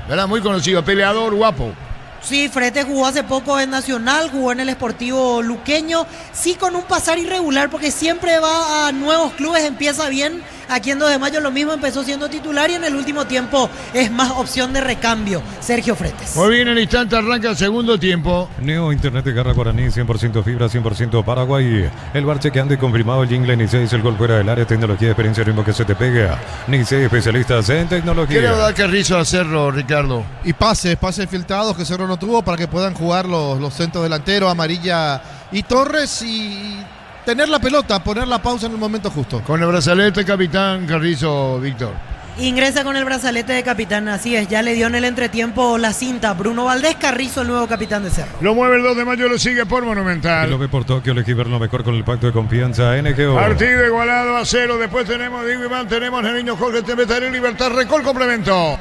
¿Verdad? Muy conocido, peleador, guapo. Sí, Frete jugó hace poco en Nacional, jugó en el Sportivo Luqueño, sí con un pasar irregular porque siempre va a nuevos clubes, empieza bien, aquí en 2 de mayo lo mismo, empezó siendo titular y en el último tiempo es más opción de recambio, Sergio Fretes. Muy bien, en el instante arranca el segundo tiempo. Neo Internet de Garra Guaraní, 100% fibra, 100% Paraguay. El bar chequeando y confirmado el jingle Nicey, el gol fuera del área, tecnología, experiencia, ritmo que se te pega. Nicey, especialistas en tecnología. ¿Qué le va a dar Carrizo a Cerro, Ricardo? Y pases filtrados que Cerro no tuvo para que puedan jugar los centros delanteros, Amarilla y Torres y tener la pelota, poner la pausa en el momento justo. Con el brazalete, capitán Carrizo, Víctor. Ingresa con el brazalete de capitán, así es, ya le dio en el entretiempo la cinta Bruno Valdés Carrizo, el nuevo capitán de Cerro. Lo mueve el 2 de mayo, lo sigue por Monumental. Y lo ve por Tokio, elegí ver lo mejor con el pacto de confianza NGO. Partido igualado a 0, después tenemos Diego Iván, tenemos el niño Jorge Tembetaré, Libertad, Recol, complemento.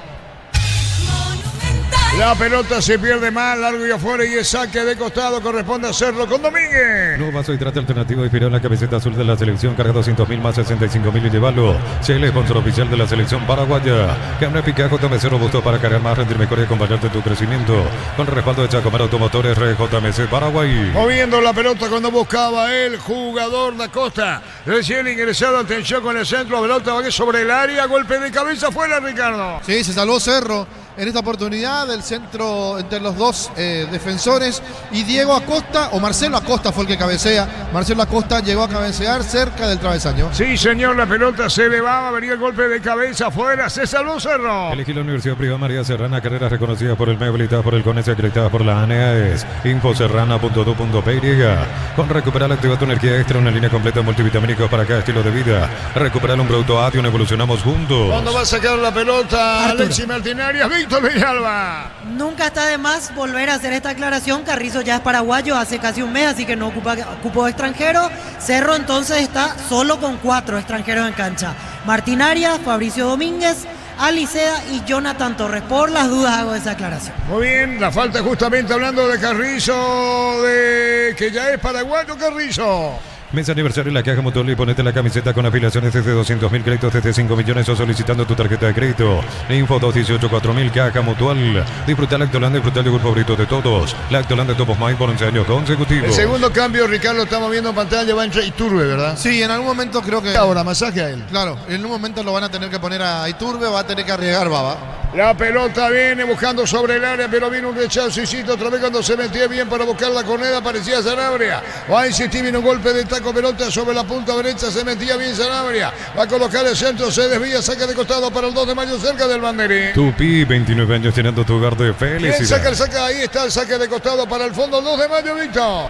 La pelota se pierde más, largo y afuera y es saque de costado, corresponde a Cerro con Domínguez. Nuevo vaso y trate alternativo inspirado en la camiseta azul de la selección, carga 200.000 más 65.000 y llevarlo. Chile, sponsor oficial de la selección paraguaya. Cambio Picajo, JMC robusto para cargar más, rendir mejor y acompañarte en tu crecimiento. Con el respaldo de Chacomar Automotores, JMC Paraguay. Moviendo la pelota cuando buscaba el jugador da Costa. Recién ingresado, atención con el centro, pelota va sobre el área, golpe de cabeza fuera, Ricardo. Sí, se salvó Cerro en esta oportunidad del centro entre los dos defensores y Diego Acosta o Marcelo Acosta fue el que cabecea. Marcelo Acosta llegó a cabecear cerca del travesaño. Sí, señor, la pelota se elevaba, venía el golpe de cabeza afuera, se salvó Cerro. Elegí la Universidad Privada María Serrana, carreras reconocidas por el MEU, habilitadas por el CONES y acreditadas por la ANEAES. Infoserrana.do.py. Con Recuperar activa tu energía extra, una línea completa de multivitamínicos para cada estilo de vida. Recuperar un producto Ation, evolucionamos juntos. ¿Cuándo va a sacar la pelota Arturo. Alexis Martinarias? Víctor Villalba. Nunca está de más volver a hacer esta aclaración. Carrizo ya es paraguayo hace casi un mes, así que no ocupa cupo extranjero. Cerro entonces está solo con 4 extranjeros en cancha. Martín Arias, Fabricio Domínguez, Alicea y Jonathan Torres. Por las dudas hago esa aclaración. Muy bien, la falta justamente hablando de Carrizo, de que ya es paraguayo Carrizo. Mes aniversario en la Caja Mutual y ponete la camiseta con afiliaciones desde 200.000 créditos desde 5 millones o solicitando tu tarjeta de crédito. Info 218-4000 Caja Mutual. Disfruta la Lactolanda, disfruta el yogur favorito de todos. Lactolanda Top of Mind por 11 años consecutivos. El segundo cambio, Ricardo, estamos viendo en pantalla, va a entrar Iturbe, ¿verdad? Sí, en algún momento creo que... Ahora, masaje a él. Claro, en un momento lo van a tener que poner a Iturbe, va a tener que arriesgar Baba. La pelota viene buscando sobre el área, pero viene un rechazo, otra vez cuando se metía bien para buscar la corneda, parecía Sanabria. Va a insistir, viene un golpe de taco, pelota sobre la punta derecha, se metía bien Sanabria. Va a colocar el centro, se desvía, saca de costado para el 2 de mayo cerca del banderín. Tupi, 29 años teniendo tu hogar de felicidad. Bien, saca, ahí está el saque de costado para el fondo, el 2 de mayo, Víctor.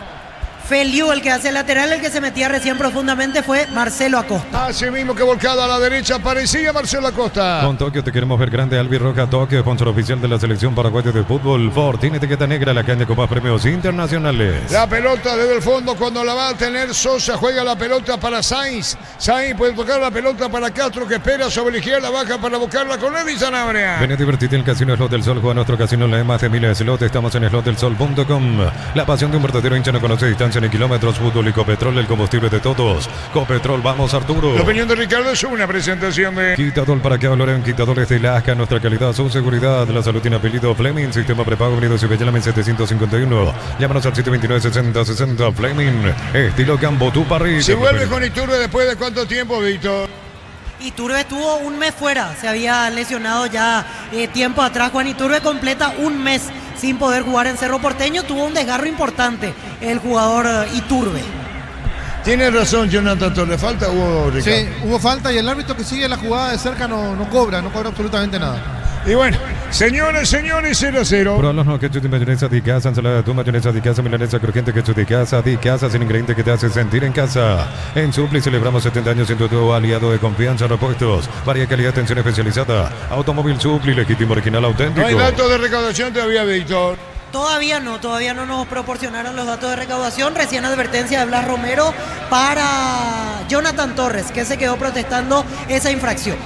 Feliu, el que hace lateral, el que se metía recién profundamente fue Marcelo Acosta. Así mismo que volcado a la derecha parecía Marcelo Acosta. Con Tokio te queremos ver grande, Albirroja Tokio, sponsor oficial de la selección paraguaya de fútbol. Ford tiene etiqueta negra, la caña con más premios internacionales. La pelota desde el fondo cuando la va a tener Sosa, juega la pelota para Sainz. Sainz puede tocar la pelota para Castro que espera sobre la izquierda, baja para buscarla con Eddy Sanabria. Ven a divertirte en el Casino Slot del Sol, juega nuestro casino en la de más de miles de slots. Estamos en slotdelsol.com. La pasión de un verdadero hincha no conoce distancia ni kilómetros. Fútbol y Copetrol, el combustible de todos. Copetrol, vamos Arturo. La opinión de Ricardo es una presentación de Quitador para que hablarán quitadores de Lasca, nuestra calidad, su seguridad, la salud tiene apellido Fleming, sistema prepago unido y Bellame 751. Llámanos al 729-6060 Fleming, estilo Campo, tu parrilla. Si vuelve con Iturbe después de cuánto tiempo, Víctor. Iturbe estuvo un mes fuera, se había lesionado ya tiempo atrás. Juan Iturbe completa un mes sin poder jugar en Cerro Porteño, tuvo un desgarro importante el jugador Iturbe. Tiene razón Jonathan Torres, falta hubo, Ricardo. Sí, hubo falta y el árbitro que sigue la jugada de cerca no cobra absolutamente nada. Y bueno, señores, 0-0. Probalos no, ketchup de mayonesa de casa, ensalada de atún, mayonesa de casa, milanesa crujiente, ketchup de casa sin ingrediente que te hace sentir en casa. En Supli celebramos 70 años siendo tu aliado de confianza, repuestos, varia calidad, atención especializada. Automóvil Supli, legítimo, original, auténtico. No hay datos de recaudación todavía, Víctor. Todavía no nos proporcionaron los datos de recaudación. Recién advertencia de Blas Romero para Jonathan Torres, que se quedó protestando esa infracción.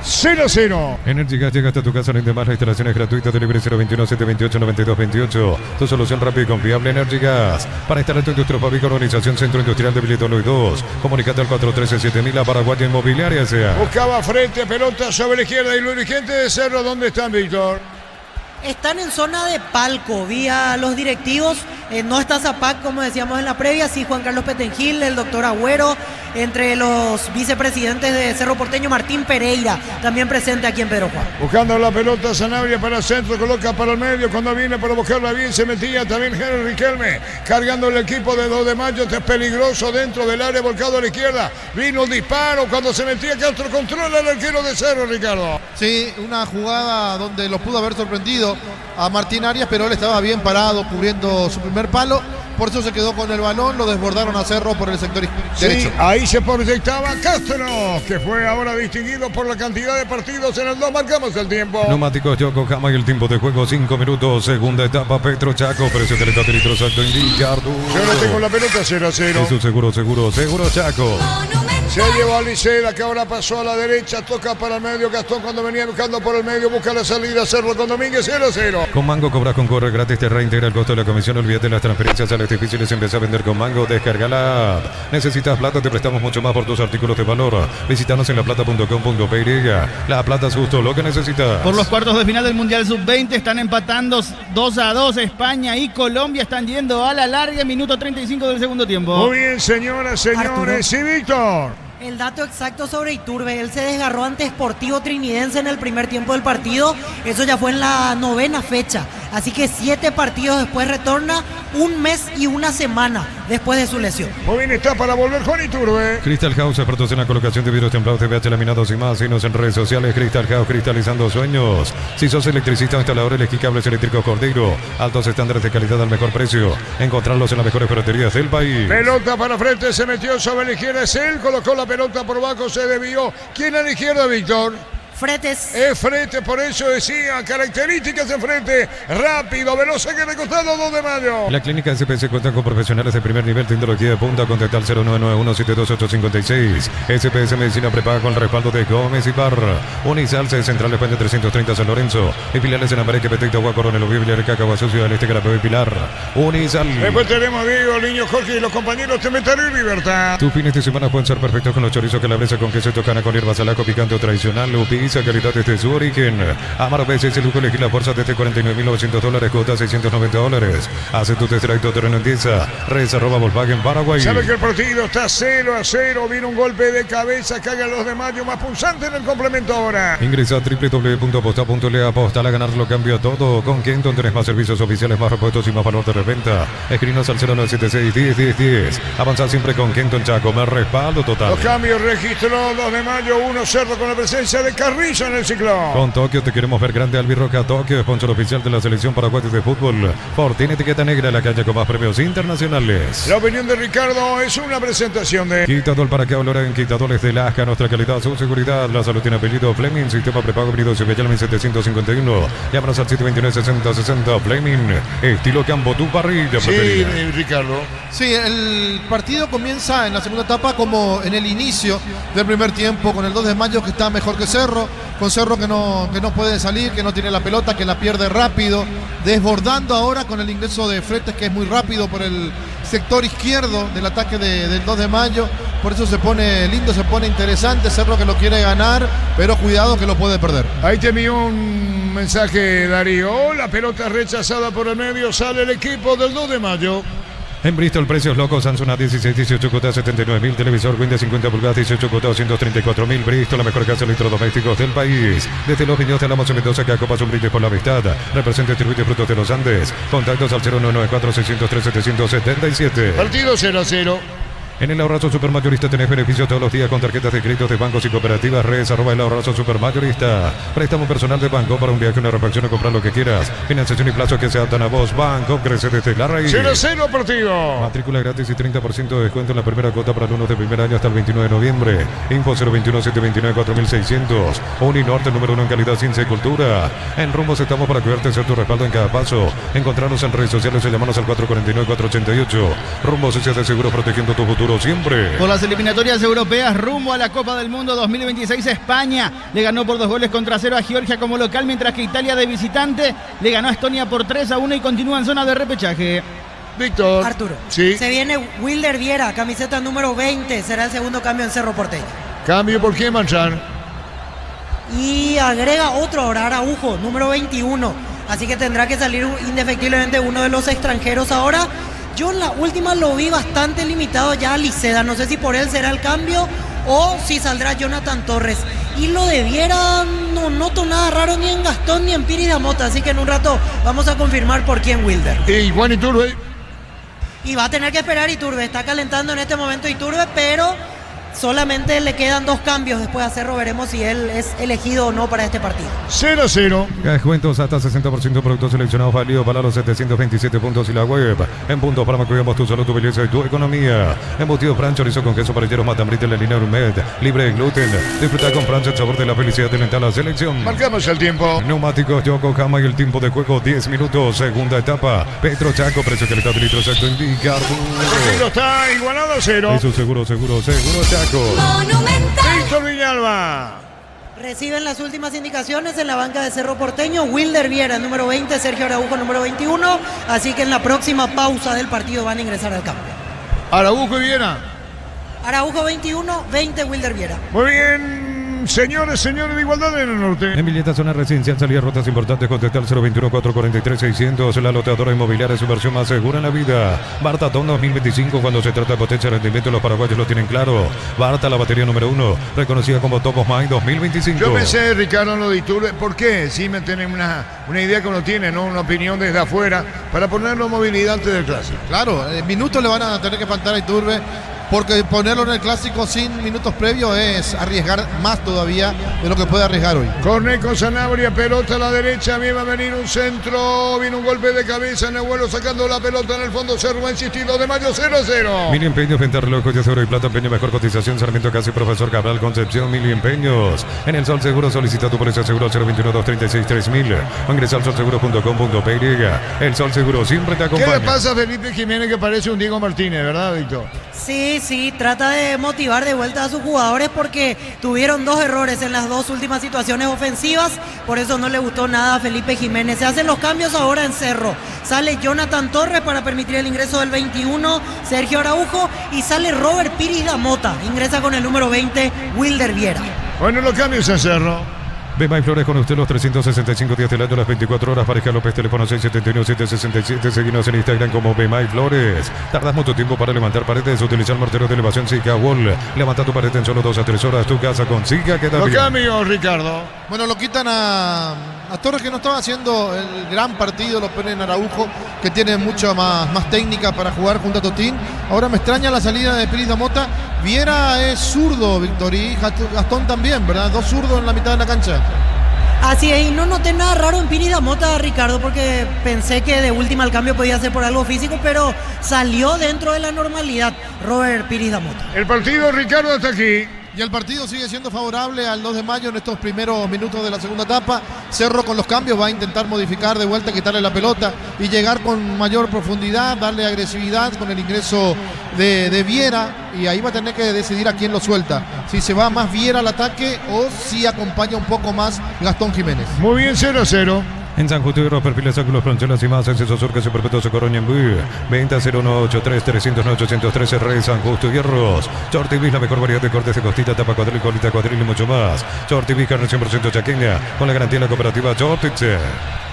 0-0. Energy Gas llega hasta tu casa en demás. La instalación es gratuita. Delivery 021-728-9228. Tu solución rápida y confiable. Energy Gas. Para instalar tu industria fábrica, organización Centro Industrial de Bilito Loy 2. Comunicate al 413-7000. Paraguaya Inmobiliaria S.A. Buscaba frente, pelota sobre la izquierda y los dirigentes de Cerro. ¿Dónde están, Víctor? Están en zona de palco, vía los directivos. No está Zapac, como decíamos en la previa, sí Juan Carlos Petengil, el doctor Agüero, entre los vicepresidentes de Cerro Porteño, Martín Pereira, también presente aquí en Pedro Juan. Buscando la pelota, Sanabria para el centro, coloca para el medio, cuando viene para buscarla bien, se metía también Henry Riquelme, cargando el equipo de 2 de mayo, este es peligroso dentro del área, volcado a la izquierda, vino el disparo, cuando se metía Castro, controla el arquero de Cerro, Ricardo. Sí, una jugada donde lo pudo haber sorprendido a Martín Arias, pero él estaba bien parado, cubriendo su primer palo, por eso se quedó con el balón, lo desbordaron a Cerro por el sector derecho. Ahí se proyectaba Castro, que fue ahora distinguido por la cantidad de partidos en el 2, marcamos el tiempo. Neumáticos Yokohama y el tiempo de juego 5 minutos, segunda etapa Petro Chaco, precio calidad de litros alto indica Arturo. Yo no tengo la pelota 0-0. Es un seguro Chaco. Se llevó a Liceda, que ahora pasó a la derecha, toca para el medio, Gastón cuando venía buscando por el medio, busca la salida, Cerro con Domínguez, 0-0. Con Mango cobras con corre gratis, te reintegra el costo de la comisión, olvídate las transferencias, sales difíciles, empieza a vender con Mango, descarga la app. Necesitas plata, te prestamos mucho más por tus artículos de valor. Visítanos en laplata.com.py. La plata es justo lo que necesitas. Por los cuartos de final del Mundial Sub-20 están empatando 2-2. España y Colombia están yendo a la larga, minuto 35 del segundo tiempo. Muy bien, señoras, señores. Arturo. Y Víctor. El dato exacto sobre Iturbe, él se desgarró ante Sportivo Trinidense en el primer tiempo del partido, eso ya fue en la 9ª fecha, así que 7 partidos después retorna, 1 mes y 1 semana después de su lesión. Muy bien, está para volver Juan Iturbe. Crystal House, protección a colocación de vidrios templados, TVH laminados y más. Síguenos en redes sociales. Crystal House, cristalizando sueños. Si sos electricista o instalador, elegí cables eléctricos Cordero. Altos estándares de calidad al mejor precio. Encontrarlos en las mejores ferreterías del país. Pelota para frente, se metió sobre la izquierda. Es él, colocó la pelota por bajo, se desvió. ¿Quién a la izquierda, Víctor? Fretes. Es Fretes, por eso decía, características de Frente, rápido, veloz, que de costado 2 de mayo. La clínica SPS cuenta con profesionales de primer nivel, tecnología de punta, contacta al 0991-72856. SPS Medicina prepaga con el respaldo de Gómez y Parra. Unisal, Central España 330 San Lorenzo. Y filiales en América, Petecta, Agua, Coronel, Villar, Cacahuazú, Ciudad del Este, Carapeo y Pilar. Unisal. Después tenemos a Diego, el niño Jorge y los compañeros de Metal y Libertad. Tus fines de semana pueden ser perfectos con los chorizos calabresa con queso tocana con hierbas alaco picante o tradicional. Pizza calidad desde su origen. Amaro veces el lujo elegir la fuerza desde $49.900, cuota $690. Hace tu test drive terreno en Tiesa. Redes @ Volkswagen Paraguay. Sabe que el partido está 0-0. Viene un golpe de cabeza. Caga los de mayo más pulsante en el complemento ahora. Ingresa a www.aposta.le. Aposta a ganar lo cambia todo. Con Kenton tenés más servicios oficiales, más repuestos y más valor de reventa. Escribinos al 0976-10-10-10. Avanza siempre con Kenton Chaco. Me respaldo total. Los cambios registró 2 de mayo. 1 Cerro con la presencia de Carrillo en el ciclón. Con Tokio te queremos ver grande. Albirroja Tokio, sponsor oficial de la selección paraguaya de fútbol. Fortín etiqueta negra, la calle con más premios internacionales. La opinión de Ricardo es una presentación de Quitador para que hablar en Quitadores de Lasca. Nuestra calidad, su seguridad. La salud tiene apellido Fleming. Sistema prepago venido Yalmin 751. Llámanos al 729-6060. Fleming. Estilo campo, tu parrilla. Sí, Ricardo. Sí, el partido comienza en la segunda etapa como en el inicio del primer tiempo, con el 2 de mayo que está mejor que Cerro, con Cerro que no puede salir, que no tiene la pelota, que la pierde rápido, desbordando ahora con el ingreso de Fretes, que es muy rápido por el sector izquierdo del ataque del 2 de mayo, por eso se pone lindo, se pone interesante. Cerro que lo quiere ganar, pero cuidado que lo puede perder. Ahí te envió un mensaje, Darío. La pelota rechazada por el medio, sale el equipo del 2 de mayo. En Bristol, precios locos. Samsung A16, 18 cuotas, 79.000. Televisor Windows 50 pulgadas, 18 cuotas, 234.000. Bristol, la mejor casa de electrodomésticos del país. Desde los viñedos de Lamos en Mendoza, que acopas un brindis por la amistad. Representa y distribuye frutos de los Andes. Contactos al 0994-603-777. Partido 0-0. En el Ahorrazo Supermayorista tenés beneficios todos los días con tarjetas de crédito de bancos y cooperativas. Redes @ el Ahorrazo Supermayorista. Préstamo personal de banco para un viaje, una refacción o comprar lo que quieras. Financiación y plazos que se adaptan a vos. Banco crece desde la raíz. 0-0 partido. Matrícula gratis y 30% de descuento en la primera cuota para alumnos de primer año hasta el 29 de noviembre. Info 021-729-4600. Uninorte, número 1 en calidad, ciencia y cultura. En Rumbos estamos para cuidarte y hacer tu respaldo en cada paso. Encontrarnos en redes sociales o llamarnos al 449-488. Rumbos, sociedad de seguros protegiendo tu futuro. seguro siempre. Por las eliminatorias europeas rumbo a la Copa del Mundo 2026, España le ganó por 2 goles contra 0 a Georgia como local, mientras que Italia de visitante le ganó a Estonia por 3-1 y continúa en zona de repechaje. Víctor. Arturo. Sí. Se viene Wilder Viera, camiseta número 20, será el segundo cambio en Cerro Porteño. ¿Cambio por quién, Manchán? Y agrega otro ahora, Araujo, número 21. Así que tendrá que salir indefectiblemente uno de los extranjeros ahora. Yo en la última lo vi bastante limitado ya a Liceda. No sé si por él será el cambio o si saldrá Jonathan Torres. Y lo de Viera no noto nada raro ni en Gastón ni en Piris Damota. Así que en un rato vamos a confirmar por quién Wilder. Y Juan Iturbe. Y va a tener que esperar Iturbe. Está calentando en este momento Iturbe, pero solamente le quedan 2 cambios después de Cerro. Veremos si él es elegido o no para este partido. 0-0. Descuentos hasta 60% productos seleccionados válidos para los 727 puntos y la web. En puntos para que cuidamos tu salud, tu belleza y tu economía. Embutido Fran, chorizo con queso parrilleros, matambrita en la línea Gourmet, libre de gluten. Disfruta con Fran el sabor de la felicidad de la selección. Marcamos el tiempo. Neumáticos Yokohama y el tiempo de juego 10 minutos. Segunda etapa. Petro Chaco, precio calidad de litro exacto indica. El está igualado a 0. Eso seguro Chaco. Víctor Villalba. Reciben las últimas indicaciones en la banca de Cerro Porteño. Wilder Viera, número 20, Sergio Araujo, número 21. Así que en la próxima pausa del partido van a ingresar al campo. Araujo y Viera. Araujo 21, 20 Wilder Viera. Muy bien. Señores de Igualdad en el Norte. En Villeta, zona residencial, salida rutas importantes, contactar al 021-443-600. La loteadora inmobiliaria es su versión más segura en la vida. Bartatón 2025, cuando se trata de potencia y rendimiento, los paraguayos lo tienen claro. Barta, la batería número 1, reconocida como Top of Mind 2025. Yo pensé, Ricardo, en lo de Iturbe. ¿Por qué? Sí me tienen una idea que uno tiene, ¿no? Una opinión desde afuera, para ponerlo en movilidad antes del clásico. Claro, en minutos le van a tener que faltar a Iturbe, porque ponerlo en el clásico sin minutos previos es arriesgar más todavía de lo que puede arriesgar hoy. Corner con Sanabria, pelota a la derecha, bien va a venir un centro, viene un golpe de cabeza, Nehuelo sacando la pelota en el fondo, Cerro ha insistido, de Mayo 0-0. Mil empeños, venta reloj, de oro y plata, empeño, mejor cotización, Sarmiento Casi, Profesor Cabral, Concepción, Mil empeños. En el Sol Seguro solicita tu póliza seguro 021-236-3000 o ingresa al solseguro.com.py. El Sol Seguro siempre te acompaña. ¿Qué le pasa a Felipe Jiménez que parece un Diego Martínez, verdad, Víctor? Sí, trata de motivar de vuelta a sus jugadores porque tuvieron 2 errores en las 2 últimas situaciones ofensivas, por eso no le gustó nada a Felipe Jiménez. Se hacen los cambios ahora en Cerro. Sale Jonathan Torres para permitir el ingreso del 21, Sergio Araujo, y sale Robert Piris Damota. Ingresa con el número 20, Wilder Viera. Bueno, los cambios en Cerro. Bemay Flores con usted los 365 días del año, las 24 horas. Pareja López, teléfono 671-767. Seguimos en Instagram como Bemay Flores. Tardas mucho tiempo para levantar paredes. Utiliza el mortero de elevación Zika Wall. Levanta tu pared en solo 2 a 3 horas. Tu casa con Zika queda bien. Los cambios, Ricardo. Bueno, lo quitan a Torres, que no estaba haciendo el gran partido. Lo ponen Araujo, que tiene mucha más técnica para jugar junto a Totín. Ahora me extraña la salida de Piris Damota. Viera es zurdo, Víctor, y Gastón también, ¿verdad? 2 zurdos en la mitad de la cancha. Así es, y no noté nada raro en Piris Damota, Ricardo, porque pensé que de última el cambio podía ser por algo físico, pero salió dentro de la normalidad Robert Piris Damota. El partido, Ricardo, hasta aquí. Y el partido sigue siendo favorable al 2 de mayo en estos primeros minutos de la segunda etapa. Cerro con los cambios va a intentar modificar de vuelta, quitarle la pelota y llegar con mayor profundidad, darle agresividad con el ingreso de Viera, y ahí va a tener que decidir a quién lo suelta. Si se va más Viera al ataque o si acompaña un poco más Gastón Jiménez. Muy bien, 0-0. En San Justo y Ros, perfiles, ángulos, plancholas y más, acceso sur que se perpetuó Socorroña en Bui. Venta 0183-309-813, Rey San Justo y Ros. Chortibis, la mejor variedad de cortes de costita, tapa cuadril, colita cuadril y mucho más. Chortibis, carne 100% chaqueña, con la garantía de la cooperativa Chortix.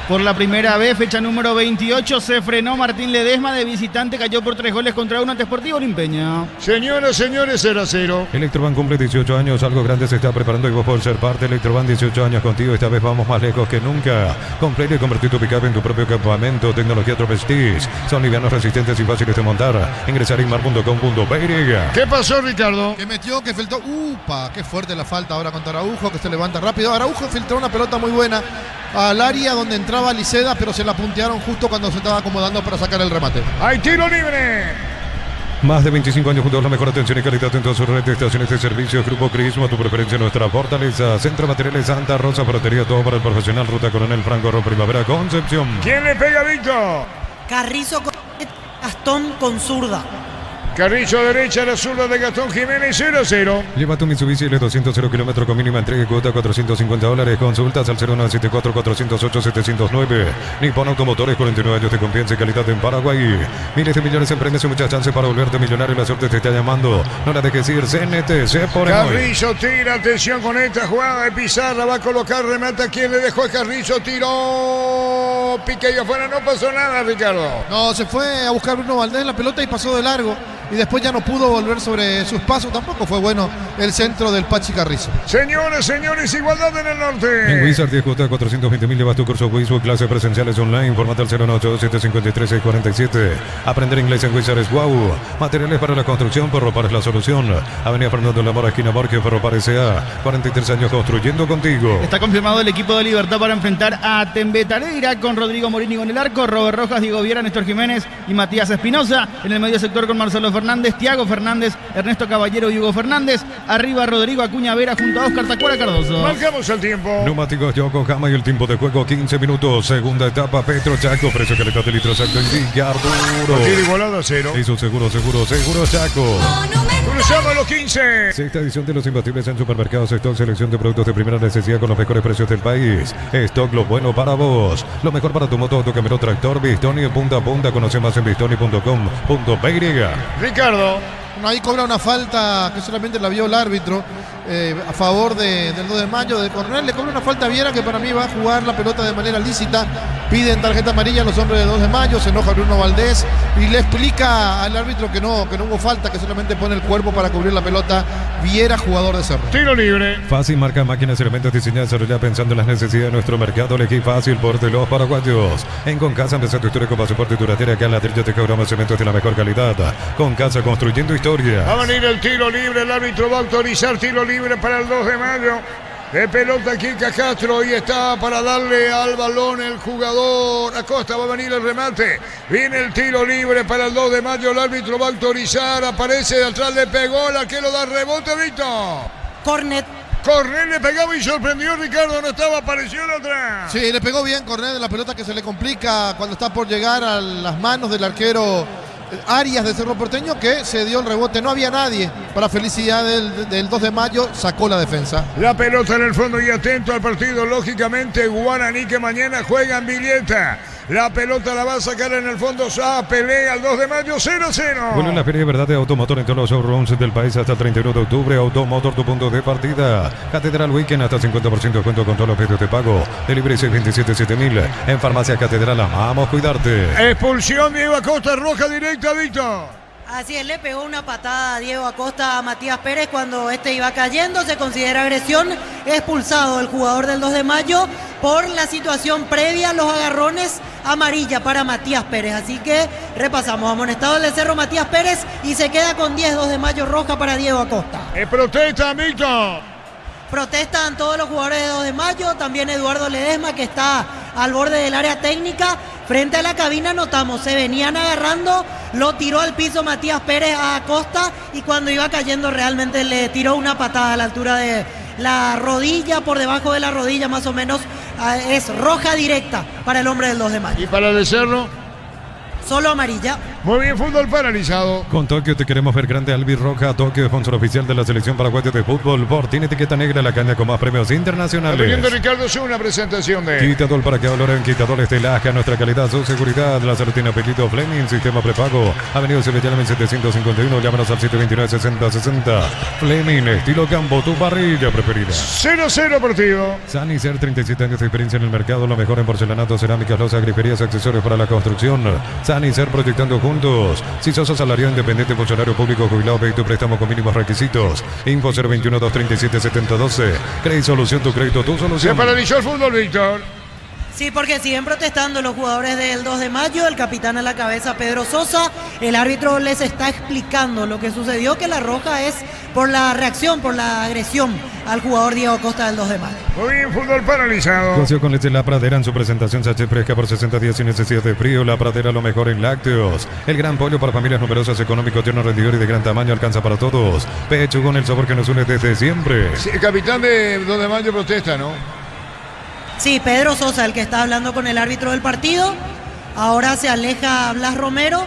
Por la primera vez, fecha número 28, se frenó Martín Ledesma, de visitante cayó por 3 goles contra 1 ante Sportivo Olimpeño. Señoras, señores, 0-0. Electroban cumple 18 años, algo grande se está preparando y vos por ser parte. Electroban 18 años contigo, esta vez vamos más lejos que nunca. Completa y convertir tu pick-up en tu propio campamento, tecnología Tropestis. Son livianos, resistentes y fáciles de montar. Ingresar a inmar.com.py. ¿Qué pasó, Ricardo? Que metió, que filtró. ¡Upa! Qué fuerte la falta ahora contra Araujo, que se levanta rápido. Araujo filtró una pelota muy buena al área donde entraba Liceda, pero se la puntearon justo cuando se estaba acomodando para sacar el remate. ¡Hay tiro libre! Más de 25 años juntos, la mejor atención y calidad en toda su red de estaciones de servicio. Grupo Crismo, tu preferencia, nuestra fortaleza. Centro Materiales Santa Rosa, Ferretería, todo para el profesional. Ruta Coronel Franco, Primavera, Concepción. ¿Quién le pega, Víctor? Carrizo con Gastón con zurda. Carrillo derecha, la zurda de Gastón Jiménez, 0-0. Lleva tu Mitsubishi L200 0 kilómetros con mínima entrega y cuota $450. Consultas al 0974-408-709. Nippon Automotores, 49 años de confianza y calidad en Paraguay. Miles de millones en premios y muchas chances para volverte millonario. La suerte te está llamando. No la dejes ir. CNTC por Carrillo tira, atención con esta jugada de Pizarra. Va a colocar, remata. ¿Quién le dejó a Carrillo? Tiró. Pique y afuera. No pasó nada, Ricardo. No, se fue a buscar Bruno Valdés la pelota y pasó de largo. Y después ya no pudo volver sobre sus pasos. Tampoco fue bueno el centro del Pachi Carrizo. Señores, igualdad en el norte. En Wizard 10 cuota 420.000. Llevas tu curso Wizard, clases presenciales online. Informate al 098-753-647. Aprender inglés en Wizard es wow. Materiales para la construcción, Ferropar es la solución. Avenida Fernando Lamora, esquina Borges, Ferropar S.A. 43 años construyendo contigo. Está confirmado el equipo de Libertad para enfrentar a Tembetareira con Rodrigo Morini con el arco, Robert Rojas, Diego Viera, Néstor Jiménez y Matías Espinosa. En el medio sector con Marcelo Fernández, Tiago Fernández, Ernesto Caballero y Hugo Fernández. Arriba Rodrigo Acuña Vera junto a Oscar Tacuara Cardoso. Marcamos el tiempo. Neumáticos Yokohama y el tiempo de juego 15 minutos. Segunda etapa Petro Chaco. Precio calidad de litro exacto indica Arturo. Partido igualado a 0. Hizo seguro Chaco. Cruzamos los 15. Sexta edición de los imbatibles en supermercados. Stock, selección de productos de primera necesidad con los mejores precios del país. Stock, lo bueno para vos. Lo mejor para tu moto, tu camioneta, tractor. Bistoni punta a punta. Conoce más en bistoni.com.py. Ricardo. Ahí cobra una falta que solamente la vio el árbitro a favor del 2 de mayo de Cornell. Le cobra una falta a Viera que para mí va a jugar la pelota de manera lícita. Piden tarjeta amarilla a los hombres de 2 de mayo. Se enoja Bruno Valdés y le explica al árbitro que no hubo falta, que solamente pone el cuerpo para cubrir la pelota. Viera, jugador de Cerro. Tiro libre. Fácil marca máquinas y elementos diseñados y desarrollados pensando en las necesidades de nuestro mercado. Elegí Fácil por de los paraguayos. En Concasa empezó tu historia con pasaporte y duradera. Acá en la Trillo te cobramos cementos de la mejor calidad. Concasa, construyendo historia. Va a venir el tiro libre. El árbitro va a autorizar tiro libre para el 2 de mayo. De pelota Kirka Castro y está para darle al balón el jugador Acosta. Va a venir el remate. Viene el tiro libre para el 2 de mayo. El árbitro va a autorizar. Aparece de atrás, le pegó. La que lo da rebote, Víctor. Cornet le pegaba y sorprendió, Ricardo. No estaba, apareció de atrás. Sí, le pegó bien Cornet. La pelota que se le complica cuando está por llegar a las manos del arquero Arias de Cerro Porteño, que se dio el rebote. No había nadie. Para felicidad del 2 de mayo, sacó la defensa. La pelota en el fondo y atento al partido. Lógicamente, Guaraní, que mañana juega en Villeta. La pelota la va a sacar en el fondo. Pelea el 2 de mayo, 0-0. Bueno, en la Feria de Verdad de Automotor en todos los showrooms del país hasta el 31 de octubre. Automotor, tu punto de partida. Catedral Weekend hasta 50% de descuento con todos los medios de pago. Delivery 627-7000. En Farmacia Catedral, amamos cuidarte. Expulsión, Diego Acosta, roja directa, Víctor. Así es, le pegó una patada a Diego Acosta a Matías Pérez cuando este iba cayendo. Se considera agresión. Expulsado el jugador del 2 de mayo por la situación previa a los agarrones. Amarilla para Matías Pérez. Así que repasamos. Amonestado el Cerro Matías Pérez y se queda con 10, 2 de mayo, roja para Diego Acosta. Protesta, Víctor. Protestan todos los jugadores de 2 de mayo. También Eduardo Ledesma, que está al borde del área técnica. Frente a la cabina notamos, se venían agarrando, lo tiró al piso Matías Pérez a Acosta y cuando iba cayendo realmente le tiró una patada a la altura de la rodilla, por debajo de la rodilla más o menos. Es roja directa para el hombre del 2 de mayo. ¿Y para el de Cerro? Solo amarilla. Muy bien, fútbol paralizado. Con Tokio te queremos ver grande. Albi Roja, Tokio, sponsor oficial de la selección paraguaya de fútbol. Por tiene etiqueta negra, la caña con más premios internacionales. Atendiendo Ricardo, es una presentación de Quitadol para que valoren. Quitadol Estelaja, nuestra calidad, su seguridad. La salud tiene apellido Fleming, sistema prepago. Avenida Sevillana 751. Llámanos al 729-6060. Fleming, estilo campo, tu parrilla preferida. 0-0 partido. Sanicer, 37 años de experiencia en el mercado. Lo mejor en porcelanato, cerámicas, losas, griferías, accesorios para la construcción. Sanicer, proyectando juntos. Si sos asalariado independiente, funcionario público, jubilado, pedí tu préstamo con mínimos requisitos. Info 021-237-7012. Crédito Solución, tu crédito, tu solución. Se paralizó el fútbol, Víctor. Sí, porque siguen protestando los jugadores del 2 de mayo, el capitán a la cabeza Pedro Sosa. El árbitro les está explicando lo que sucedió, que la roja es por la reacción, por la agresión al jugador Diego Acosta del 2 de mayo. Muy bien, fútbol paralizado. Coció con leche La Pradera en su presentación sachet fresca por 60 días sin necesidad de frío. La Pradera, lo mejor en lácteos. El gran pollo para familias numerosas, económico, tierno, rendidor y de gran tamaño, alcanza para todos. Pechugón, el sabor que nos une desde siempre. Sí, el capitán de 2 de mayo protesta, ¿no? Sí, Pedro Sosa, el que está hablando con el árbitro del partido. Ahora se aleja Blas Romero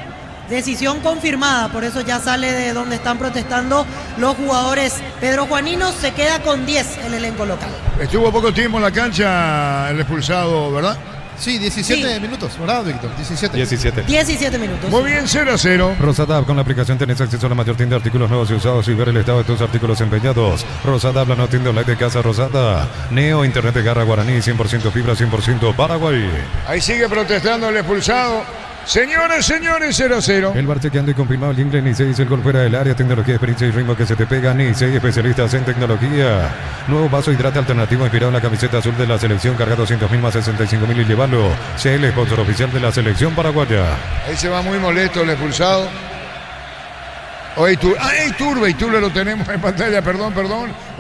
Decisión confirmada, por eso ya sale de donde están protestando los jugadores pedrojuaninos. Se queda con 10 el elenco local. Estuvo poco tiempo en la cancha el expulsado, ¿verdad? Sí, 17 minutos, ¿verdad, Víctor? 17 minutos. Muy bien, 0-0. Rosada App, con la aplicación tenés acceso a la mayor tienda de artículos nuevos y usados y ver el estado de tus artículos empeñados. Rosada App, la no tienda online de Casa Rosada. Neo, Internet de Garra Guaraní, 100% fibra, 100% Paraguay. Ahí sigue protestando el expulsado. Señores, 0-0. El bar chequeando y confirmado el inglés. Nice es el gol fuera del área. Tecnología, experiencia y ritmo que se te pega. Nice, especialistas en tecnología. Nuevo vaso hidrate alternativo inspirado en la camiseta azul de la selección. Carga 200.000 más 65.000 y llevarlo. CL, sponsor oficial de la selección paraguaya. Ahí se va muy molesto el expulsado. Iturbe lo tenemos en pantalla, perdón.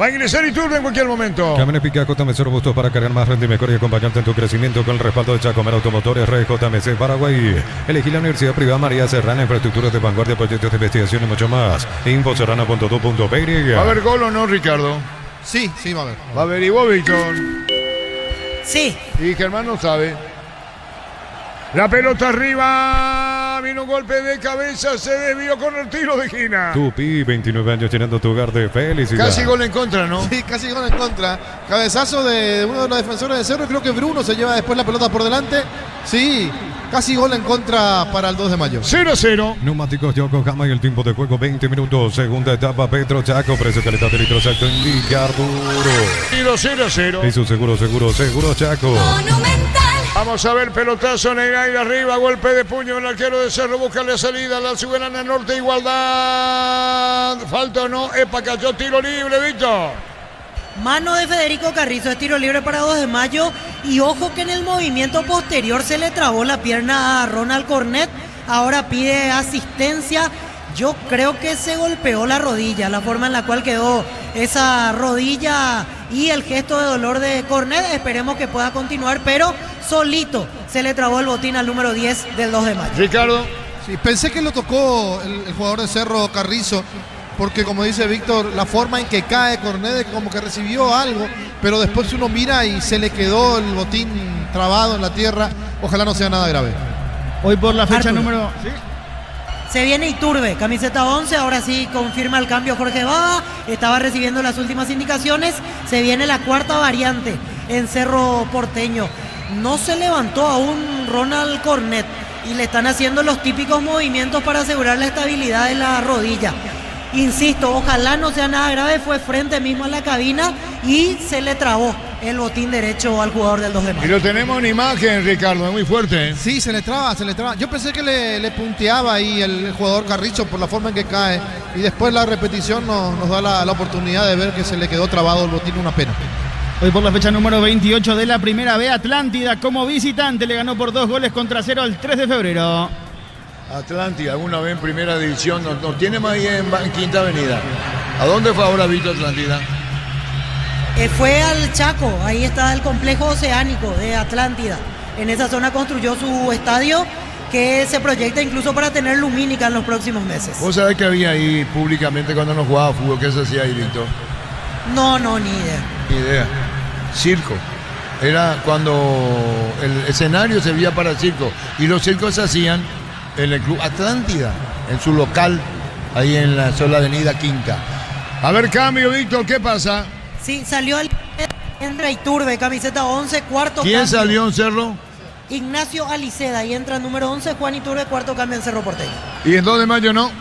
Va a ingresar Iturbe en cualquier momento. Camiones Picaco JMC robustos para cargar más renta y mejor y acompañarte en tu crecimiento con el respaldo de Chacomer Automotores, Red JMC Paraguay. Elegí la Universidad Privada María Serrana, infraestructuras de vanguardia, proyectos de investigación y mucho más. Infoserrana.2.py. ¿Va a haber gol o no, Ricardo? Sí, va a haber. ¿Va a haber y vos, Víctor? Sí. Y Germán no sabe. La pelota arriba, vino un golpe de cabeza, se desvió con el tiro de esquina. Tupi, 29 años llenando tu hogar de felicidad. Casi gol en contra, ¿no? Sí, casi gol en contra. Cabezazo de uno de los defensores de Cerro, creo que Bruno se lleva después la pelota por delante. Sí, casi gol en contra para el 2 de mayo. 0-0. Neumáticos Yokohama y el tiempo de juego 20 minutos. Segunda etapa, Petro Chaco, precio calidad de litros acto indicar duro. Tiro 0-0. Y su seguro Chaco. Vamos a ver, pelotazo en el aire arriba, golpe de puño, el arquero de Cerro busca la salida, la Soberana Norte, igualdad, falta o no, Epa cayó, tiro libre, Víctor. Mano de Federico Carrizo, es tiro libre para 2 de mayo y ojo que en el movimiento posterior se le trabó la pierna a Ronald Cornet, ahora pide asistencia. Yo creo que se golpeó la rodilla, la forma en la cual quedó esa rodilla y el gesto de dolor de Cornet. Esperemos que pueda continuar, pero solito se le trabó el botín al número 10 del 2 de mayo. Ricardo. Sí, pensé que lo tocó el jugador de Cerro Carrizo, porque como dice Víctor, la forma en que cae Cornet como que recibió algo, pero después uno mira y se le quedó el botín trabado en la tierra. Ojalá no sea nada grave. Hoy por la fecha Arturo. número... ¿sí? Se viene Iturbe, camiseta 11, ahora sí confirma el cambio Jorge Bada, estaba recibiendo las últimas indicaciones, se viene la cuarta variante en Cerro Porteño. No se levantó aún Ronald Cornet y le están haciendo los típicos movimientos para asegurar la estabilidad de la rodilla. Insisto, ojalá no sea nada grave, fue frente mismo a la cabina y se le trabó el botín derecho al jugador del 2 de mayo. Y lo tenemos en imagen, Ricardo, es muy fuerte. Sí, se le traba. Yo pensé que le punteaba ahí el jugador Carrizo por la forma en que cae y después la repetición nos da la oportunidad de ver que se le quedó trabado el botín, una pena. Hoy por la fecha número 28 de la Primera B, Atlántida como visitante le ganó por 2-0 al 3 de febrero. Atlántida, alguna vez en primera división, no tiene más ahí en Quinta Avenida. ¿A dónde fue ahora Vito Atlántida? Fue al Chaco, ahí está el complejo oceánico de Atlántida. En esa zona construyó su estadio que se proyecta incluso para tener lumínica en los próximos meses. ¿Vos sabés que había ahí públicamente cuando nos jugaba fútbol? ¿Qué se hacía ahí, Víctor? No, ni idea. Ni idea. Circo. Era cuando el escenario servía para el circo y los circos se hacían en el Club Atlántida, en su local, ahí en la sola avenida Quinta. A ver, cambio, Víctor, ¿qué pasa? Sí, salió el entra Iturbe, camiseta 11, cuarto ¿Quién cambio. salió en Cerro? Ignacio Aliceda, y entra número 11, Juan Iturbe, cuarto cambio en Cerro Porteño. Y el 2 de mayo no.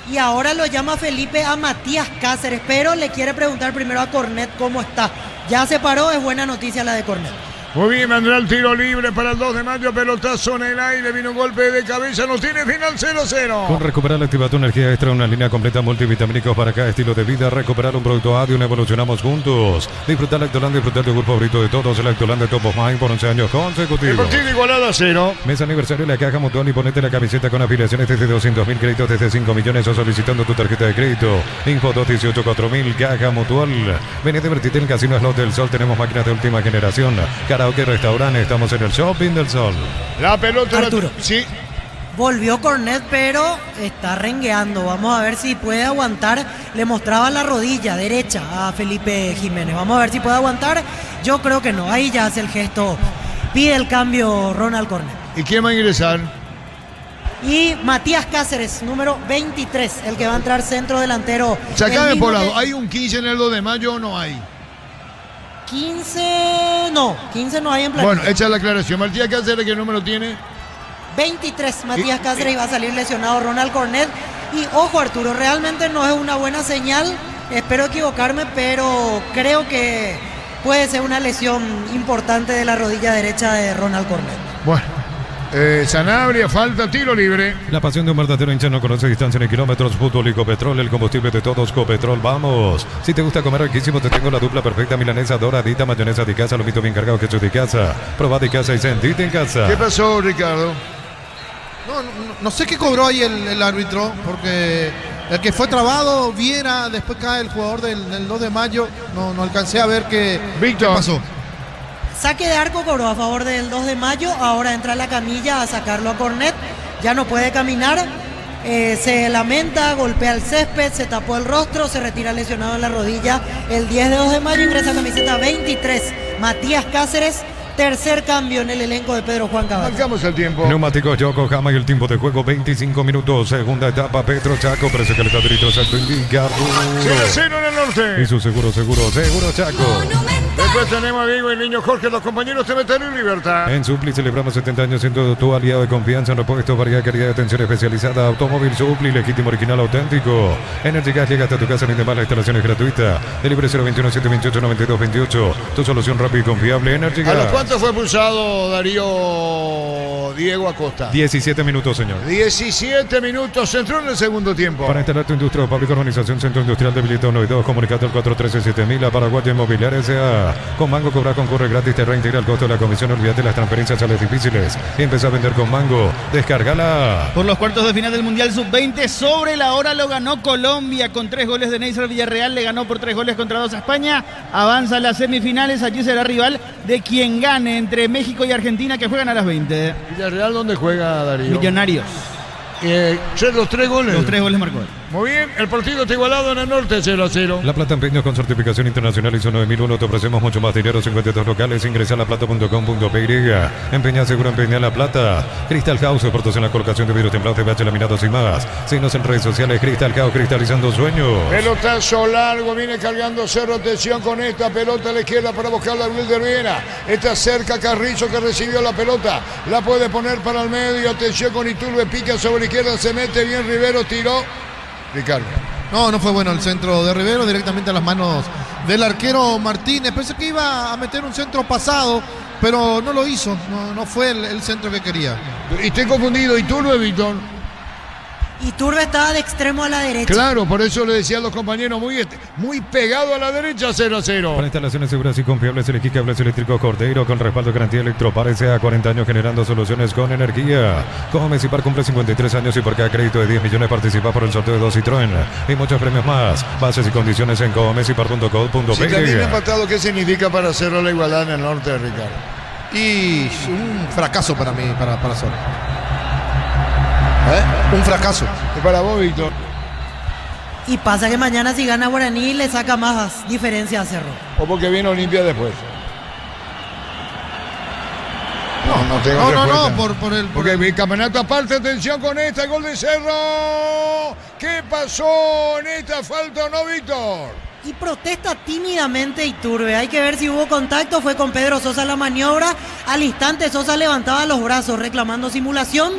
Y ahora lo llama Felipe a Matías Cáceres, pero le quiere preguntar primero a Cornet cómo está. Ya se paró, es buena noticia la de Cornet. Muy bien, vendrá el tiro libre para el 2 de mayo, pelotazo en el aire, vino un golpe de cabeza, nos tiene final 0-0. Con Recuperar activa tu energía extra, una línea completa multivitamínicos para cada estilo de vida. Recuperar un producto Adium, evolucionamos juntos. Disfrutar Lactoland, disfrutar del grupo favorito de todos, el Lactoland de Top of Mind por 11 años consecutivos. El partido igualado a 0. Mes aniversario de la Caja Mutual y ponete la camiseta con afiliaciones desde 200.000 créditos desde 5 millones o solicitando tu tarjeta de crédito. Info 218-4000, Caja Mutual. Ven a divertirte en el Casino Slot del Sol, tenemos máquinas de última generación. Karaoke, restaurante. Estamos en el Shopping del Sol. La pelota. Arturo. Sí. Volvió Cornet, pero está rengueando. Vamos a ver si puede aguantar. Le mostraba la rodilla derecha a Felipe Jiménez. Vamos a ver si puede aguantar. Yo creo que no. Ahí ya hace el gesto. Pide el cambio Ronald Cornet. ¿Y quién va a ingresar? Y Matías Cáceres, número 23, el que va a entrar centro delantero. Sacame por lado, ¿hay un 15 en el 2 de mayo o no hay? 15 no hay en planilla. Bueno, echa la aclaración. Matías Cáceres, ¿qué número tiene? 23, Matías Cáceres, y va a salir lesionado Ronald Cornet. Y ojo, Arturo, realmente no es una buena señal, espero equivocarme, pero creo que puede ser una lesión importante de la rodilla derecha de Ronald Cornet. Bueno, Sanabria, falta, tiro libre. La pasión de un verdadero hincha no conoce distancia ni kilómetros. Fútbol y Copetrol, el combustible de todos. Copetrol, vamos. Si te gusta comer riquísimo, te tengo la dupla perfecta: milanesa doradita, mayonesa de casa, lomito bien cargado, queso de casa. Probá de casa y sentite en casa. ¿Qué pasó, Ricardo? No sé qué cobró ahí el árbitro, porque el que fue trabado, Viera, después cae el jugador del 2 de mayo. No alcancé a ver qué pasó. Saque de arco cobró a favor del 2 de mayo, ahora entra a la camilla a sacarlo a Cornet, ya no puede caminar, se lamenta, golpea el césped, se tapó el rostro, se retira lesionado en la rodilla. El 10 de 2 de mayo ingresa a camiseta 23, Matías Cáceres. Tercer cambio en el elenco de Pedro Juan Caballo. Marcamos el tiempo. Neumáticos Yokohama y el tiempo de juego 25 minutos. Segunda etapa, Petro Chaco, precio calidad de litros alto indica. 0-0 en el norte. Y su seguro Chaco. Después tenemos a Diego y el niño Jorge, los compañeros te meten en libertad. En Supli celebramos 70 años siendo tu aliado de confianza en repuestos, variedad, calidad de atención especializada. Automóvil Supli, legítimo, original, auténtico. Energy Gas llega hasta tu casa, ni demás, la instalación es gratuita. Delibre 021-728-9228. Tu solución rápida y confiable, Energy Gas. ¿A los cuántos fue pulsado Darío Diego Acosta? 17 minutos, señor. 17 minutos, entró en el segundo tiempo. Para instalar tu industria o pública, organización Centro Industrial de Habilita 1 y 2, comunicate al 413-7000 a Paraguay Inmobiliaria S.A. Con Mango cobra concurre gratis, te reintegra el costo de la comisión, olvídate las transferencias a las difíciles y empieza a vender con Mango. Descárgala. Por los cuartos de final del Mundial Sub-20, sobre la hora lo ganó Colombia con 3 goles de Neisser Villarreal, le ganó por 3 goles contra 2 a España, avanza a las semifinales, allí será rival de quien gane entre México y Argentina, que juegan a las 20. ¿Villarreal dónde juega, Darío? Millonarios. Los 3 goles. Los 3 goles marcó. Muy bien, el partido está igualado en el norte, 0-0. La Plata Empeños con certificación internacional ISO 9001. Te ofrecemos mucho más dinero, 52 locales. Ingresa a laplata.com.py. Empeña seguro, empeña La Plata. Crystal House, expertos en la colocación de vidrios templados, TPH, laminados y más. Síguenos en redes sociales. Crystal House, cristalizando sueños. Pelotazo largo, viene cargando Cerro. Atención con esta pelota a la izquierda para buscar a Wilder Viera. Está cerca Carrizo, que recibió la pelota. La puede poner para el medio. Atención con Iturbe, pica sobre la izquierda, se mete bien Rivero, tiró. Ricardo. No fue bueno el centro de Rivero, directamente a las manos del arquero Martínez. Pensé que iba a meter un centro pasado, pero no lo hizo. No fue el centro que quería. Y estoy confundido. Iturbe, Víctor. Iturbe estaba de extremo a la derecha. Claro, por eso le decía a los compañeros, muy pegado a la derecha, 0-0. Para instalaciones seguras y confiables, elegí cables eléctricos Cordeiro con respaldo garantía Electropar S.A. 40 años generando soluciones con energía. Como Mesipar cumple 53 años y por cada crédito de 10 millones participa por el sorteo de 2 Citroën y muchos premios más. Bases y condiciones en comesipar.co.pe. Si también empatado, ¿qué significa para Cerro la igualdad en el norte, Ricardo? Y un fracaso para mí, para Cerro. Un fracaso. Y para vos, Víctor. Y pasa que mañana si gana Guaraní le saca más diferencia a Cerro. O porque viene Olimpia después. No, porque mi campeonato aparte, atención con esta, gol de Cerro. ¿Qué pasó en esta falta o no, Víctor? Y protesta tímidamente Iturbe. Hay que ver si hubo contacto. Fue con Pedro Sosa la maniobra. Al instante Sosa levantaba los brazos reclamando simulación.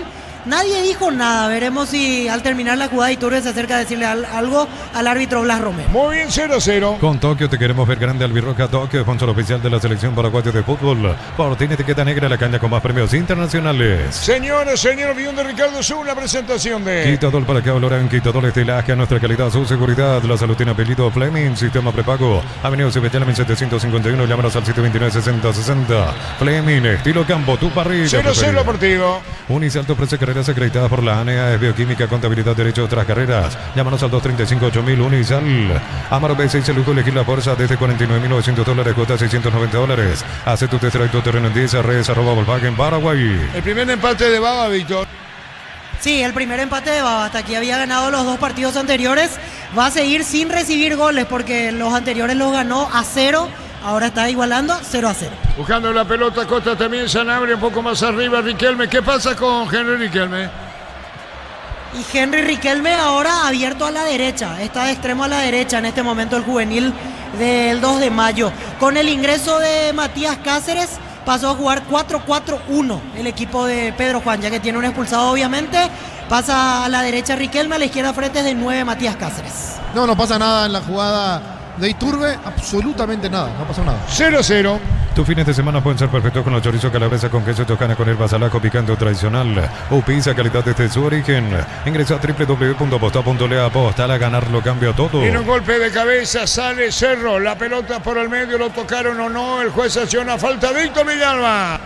Nadie dijo nada. Veremos si al terminar la jugada Iturbe se acerca a decirle algo al árbitro Blas Romero. Muy bien, 0-0. Con Tokio te queremos ver grande. Albirroja Tokio, sponsor oficial de la selección paraguaya de fútbol. Por tiene etiqueta negra, la caña con más premios internacionales. Señores, guión de Ricardo Zú, la presentación de Quitadol para que Olorán, Quitadol estilaje a nuestra calidad, su seguridad. La salud tiene apellido Fleming, sistema prepago. Avenida Cibetela 1751, llámanos al 729-6060. Fleming, estilo campo, tu parrilla. 0-0 partido. Unisalto ofrece carreras acreditadas por la ANEA, es bioquímica, contabilidad, derecho, otras carreras. Llámanos al 235-8000 Unisal. Amaro B6, el lujo, elegir la fuerza desde $49,900, cuota $690. Hace tu test drive, tu terreno en 10, redes @Volkswagen Paraguay. El primer empate de Baba, Víctor. Sí, el primer empate de Baba. Hasta aquí había ganado los 2 partidos anteriores. Va a seguir sin recibir goles porque los anteriores los ganó a 0. Ahora está igualando 0-0. Buscando la pelota, Costa también, Sanabria un poco más arriba, Riquelme. ¿Qué pasa con Henry Riquelme? Y Henry Riquelme ahora abierto a la derecha, está de extremo a la derecha en este momento el juvenil del 2 de mayo. Con el ingreso de Matías Cáceres pasó a jugar 4-4-1 el equipo de Pedro Juan, ya que tiene un expulsado obviamente. Pasa a la derecha Riquelme, a la izquierda Fretes, de 9 Matías Cáceres. No pasa nada en la jugada de Iturbe, absolutamente nada, no pasó nada. 0-0. Tus fines de semana pueden ser perfectos con los chorizos calabresa con queso toscana con herba salaco picante o tradicional o pizza calidad desde su origen. Ingresa a www.aposta.le. Apostar a ganar lo cambia todo. Viene un golpe de cabeza, sale Cerro, la pelota por el medio, lo tocaron o no, el juez acciona falta. Víctor Villalba.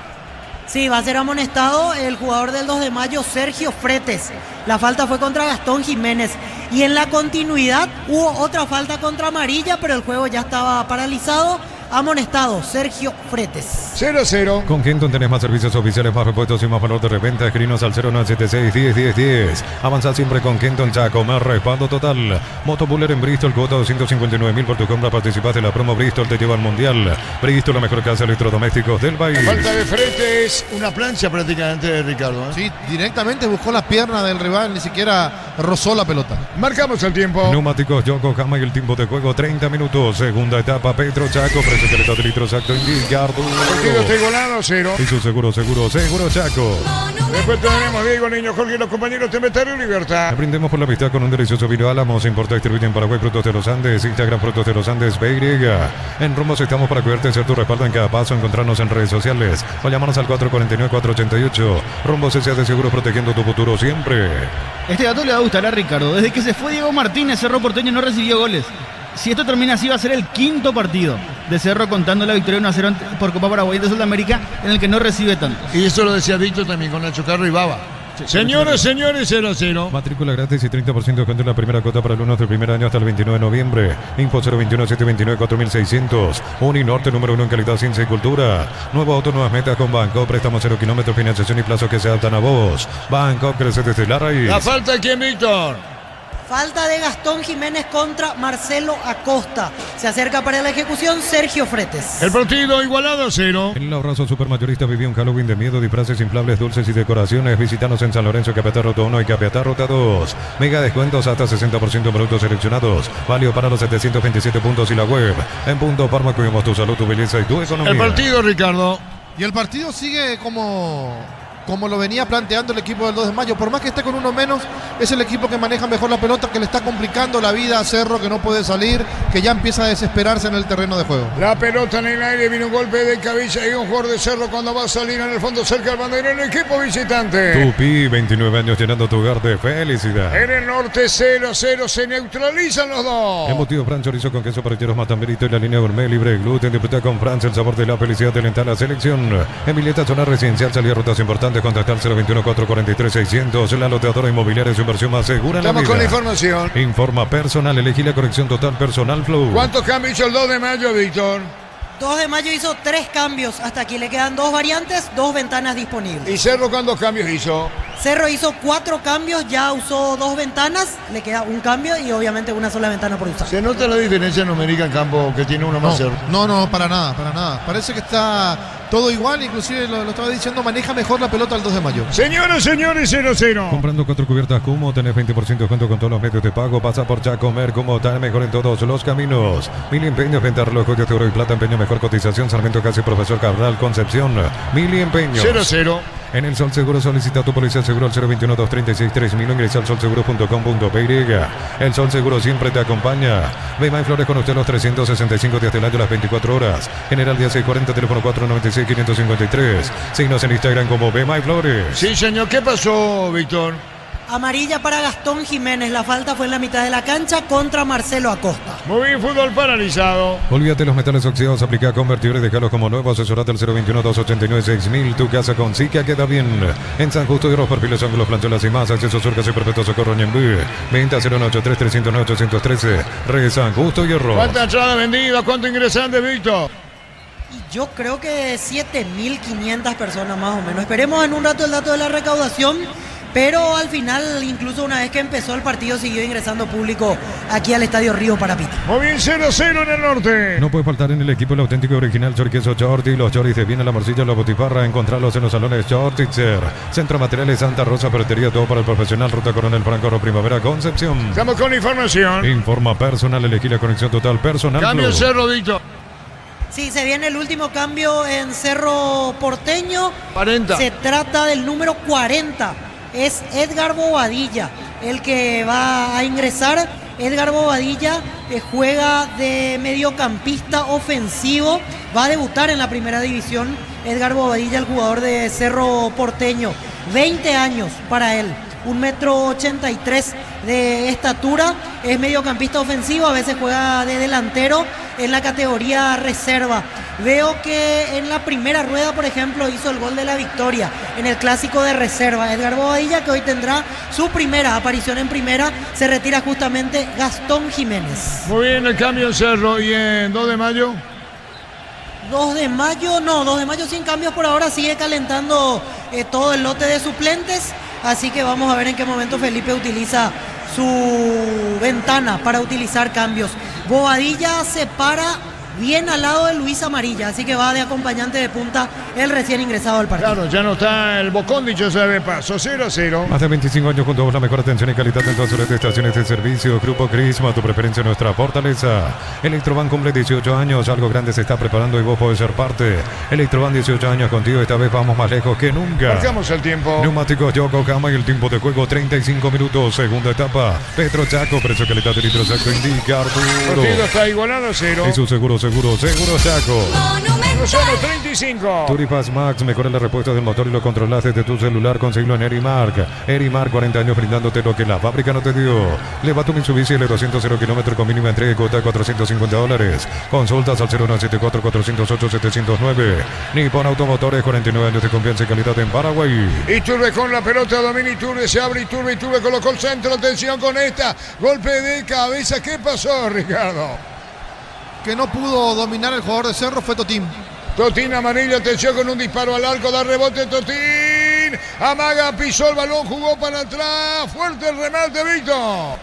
Sí, va a ser amonestado el jugador del 2 de mayo, Sergio Fretes. La falta fue contra Gastón Jiménez. Y en la continuidad hubo otra falta contra Amarilla, pero el juego ya estaba paralizado. Amonestado, Sergio Fretes. 0-0. Con Kenton tenés más servicios oficiales, más repuestos y más valor de reventa. Escrinos al 0976-10-10-10. Avanza siempre con Kenton Chaco, más respaldo total. Motobuller en Bristol, cuota 259.000 por tu compra. Participaste en la promo Bristol, te lleva al Mundial. Bristol, la mejor casa de electrodomésticos del país. La falta de Fretes, una plancha prácticamente de Ricardo. Sí, directamente buscó la pierna del rival, ni siquiera rozó la pelota. Marcamos el tiempo. Neumáticos Yokohama y el tiempo de juego 30 minutos. Segunda etapa, Pedro Chaco, precio calidad de litros acto indicado. Partido está igualado, 0. Y su seguro Chaco. Después tenemos Diego Niño, Jorge y los compañeros de Inventario Libertad. Brindemos por la amistad con un delicioso vino Álamos. Importa y distribuye en Paraguay Frutos de los Andes. Instagram Frutos de los Andes BY. En Rumbos estamos para cuidarte y ser tu respaldo en cada paso. Encontrarnos en redes sociales o llamarnos al 449-488. Rumbos S.A. de Seguros, protegiendo tu futuro siempre. Este dato le va a gustar a Ricardo. Desde que se fue Diego Martínez, Cerro Porteño no recibió goles. Si esto termina así, va a ser el quinto partido de Cerro, contando la victoria 1-0 por Copa Paraguay de Sudamérica, en el que no recibe tanto. Y eso lo decía Víctor también con Nacho Carro y Baba. Sí, señores, 0-0. Matrícula gratis y 30% de descuento en la primera cuota para alumnos del primer año hasta el 29 de noviembre. Info 021-729-4600. Uninorte, número 1 en calidad, ciencia y cultura. Nuevo auto, nuevas metas con Banco. Préstamos 0 kilómetros, financiación y plazos que se adaptan a vos. Banco, crece desde la raíz. La falta aquí en Víctor. Falta de Gastón Jiménez contra Marcelo Acosta. Se acerca para la ejecución Sergio Fretes. El partido igualado, 0. El abrazo supermayorista vivió un Halloween de miedo, disfraces inflables, dulces y decoraciones. Visítanos en San Lorenzo, Capiatá Ruta 1 y Capiatá Ruta 2. Mega descuentos hasta 60% en productos seleccionados. Válido para los 727 puntos y la web. En Punto Parma cuidamos tu salud, tu belleza y tu economía. El partido, Ricardo. Y el partido sigue como lo venía planteando el equipo del 2 de mayo. Por más que esté con uno menos, es el equipo que maneja mejor la pelota, que le está complicando la vida a Cerro, que no puede salir, que ya empieza a desesperarse en el terreno de juego. La pelota en el aire, viene un golpe de cabeza y un jugador de Cerro cuando va a salir en el fondo cerca del banderín, el equipo visitante. Tupi, 29 años llenando tu hogar de felicidad. En el norte 0-0, se neutralizan los dos. Embutido Fran, chorizo con queso parrilleros Matamberito y la línea gourmet libre de gluten. Disfruta con Francia el sabor de la felicidad de alentar la selección. En Mileta, zona residencial, salía rutas importantes. Contactar 021-443-600. La loteadora inmobiliaria es su inversión más segura en la vida. Estamos con la información. Informa personal, elegí la corrección total personal Flow. ¿Cuántos cambios hizo el 2 de mayo, Víctor? 2 de mayo hizo 3 cambios. Hasta aquí le quedan 2 variantes, 2 ventanas disponibles. ¿Y Cerro cuántos cambios hizo? Cerro hizo 4 cambios, ya usó 2 ventanas, le queda un cambio y obviamente una sola ventana por usar. ¿Se nota la diferencia numérica en campo que tiene uno más Cerro? No, para nada. Parece que está todo igual, inclusive lo estaba diciendo, maneja mejor la pelota el 2 de mayo. Señores, 0-0. Comprando 4 cubiertas Cumo, tenés 20% de descuento con todos los medios de pago. Pasa por Chacomer, Cumo, tal mejor en todos los caminos. Mil empeños, venta relojes de oro y plata, empeño, mejor cotización. Sarmiento Casi, Profesor Cabral, Concepción. Mil empeños. 0-0. En el Sol Seguro solicita tu policía seguro al 021-236-3000. Ingresa al solseguro.com.py. El Sol Seguro siempre te acompaña. Bema y Flores con usted los 365 días del año, las 24 horas. General 1640, teléfono 496-553. Signos en Instagram como Bema y Flores. Sí, señor. ¿Qué pasó, Víctor? Amarilla para Gastón Jiménez. La falta fue en la mitad de la cancha contra Marcelo Acosta. Muy bien, fútbol paralizado. Olvídate los metales oxidados, aplica convertidor y déjalos como nuevo. Asesorate al 021-289-6000. Tu casa con Sica queda bien. En San Justo de los perfiles, ángulos, plancholas y más. Acceso Surcas y Perpetuo Socorro Ñembú. Venta 093-309-813. Re San Justo y Hierro. ¿Cuánta entrada vendida? ¿Cuánto ingresante, Víctor? Yo creo que 7.500 personas más o menos. Esperemos en un rato el dato de la recaudación. pero al final, incluso una vez que empezó el partido, siguió ingresando público aquí al Estadio Río Parapiti. Muy bien, 0-0 en el norte. No puede faltar en el equipo el auténtico original choriqueso Chorti, los choris de Viena, la morcilla, la botifarra, encontrarlos en los salones Chortitzer, Centro Materiales Santa Rosa, ferretería, todo para el profesional, Ruta Coronel Franco, Primavera, Concepción. Estamos con información. Informa personal, elegí la conexión total personal. Cambio Plus. Cerro, Víctor. Sí, se viene el último cambio en Cerro Porteño. 40. Se trata del número 40. Es Edgar Bobadilla el que va a ingresar. Edgar Bobadilla juega de mediocampista ofensivo. Va a debutar en la primera división. Edgar Bobadilla, el jugador de Cerro Porteño. 20 años para él. 1,83 m de estatura. Es mediocampista ofensivo. A veces juega de delantero en la categoría reserva. Veo que en la primera rueda, por ejemplo, hizo el gol de la victoria en el clásico de reserva. Edgar Bobadilla, que hoy tendrá su primera aparición en primera, se retira justamente Gastón Jiménez. Muy bien, el cambio en Cerro. ¿Y en 2 de mayo? 2 de mayo, no, 2 de mayo sin cambios por ahora, sigue calentando todo el lote de suplentes, así que vamos a ver en qué momento Felipe utiliza su ventana para utilizar cambios. Bobadilla se para bien al lado de Luis Amarilla, así que va de acompañante de punta el recién ingresado al partido. Claro, ya no está el Bocón, dicho sea de paso, 0-0. Más de 25 años junto a vos, la mejor atención y calidad en todas sus estaciones de servicio. Grupo Crisma, tu preferencia, nuestra fortaleza. Electroban cumple 18 años, algo grande se está preparando y vos podés ser parte. Electroban 18 años contigo, esta vez vamos más lejos que nunca. Marcamos el tiempo. Neumáticos Yokohama y el tiempo de juego 35 minutos, segunda etapa. Petro Chaco, precio calidad de litro Chaco indica Arturo. El partido está igualado a 0. Y su seguro Chaco. Rosano 35. Turifaz Max, mejora la respuesta del motor y lo controlas desde tu celular. Conseguilo en Erimark. Erimark, 40 años brindándote lo que la fábrica no te dio. Leva tu Mitsubishi L200 0 km con mínima entrega y cuota de $450. Consultas al 0174-408-709. Nippon Automotores, 49 años de confianza y calidad en Paraguay. Iturbe con la pelota, domina Iturbe, se abre Iturbe colocó el centro, atención con esta. Golpe de cabeza, ¿qué pasó, Ricardo? Que no pudo dominar el jugador de Cerro fue Totín. Totín amarillo, atención con un disparo al arco, da rebote Totín. Amaga, pisó el balón, jugó para atrás. Fuerte el remate, Víctor.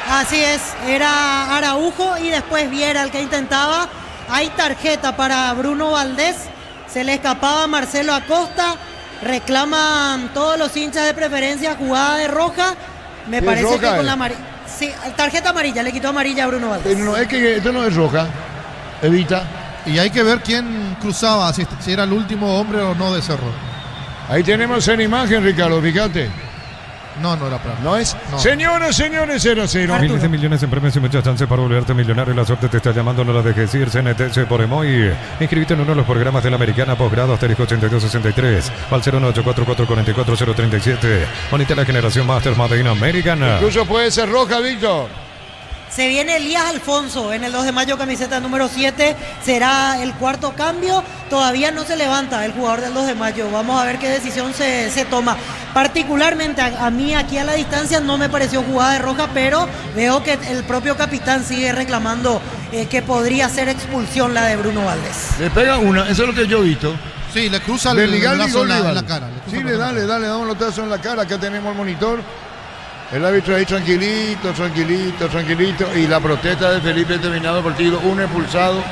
Así es, era Araujo y después Viera el que intentaba. Hay tarjeta para Bruno Valdés. Se le escapaba Marcelo Acosta. Reclaman todos los hinchas de preferencia jugada de roja. Me parece roja, que con la amarilla. Sí, tarjeta amarilla, le quitó amarilla a Bruno Valdés. No, es que esto no es roja. Evita. Y hay que ver quién cruzaba, si era el último hombre o no de Cerro. Ahí tenemos en imagen, Ricardo, fíjate. No era para. ¿No es? No. Señoras, señores, 0-0. Miles de millones en premios y muchas chances para volverte millonario. La suerte te está llamando, no la dejes ir. CNTC por Emoy. Inscríbete en uno de los programas de la Americana Posgrado asterisco 8263 al 01844-44037. Bonita la generación Master Made in Americana. Incluso puede ser roja, Víctor. Se viene Elías Alfonso en el 2 de mayo, camiseta número 7. Será el cuarto cambio. Todavía no se levanta el jugador del 2 de mayo. Vamos a ver qué decisión se toma. Particularmente a mí aquí a la distancia no me pareció jugada de roja, pero veo que el propio capitán sigue reclamando que podría ser expulsión la de Bruno Valdés. Le pega una, eso es lo que yo he visto. Sí, le cruza el brazo en la cara. Sí, dale, da un lotazo en la cara. Acá tenemos el monitor. El árbitro ahí tranquilito. Y la protesta de Felipe terminado el partido. Un expulsado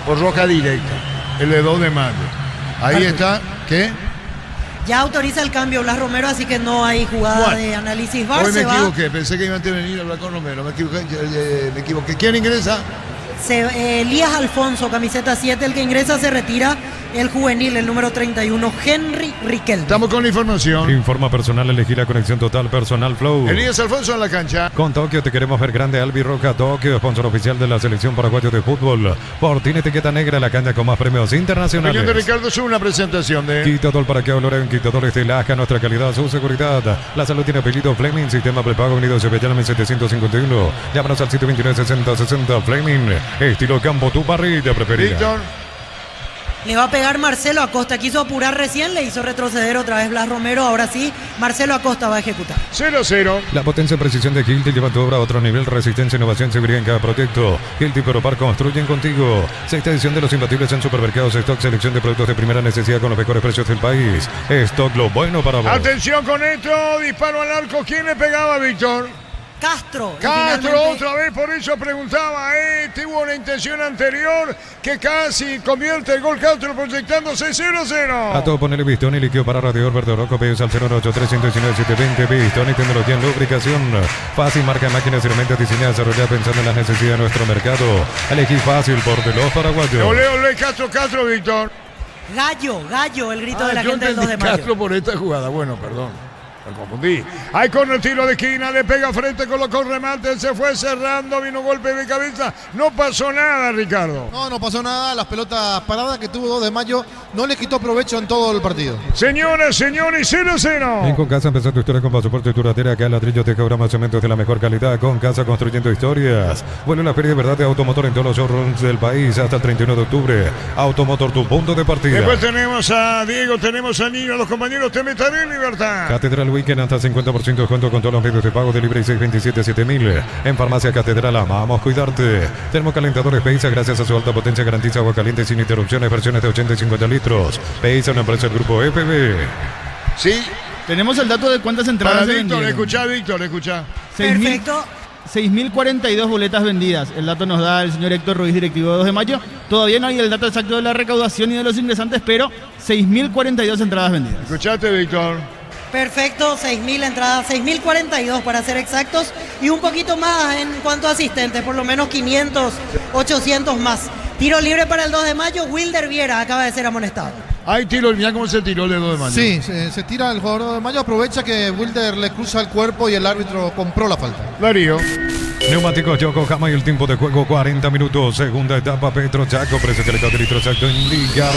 por roja directa. El de 2 de mayo. Ahí está. ¿Qué? Ya autoriza el cambio Blas Romero, así que no hay jugada de análisis VAR. Hoy me equivoqué. Pensé que iba a intervenir a hablar con Romero. Me equivoqué. ¿Quién ingresa? Elías Alfonso, camiseta 7, el que ingresa. Se retira el juvenil, el número 31, Henry Riquelme. Estamos con la información. Informa personal, elegí la conexión total personal Flow. Elías Alfonso en la cancha. Con Tokio te queremos ver grande. Albirroja Tokio, sponsor oficial de la selección paraguaya de fútbol. Por ti etiqueta negra, la cancha con más premios internacionales. Señor de Ricardo, es una presentación de Quitador para que en Quitadores de Laja, nuestra calidad, su seguridad. La salud tiene apellido Fleming, sistema prepago unido Cepellame 751. Llámanos al 729-6060 Fleming. Estilo campo, tu parrilla preferida. Víctor. Le va a pegar Marcelo Acosta. Quiso apurar recién, le hizo retroceder otra vez Blas Romero. Ahora sí, Marcelo Acosta va a ejecutar. 0-0. La potencia y precisión de Hilti lleva tu obra a otro nivel. Resistencia, innovación, seguridad en cada proyecto. Hilti Peropar construyen contigo. Sexta edición de los imbatibles en supermercados Stock. Selección de productos de primera necesidad con los mejores precios del país. Stock, lo bueno para vos. Atención con esto. Disparo al arco. ¿Quién le pegaba, Víctor? Castro. Castro otra vez, por eso preguntaba, tuvo una intención anterior que casi convierte el gol Castro proyectándose 0-0. A todo ponerle Pistón y líquido para radiador verde roco, pedidos al 083-119-720. Pistón y tecnología en lubricación. Fácil, marca de máquinas y herramientas diseñadas, desarrolladas pensando en las necesidades de nuestro mercado. Elegí fácil por de los paraguayos. Ole, Castro, Víctor. Gallo, el grito de la gente del 2 de mayo. Castro por esta jugada, bueno, perdón. Me confundí. Hay con el tiro de esquina, le pega frente, colocó el remate, se fue cerrando, vino golpe de cabeza. No pasó nada, Ricardo. No pasó nada. Las pelotas paradas que tuvo 2 de mayo no le quitó provecho en todo el partido. Señoras, señores, 0-0. En Concasa empezó tu historia con pasaporte duradera, acá ladrillos, tejabramas, cementos de la mejor calidad. Concasa construyendo historias. Vuelve la feria de verdad de Automotor en todos los showrooms del país hasta el 31 de octubre. Automotor, tu punto de partida. Después tenemos a Diego, tenemos a Niño, a los compañeros te meteré en libertad. Catedral Weekend hasta 50% de descuento con todos los medios de pago de libre y 627-7000. En Farmacia Catedral amamos cuidarte. Termocalentadores Peisa, gracias a su alta potencia, garantiza agua caliente sin interrupciones, versiones de 80 y 50 litros. Peisa, una empresa del grupo FB. Sí. Tenemos el dato de cuántas entradas Para se Víctor, vendieron. Víctor, escucha. Perfecto. 6.042 boletas vendidas. El dato nos da el señor Héctor Ruiz, directivo de 2 de mayo. Todavía no hay el dato exacto de la recaudación y de los ingresantes, pero 6.042 entradas vendidas. Escuchate, Víctor. Perfecto, 6.000 entradas, 6.042 para ser exactos, y un poquito más en cuanto a asistentes, por lo menos 500, 800 más. Tiro libre para el 2 de mayo, Wilder Viera acaba de ser amonestado. Hay tiro, mirá cómo se tiró el de 2 de mayo. Sí, se tira el jugador 2 de mayo, aprovecha que Wilder le cruza el cuerpo y el árbitro compró la falta. Darío. Neumáticos Yokohama y el tiempo de juego 40 minutos. Segunda etapa Petro Chaco, precio que le cae litro exacto en Liga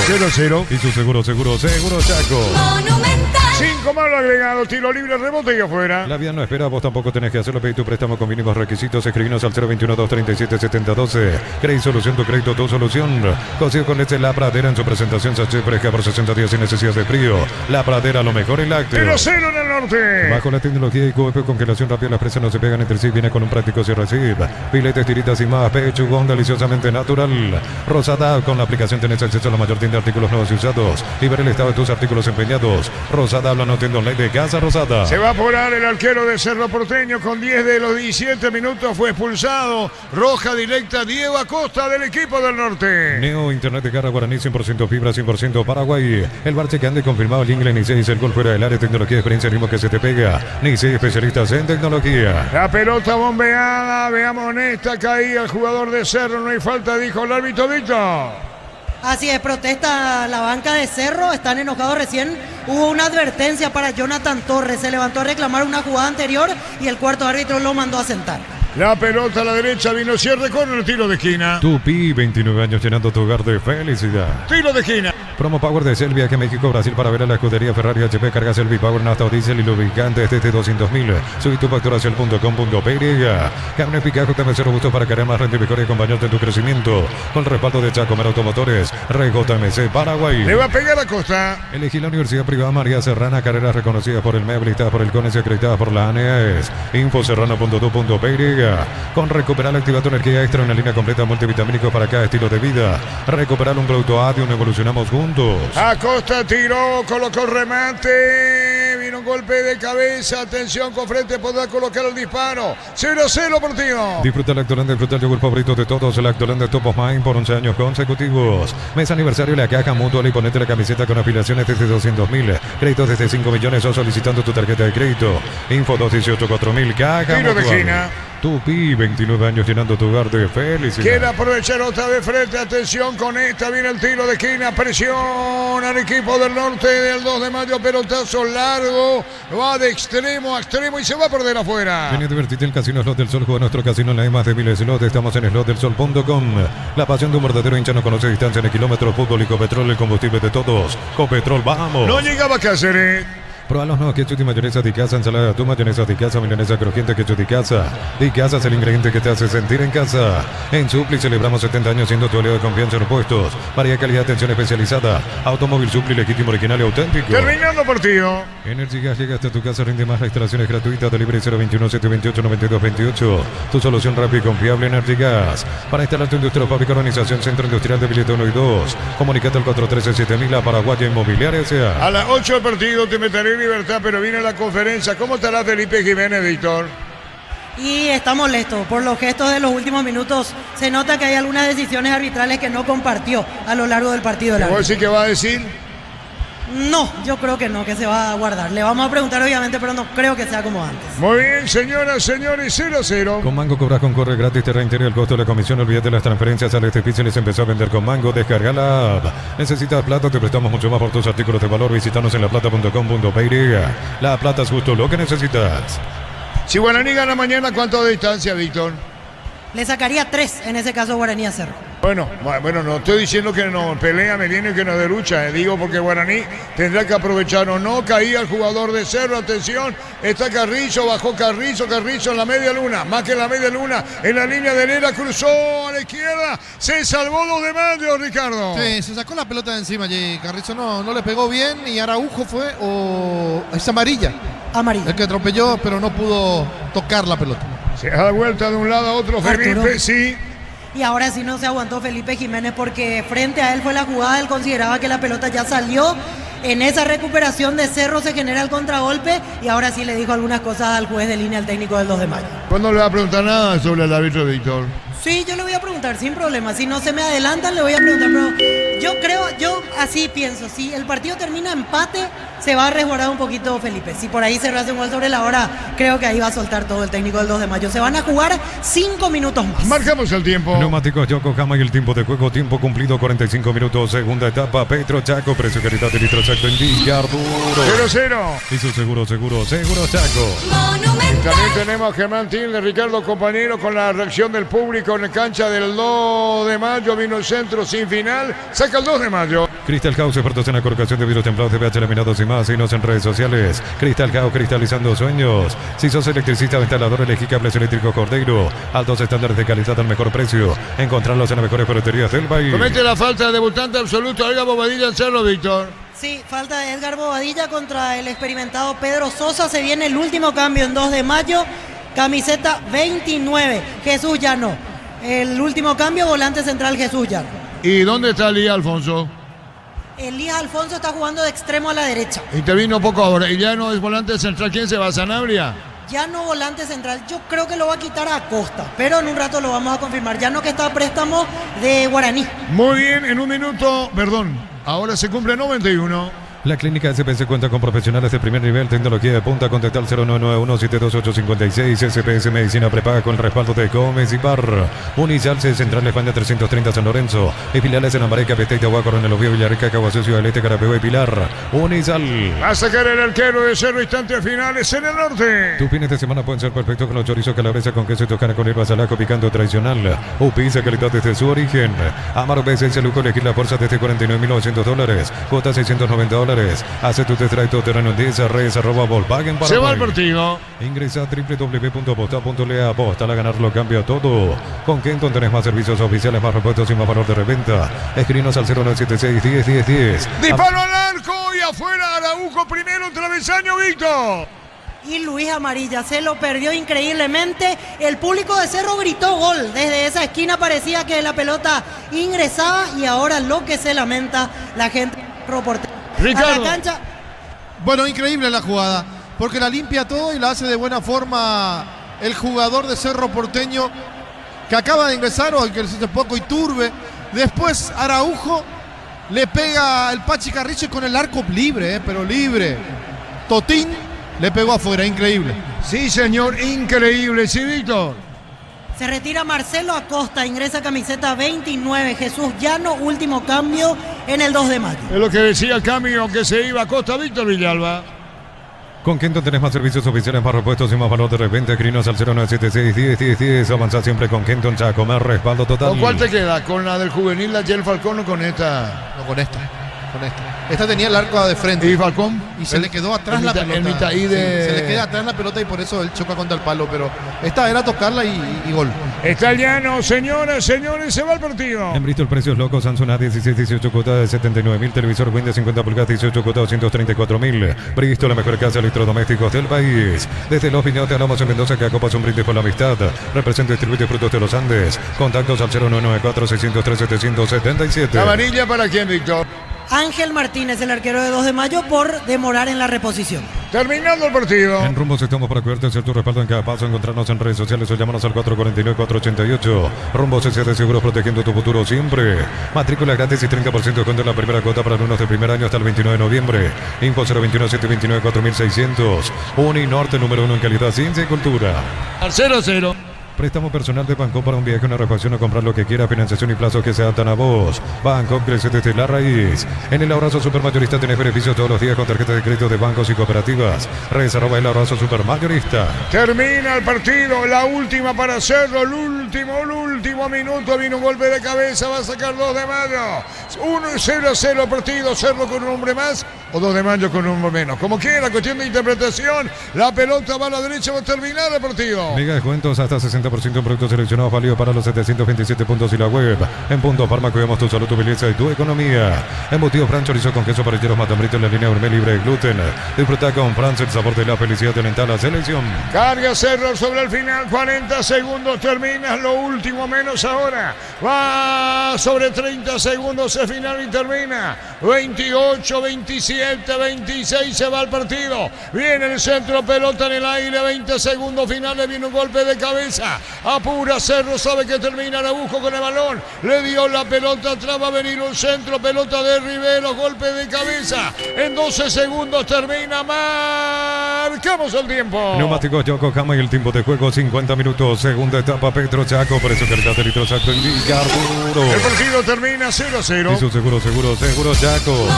0-0. Y su seguro Chaco. Monumental. 5 malos agregados, tiro libre, rebote y afuera. La vida no espera, vos tampoco tenés que hacerlo. Pedí tu préstamo con mínimos requisitos. Escribinos al 021-237-7012. Crédito Solución, tu crédito, tu solución. Consigo con leche La Pradera en su presentación sachet fresca por 60 días sin necesidad de frío. La Pradera, lo mejor en lácteos. 0-0 en el norte. Bajo la tecnología y QF congelación rápida, las presas no se pegan entre sí. Viene con un práctico cierre zip. Filetes, tiritas y más. Pechugón deliciosamente natural. Rosada, con la aplicación tenés acceso a la mayor tienda de artículos nuevos y usados. Y ver el estado de tus artículos empeñados. Rosada, habla no tienda online de Casa Rosada. Se va a apurar el arquero de Cerro Porteño con 10 de los 17 minutos. Fue expulsado. Roja directa, Diego Acosta del equipo del norte. Neo Internet de Garra Guaraní, 100% fibra, 100% Paraguay. El bar chequeante confirmado el inglés Nicey, el gol fuera del área, tecnología, experiencia, ritmo que se te pega. Nicey, especialistas en tecnología. La pelota bombeada, veamos en esta caída el jugador de Cerro, no hay falta, dijo el árbitro Víctor. Así es, protesta la banca de Cerro, están enojados recién. Hubo una advertencia para Jonathan Torres, se levantó a reclamar una jugada anterior y el cuarto árbitro lo mandó a sentar. La pelota a la derecha, vino cierre con el tiro de esquina. Tupi, 29 años llenando tu hogar de felicidad. Tiro de esquina. Promo Power de Selvi, que México, Brasil, para ver a la escudería Ferrari HP. Carga Selvi Power, nafta o diésel y lubricantes desde 200.000. Subí tu facturación.com.py. Carne Picajo, TMC robusto para cargar más renta y mejor y acompañarte en tu crecimiento. Con el respaldo de Chacomer Automotores, JMC Paraguay. Le va a pegar a Costa. Elegí la Universidad Privada María Serrana, carreras reconocidas por el MEA, habilitadas por el CONES y acreditadas por la ANEAES. Infoserrano.tu.py. Con Recuperar activa tu energía extra, una línea completa multivitamínico para cada estilo de vida. Recuperar un producto Adium, evolucionamos juntos. Acosta tiró, colocó el remate, vino un golpe de cabeza, atención con frente, podrá colocar el disparo. 0-0 partido. Disfruta Lactolanda, disfruta el yogur favorito de todos, el Lactolanda Top of Mind por 11 años consecutivos. Mes aniversario de la Caja Mutual y ponete la camiseta con afiliaciones desde 200.000. Créditos desde 5 millones o solicitando tu tarjeta de crédito. Info 218-4000, Caja Tiro de Mutual. esquina. Tupi, 29 años llenando tu hogar de felicidad. Quiere aprovechar otra vez frente, atención con esta, viene el tiro de esquina, presión al equipo del norte del 2 de mayo, pelotazo largo, va de extremo a extremo y se va a perder afuera. Ven a divertirte en Casino Slot del Sol, juega nuestro casino en la más de miles de slots, estamos en slotdelsol.com. La pasión de un verdadero hincha no conoce distancia en el kilómetro, fútbol y Copetrol, el combustible de todos. Copetrol, vamos. No llegaba Cáceres. Prueba los nuevos ketchup y mayonesa de casa, ensalada de atún, mayonesa de casa, mayonesa crujiente, ketchup de casa. De casa es el ingrediente que te hace sentir en casa. En Supli celebramos 70 años siendo tu aliado de confianza en repuestos. Variedad, calidad, atención especializada. Automóvil Supli, legítimo, original y auténtico. Terminando partido. Energy Gas llega hasta tu casa, rinde más, la instalación es gratuita. Delivery 021-728-9228. Tu solución rápida y confiable, Energy Gas. Para instalar tu industria, fábrica, organización, centro industrial de Villeta 1 y 2. Comunicate al 413-7000, la Paraguaya Inmobiliaria S.A. A las 8 del partido te meteré en libertad, pero viene la conferencia. ¿Cómo estará Felipe Jiménez, Víctor? Y está molesto por los gestos de los últimos minutos. Se nota que hay algunas decisiones arbitrales que no compartió a lo largo del partido. ¿Puedo decir qué va a decir? No, yo creo que no, que se va a guardar. Le vamos a preguntar obviamente, pero no creo que sea como antes. Muy bien, señoras, señores, 0-0. Con Mango cobras con corre gratis, te reintegra el costo de la comisión. Olvídate de las transferencias. Al este piso les empezó a vender con Mango. Descarga la app. ¿Necesitas plata? Te prestamos mucho más por tus artículos de valor. Visítanos en laplata.com.py. La plata es justo lo que necesitas. Si Guaraní gana mañana, ¿cuánto de distancia, Víctor? Le sacaría 3 en ese caso Guaraní a Cerro. Bueno, no estoy diciendo que no pelea, me viene que no de lucha, digo porque Guaraní tendrá que aprovechar o no. Caía el jugador de Cerro, atención, está Carrizo, bajó Carrizo en la media luna, más que en la media luna, en la línea de Nera, cruzó a la izquierda, se salvó 2 de mayo, Ricardo. Sí, se sacó la pelota de encima allí, Carrizo no le pegó bien y Araujo fue, es amarilla. El que atropelló, pero no pudo tocar la pelota. Se da vuelta de un lado a otro, Felipe, sí. Y ahora sí no se aguantó Felipe Jiménez porque frente a él fue la jugada, él consideraba que la pelota ya salió. En esa recuperación de Cerro se genera el contragolpe y ahora sí le dijo algunas cosas al juez de línea, al técnico del 2 de mayo. ¿Cuándo no le va a preguntar nada sobre el árbitro, Víctor? Sí, yo le voy a preguntar sin problema. Si no se me adelantan, le voy a preguntar. Pero yo así pienso. Si el partido termina empate, se va a resguardar un poquito Felipe. Si por ahí se hace un gol sobre la hora, creo que ahí va a soltar todo el técnico del 2 de mayo. Se van a jugar 5 minutos más. Marcamos el tiempo. Neumáticos Yokohama y el tiempo de juego. Tiempo cumplido, 45 minutos. Segunda etapa, Petro Chaco. Precio, calidad de litro exacto en Villarduro. 0-0. Y su seguro Chaco. Y también tenemos a Germán Tilde, Ricardo, compañero, con la reacción del público en la cancha del 2 de mayo. Vino el centro sin final. Saca el 2 de mayo. Crystal House, expertos en la colocación de vidrios templados de pH laminados y más. Síguenos en redes sociales. Crystal House, cristalizando sueños. Si sos electricista o instalador, elegí cables eléctricos Cordeiro. Altos estándares de calidad al mejor precio. Encontrarlos en las mejores ferreterías del país. Comete la falta de debutante absoluto. Edgar Bobadilla en Cerro, Víctor. Sí, falta de Edgar Bobadilla contra el experimentado Pedro Sosa. Se viene el último cambio en 2 de mayo. Camiseta 29. Jesús Llano. El último cambio, volante central Jesús Llano. ¿Y dónde está Elías Alfonso? Elías Alfonso está jugando de extremo a la derecha. Intervino poco ahora. ¿Y ya no es volante central? ¿Quién se va? ¿Sanabria? Ya no volante central. Yo creo que lo va a quitar a Acosta. Pero en un rato lo vamos a confirmar. Ya no, que está a préstamo de Guaraní. Muy bien, en un minuto. Perdón. Ahora se cumple 91. La clínica SPS cuenta con profesionales de primer nivel, tecnología de punta. Contacta al 0991-728-56. SPS Medicina prepaga con el respaldo de Gómez y Par. Unicalce, Central España 330 San Lorenzo. Y filiales en Ambareca, Petey, Tahuaco, Ronel Oviedo, Villarrica, Caguazú, Ciudad del Este, Carapeo y Pilar. Unisal. Va a sacar el arquero de Cerro, instantes finales en el norte. Tus fines de semana pueden ser perfectos con los chorizos calabresa con queso y toscana con hierbas alaco picando tradicional. Pizza, calidad desde su origen. Amaro BSS, lujo, elegir la fuerza desde $49.900. Cuota $690. Hace tu test drive todoterreno en 10 redes @Volkswagen Paraguay. Se va el partido. Ingresa a www.aposta.le. Aposta a ganar lo cambia todo. Con Kenton tenés más servicios oficiales, más repuestos y más valor de reventa. Escribinos al 0976-10-10-10. Disparo al arco y afuera Araujo primero, travesaño, Víctor. Y Luis Amarilla se lo perdió increíblemente. El público de Cerro gritó gol. Desde esa esquina parecía que la pelota ingresaba y ahora lo que se lamenta la gente reportera. Ricardo. A la cancha. Bueno, increíble la jugada, porque la limpia todo y la hace de buena forma el jugador de Cerro Porteño que acaba de ingresar, o el que hace poco, Iturbe. Después Araujo le pega el Pachi Carrizo con el arco libre, pero libre. Totín le pegó afuera, increíble. Sí, señor, increíble. Sí, Víctor. Se retira Marcelo Acosta, ingresa camiseta 29. Jesús Llano, último cambio en el 2 de mayo. Es lo que decía el cambio que se iba a Acosta, Víctor Villalba. Con Kenton tenés más servicios oficiales, más repuestos y más valor de reventa. Escrinos al 0976-10-10-10. Avanza siempre con Kenton Chaco, más respaldo total. ¿Con cuál te queda? ¿Con la del juvenil, la Yel Falcón, o con esta? No, con esta. con esta. Esta tenía el arco de frente. ¿Y Falcón? Y se le quedó atrás la pelota. Se le queda atrás la pelota y por eso él choca contra el palo. Pero esta era tocarla y gol. Está llano, señoras, señores, se va el partido. En Bristol, precios locos, Samsung A16, 18 cuotas de 79.000, televisor Win de 50 pulgadas, 18 cuotas, 234.000. Bristol, la mejor casa de electrodomésticos del país. Desde Los Piñotes, hablamos en Mendoza, que acopas un brindis por la amistad. Representa y distribuye Frutos de los Andes. Contactos al 0994-603-777. ¿La varilla para quién, Víctor? Ángel Martínez, el arquero de 2 de mayo, por demorar en la reposición. Terminando el partido. En Rumbos estamos para cuidarte, hacer tu respaldo en cada paso. Encontrarnos en redes sociales o llámanos al 449-488. Rumbos S.A.D. Seguros, protegiendo tu futuro siempre. Matrícula gratis y 30% de descuento en la primera cuota para alumnos de primer año hasta el 29 de noviembre. Info 021-729-4600. Uninorte, número 1 en calidad, ciencia y cultura. Al 0-0. Préstamo personal de Banco para un viaje, una refacción o comprar lo que quiera, financiación y plazos que se adaptan a vos. Banco crece desde la raíz. En el Abrazo Supermayorista tenés beneficios todos los días con tarjetas de crédito de bancos y cooperativas. Redes @ el Abrazo Supermayorista. Termina el partido, la última para Cerro, el último minuto, vino un golpe de cabeza, va a sacar 2 de mayo. 1-0 partido, Cerro con un hombre más o 2 de mayo con un hombre menos. Como quiera, cuestión de interpretación, la pelota va a la derecha, va a terminar el partido. Mega descuentos hasta 60% en productos seleccionados, válido para los 727 puntos y la web. En Punto Farma cuidamos tu salud, tu belleza y tu economía. Embutido Fran, chorizo con queso, parrilleros, matambrito en la línea gourmet libre de gluten. Disfruta con Franz el sabor de la felicidad de alentar la selección. Carga Cerro sobre el final, 40 segundos, termina lo último menos ahora. Va sobre 30 segundos el final y termina. 28, 27, 26 se va el partido. Viene el centro, pelota en el aire, 20 segundos finales, viene un golpe de cabeza. Apura Cerro, sabe que termina Araujo con el balón. Le dio la pelota atrás, va a venir un centro, pelota de Rivero, golpe de cabeza. En 12 segundos termina, marcamos el tiempo. Neumáticos Yokohama y el tiempo de juego 50 minutos. Segunda etapa, Petro Chaco, precio calidad de litro exacto indica Arturo. El partido termina 0-0. Hizo seguro Chaco.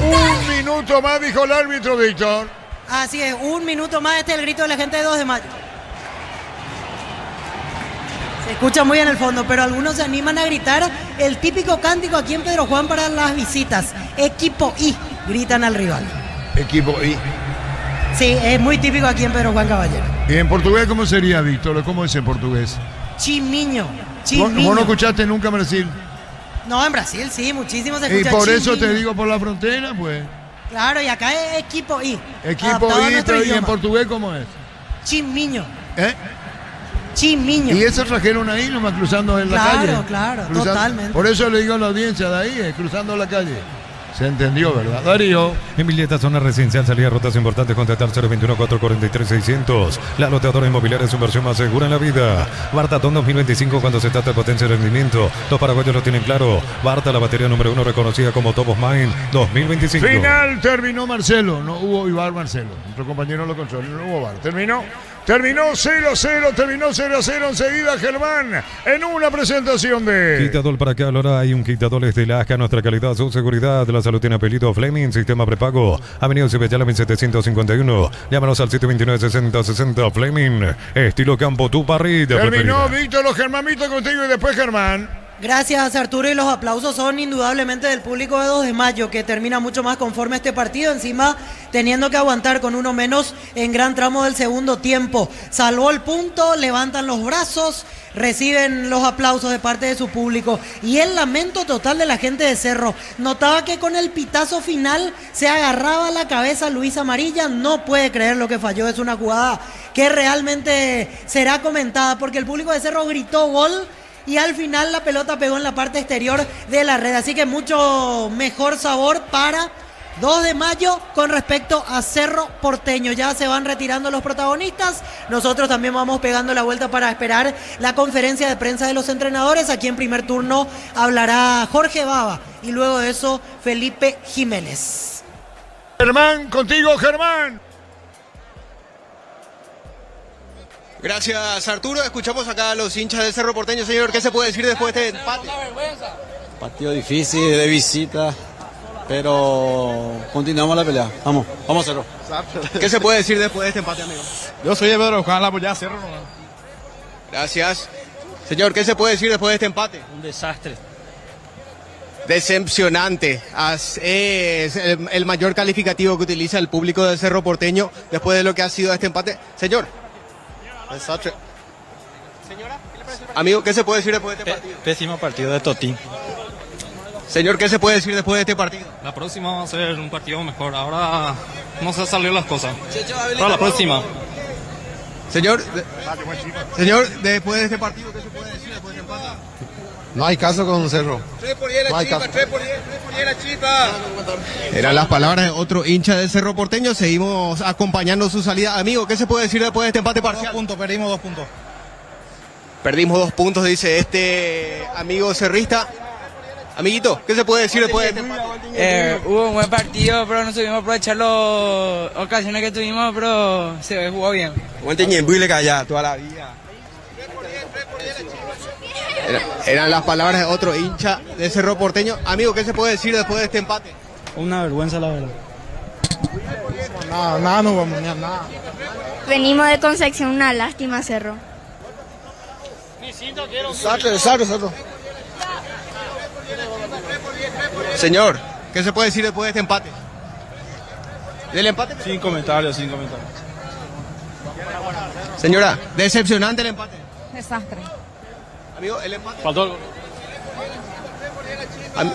Un minuto más, dijo el árbitro, Víctor. Así es, un minuto más, este es el grito de la gente de 2 de mayo. Se escucha muy en el fondo, pero algunos se animan a gritar el típico cántico aquí en Pedro Juan para las visitas. Equipo I, gritan al rival. Equipo I. Sí, es muy típico aquí en Pedro Juan, caballero. ¿Y en portugués cómo sería, Víctor? ¿Cómo es en portugués? Chimiño. ¿Vos no escuchaste nunca en Brasil? No, en Brasil sí, muchísimo se escucha. Y por eso chimiño. te digo por la frontera, pues. Claro, y acá es equipo I. Equipo I, pero ¿y en portugués cómo es? Chimiño. ¿Eh? Chimiño. Y eso trajeron ahí nomás cruzando en la calle. Claro, totalmente. Por eso le digo a la audiencia de ahí, cruzando la calle. Se entendió, ¿verdad? Darío. En Villeta, zona residencial, salida rutas importantes, contactar 021-443-600. La loteadora inmobiliaria es su inversión más segura en la vida. Bartatón 2025, cuando se trata de potencia y rendimiento. Los paraguayos lo tienen claro. Barta, la batería número 1, reconocida como Top of Mind 2025. Final, terminó Marcelo. No hubo Ibar Marcelo. Nuestro compañero lo controló. No hubo Bar. Terminó 0-0, terminó 0-0 enseguida Germán en una presentación de... Quitadol para acá, ahora hay un quitadol de Lasca, nuestra calidad, su seguridad, la salud tiene apellido Fleming, sistema prepago, Avenida Cibellala 1751, llámanos al 729-6060 Fleming, estilo campo, tu parrilla. Terminó Víctor, los Germanitos contigo y después Germán. Gracias, Arturo, y los aplausos son indudablemente del público de 2 de mayo, que termina mucho más conforme este partido, encima teniendo que aguantar con uno menos en gran tramo del segundo tiempo. Salvó el punto, levantan los brazos, reciben los aplausos de parte de su público y el lamento total de la gente de Cerro. Notaba que con el pitazo final se agarraba la cabeza Luis Amarilla, no puede creer lo que falló, es una jugada que realmente será comentada porque el público de Cerro gritó gol y al final la pelota pegó en la parte exterior de la red. Así que mucho mejor sabor para 2 de mayo con respecto a Cerro Porteño. Ya se van retirando los protagonistas. Nosotros también vamos pegando la vuelta para esperar la conferencia de prensa de los entrenadores. Aquí en primer turno hablará Jorge Baba y luego de eso Felipe Jiménez. Germán, contigo Germán. Gracias, Arturo. Escuchamos acá a los hinchas del Cerro Porteño. Señor, ¿qué se puede decir después de este empate? Partido difícil, de visita, pero continuamos la pelea. Vamos Cerro. ¿Qué se puede decir después de este empate, amigo? Yo soy de Pedro Juan, la apoyada Cerro. Gracias. Señor, ¿qué se puede decir después de este empate? Un desastre. Decepcionante. Es el mayor calificativo que utiliza el público del Cerro Porteño después de lo que ha sido este empate. Señor. Amigo, ¿qué se puede decir después de este partido? Pésimo partido de Totín. Señor, ¿qué se puede decir después de este partido? La próxima va a ser un partido mejor. Ahora no se salió las cosas. Para la próxima. Señor, después de este partido, ¿qué se puede decir después de este empate? No hay caso con Cerro. 3 por 10 la chipa. Eran las palabras de otro hincha del Cerro Porteño. Seguimos acompañando su salida. Amigo, ¿qué se puede decir después de este empate parcial? 2 puntos, perdimos 2 puntos. Perdimos 2 puntos, dice este amigo cerrista. Amiguito, ¿qué se puede decir después de este empate? Hubo un buen partido, pero no supimos aprovechar las ocasiones que tuvimos, pero se jugó bien. Toda la vida. Eran las palabras de otro hincha de Cerro Porteño. Amigo, ¿qué se puede decir después de este empate? Una vergüenza, la verdad. Nada, no vamos, nada. Venimos de Concepción, una lástima, Cerro. Exacto. Señor, ¿qué se puede decir después de este empate? ¿Del empate? Sin comentarios. Señora, decepcionante el empate. Desastre. Amigo, el empate. Faltó algo.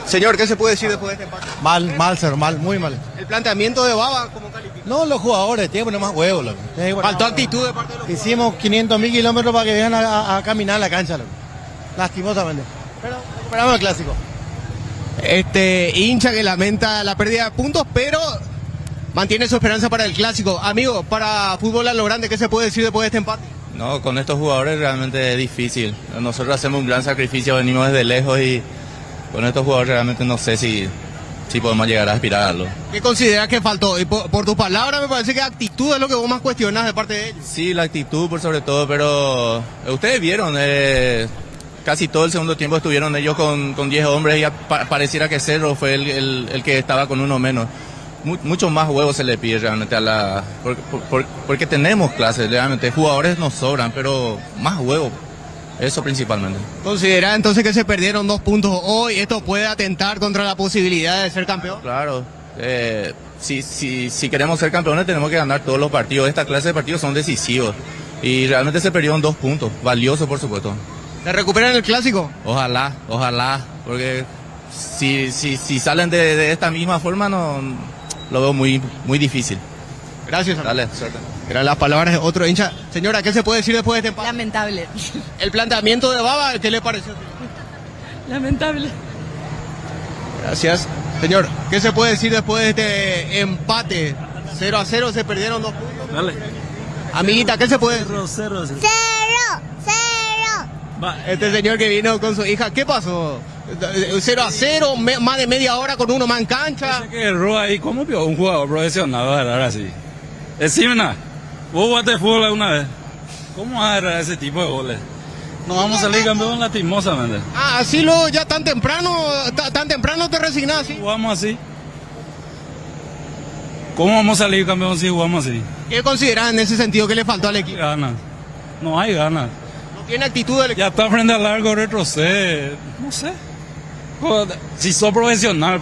Señor, ¿qué se puede decir después de este empate? Mal, Cerro, muy mal. El planteamiento de Baba, ¿cómo califica? No, los jugadores, tienen que poner más huevos, loco. Faltó actitud de parte de los Hicimos 500.000 kilómetros para que vengan a caminar la cancha, loco. Lastimosamente. Pero esperamos el clásico. Hincha que lamenta la pérdida de puntos, pero mantiene su esperanza para el clásico. Amigo, para fútbol a lo grande, ¿qué se puede decir después de este empate? No, con estos jugadores realmente es difícil. Nosotros hacemos un gran sacrificio, venimos desde lejos y con estos jugadores realmente no sé si podemos llegar a aspirar a algo. ¿Qué consideras que faltó? Y por tus palabras me parece que actitud es lo que vos más cuestionas de parte de ellos. Sí, la actitud por sobre todo, pero ustedes vieron, casi todo el segundo tiempo estuvieron ellos con 10 hombres y pareciera que Cerro fue el que estaba con uno menos. Mucho más huevos se le pide realmente porque tenemos clases, realmente jugadores nos sobran, pero más huevos, eso principalmente. ¿Considera entonces que se perdieron 2 puntos hoy? ¿Esto puede atentar contra la posibilidad de ser campeón? Claro, si queremos ser campeones tenemos que ganar todos los partidos. Esta clase de partidos son decisivos y realmente se perdieron 2 puntos, valiosos por supuesto. ¿Se recuperan el clásico? Ojalá, porque si salen de esta misma forma no lo veo muy difícil. Gracias. Dale, suerte. Eran las palabras de otro hincha. Señora, ¿qué se puede decir después de este empate? Lamentable. El planteamiento de Baba, ¿qué le pareció? Lamentable. Gracias. Señor, ¿qué se puede decir después de este empate? 0-0, se perdieron 2 puntos. Dale. Amiguita, ¿qué se puede decir? Cero. Este señor que vino con su hija, ¿qué pasó? 0-0, más de media hora con uno más en cancha. Que erró ahí, ¿cómo vio un jugador profesional va a errar así? Decime, vos jugaste fútbol alguna vez. ¿Cómo vas a errar ese tipo de goles? No vamos a salir campeón lastimosamente. Así ya tan temprano te resignás, ¿sí? Jugamos así. ¿Cómo vamos a salir campeón si jugamos así? ¿Qué consideran en ese sentido que le faltó al equipo? Ganas. No hay ganas. No tiene actitud del equipo. Ya está frente al largo, retrocede. No sé. Si sos profesional,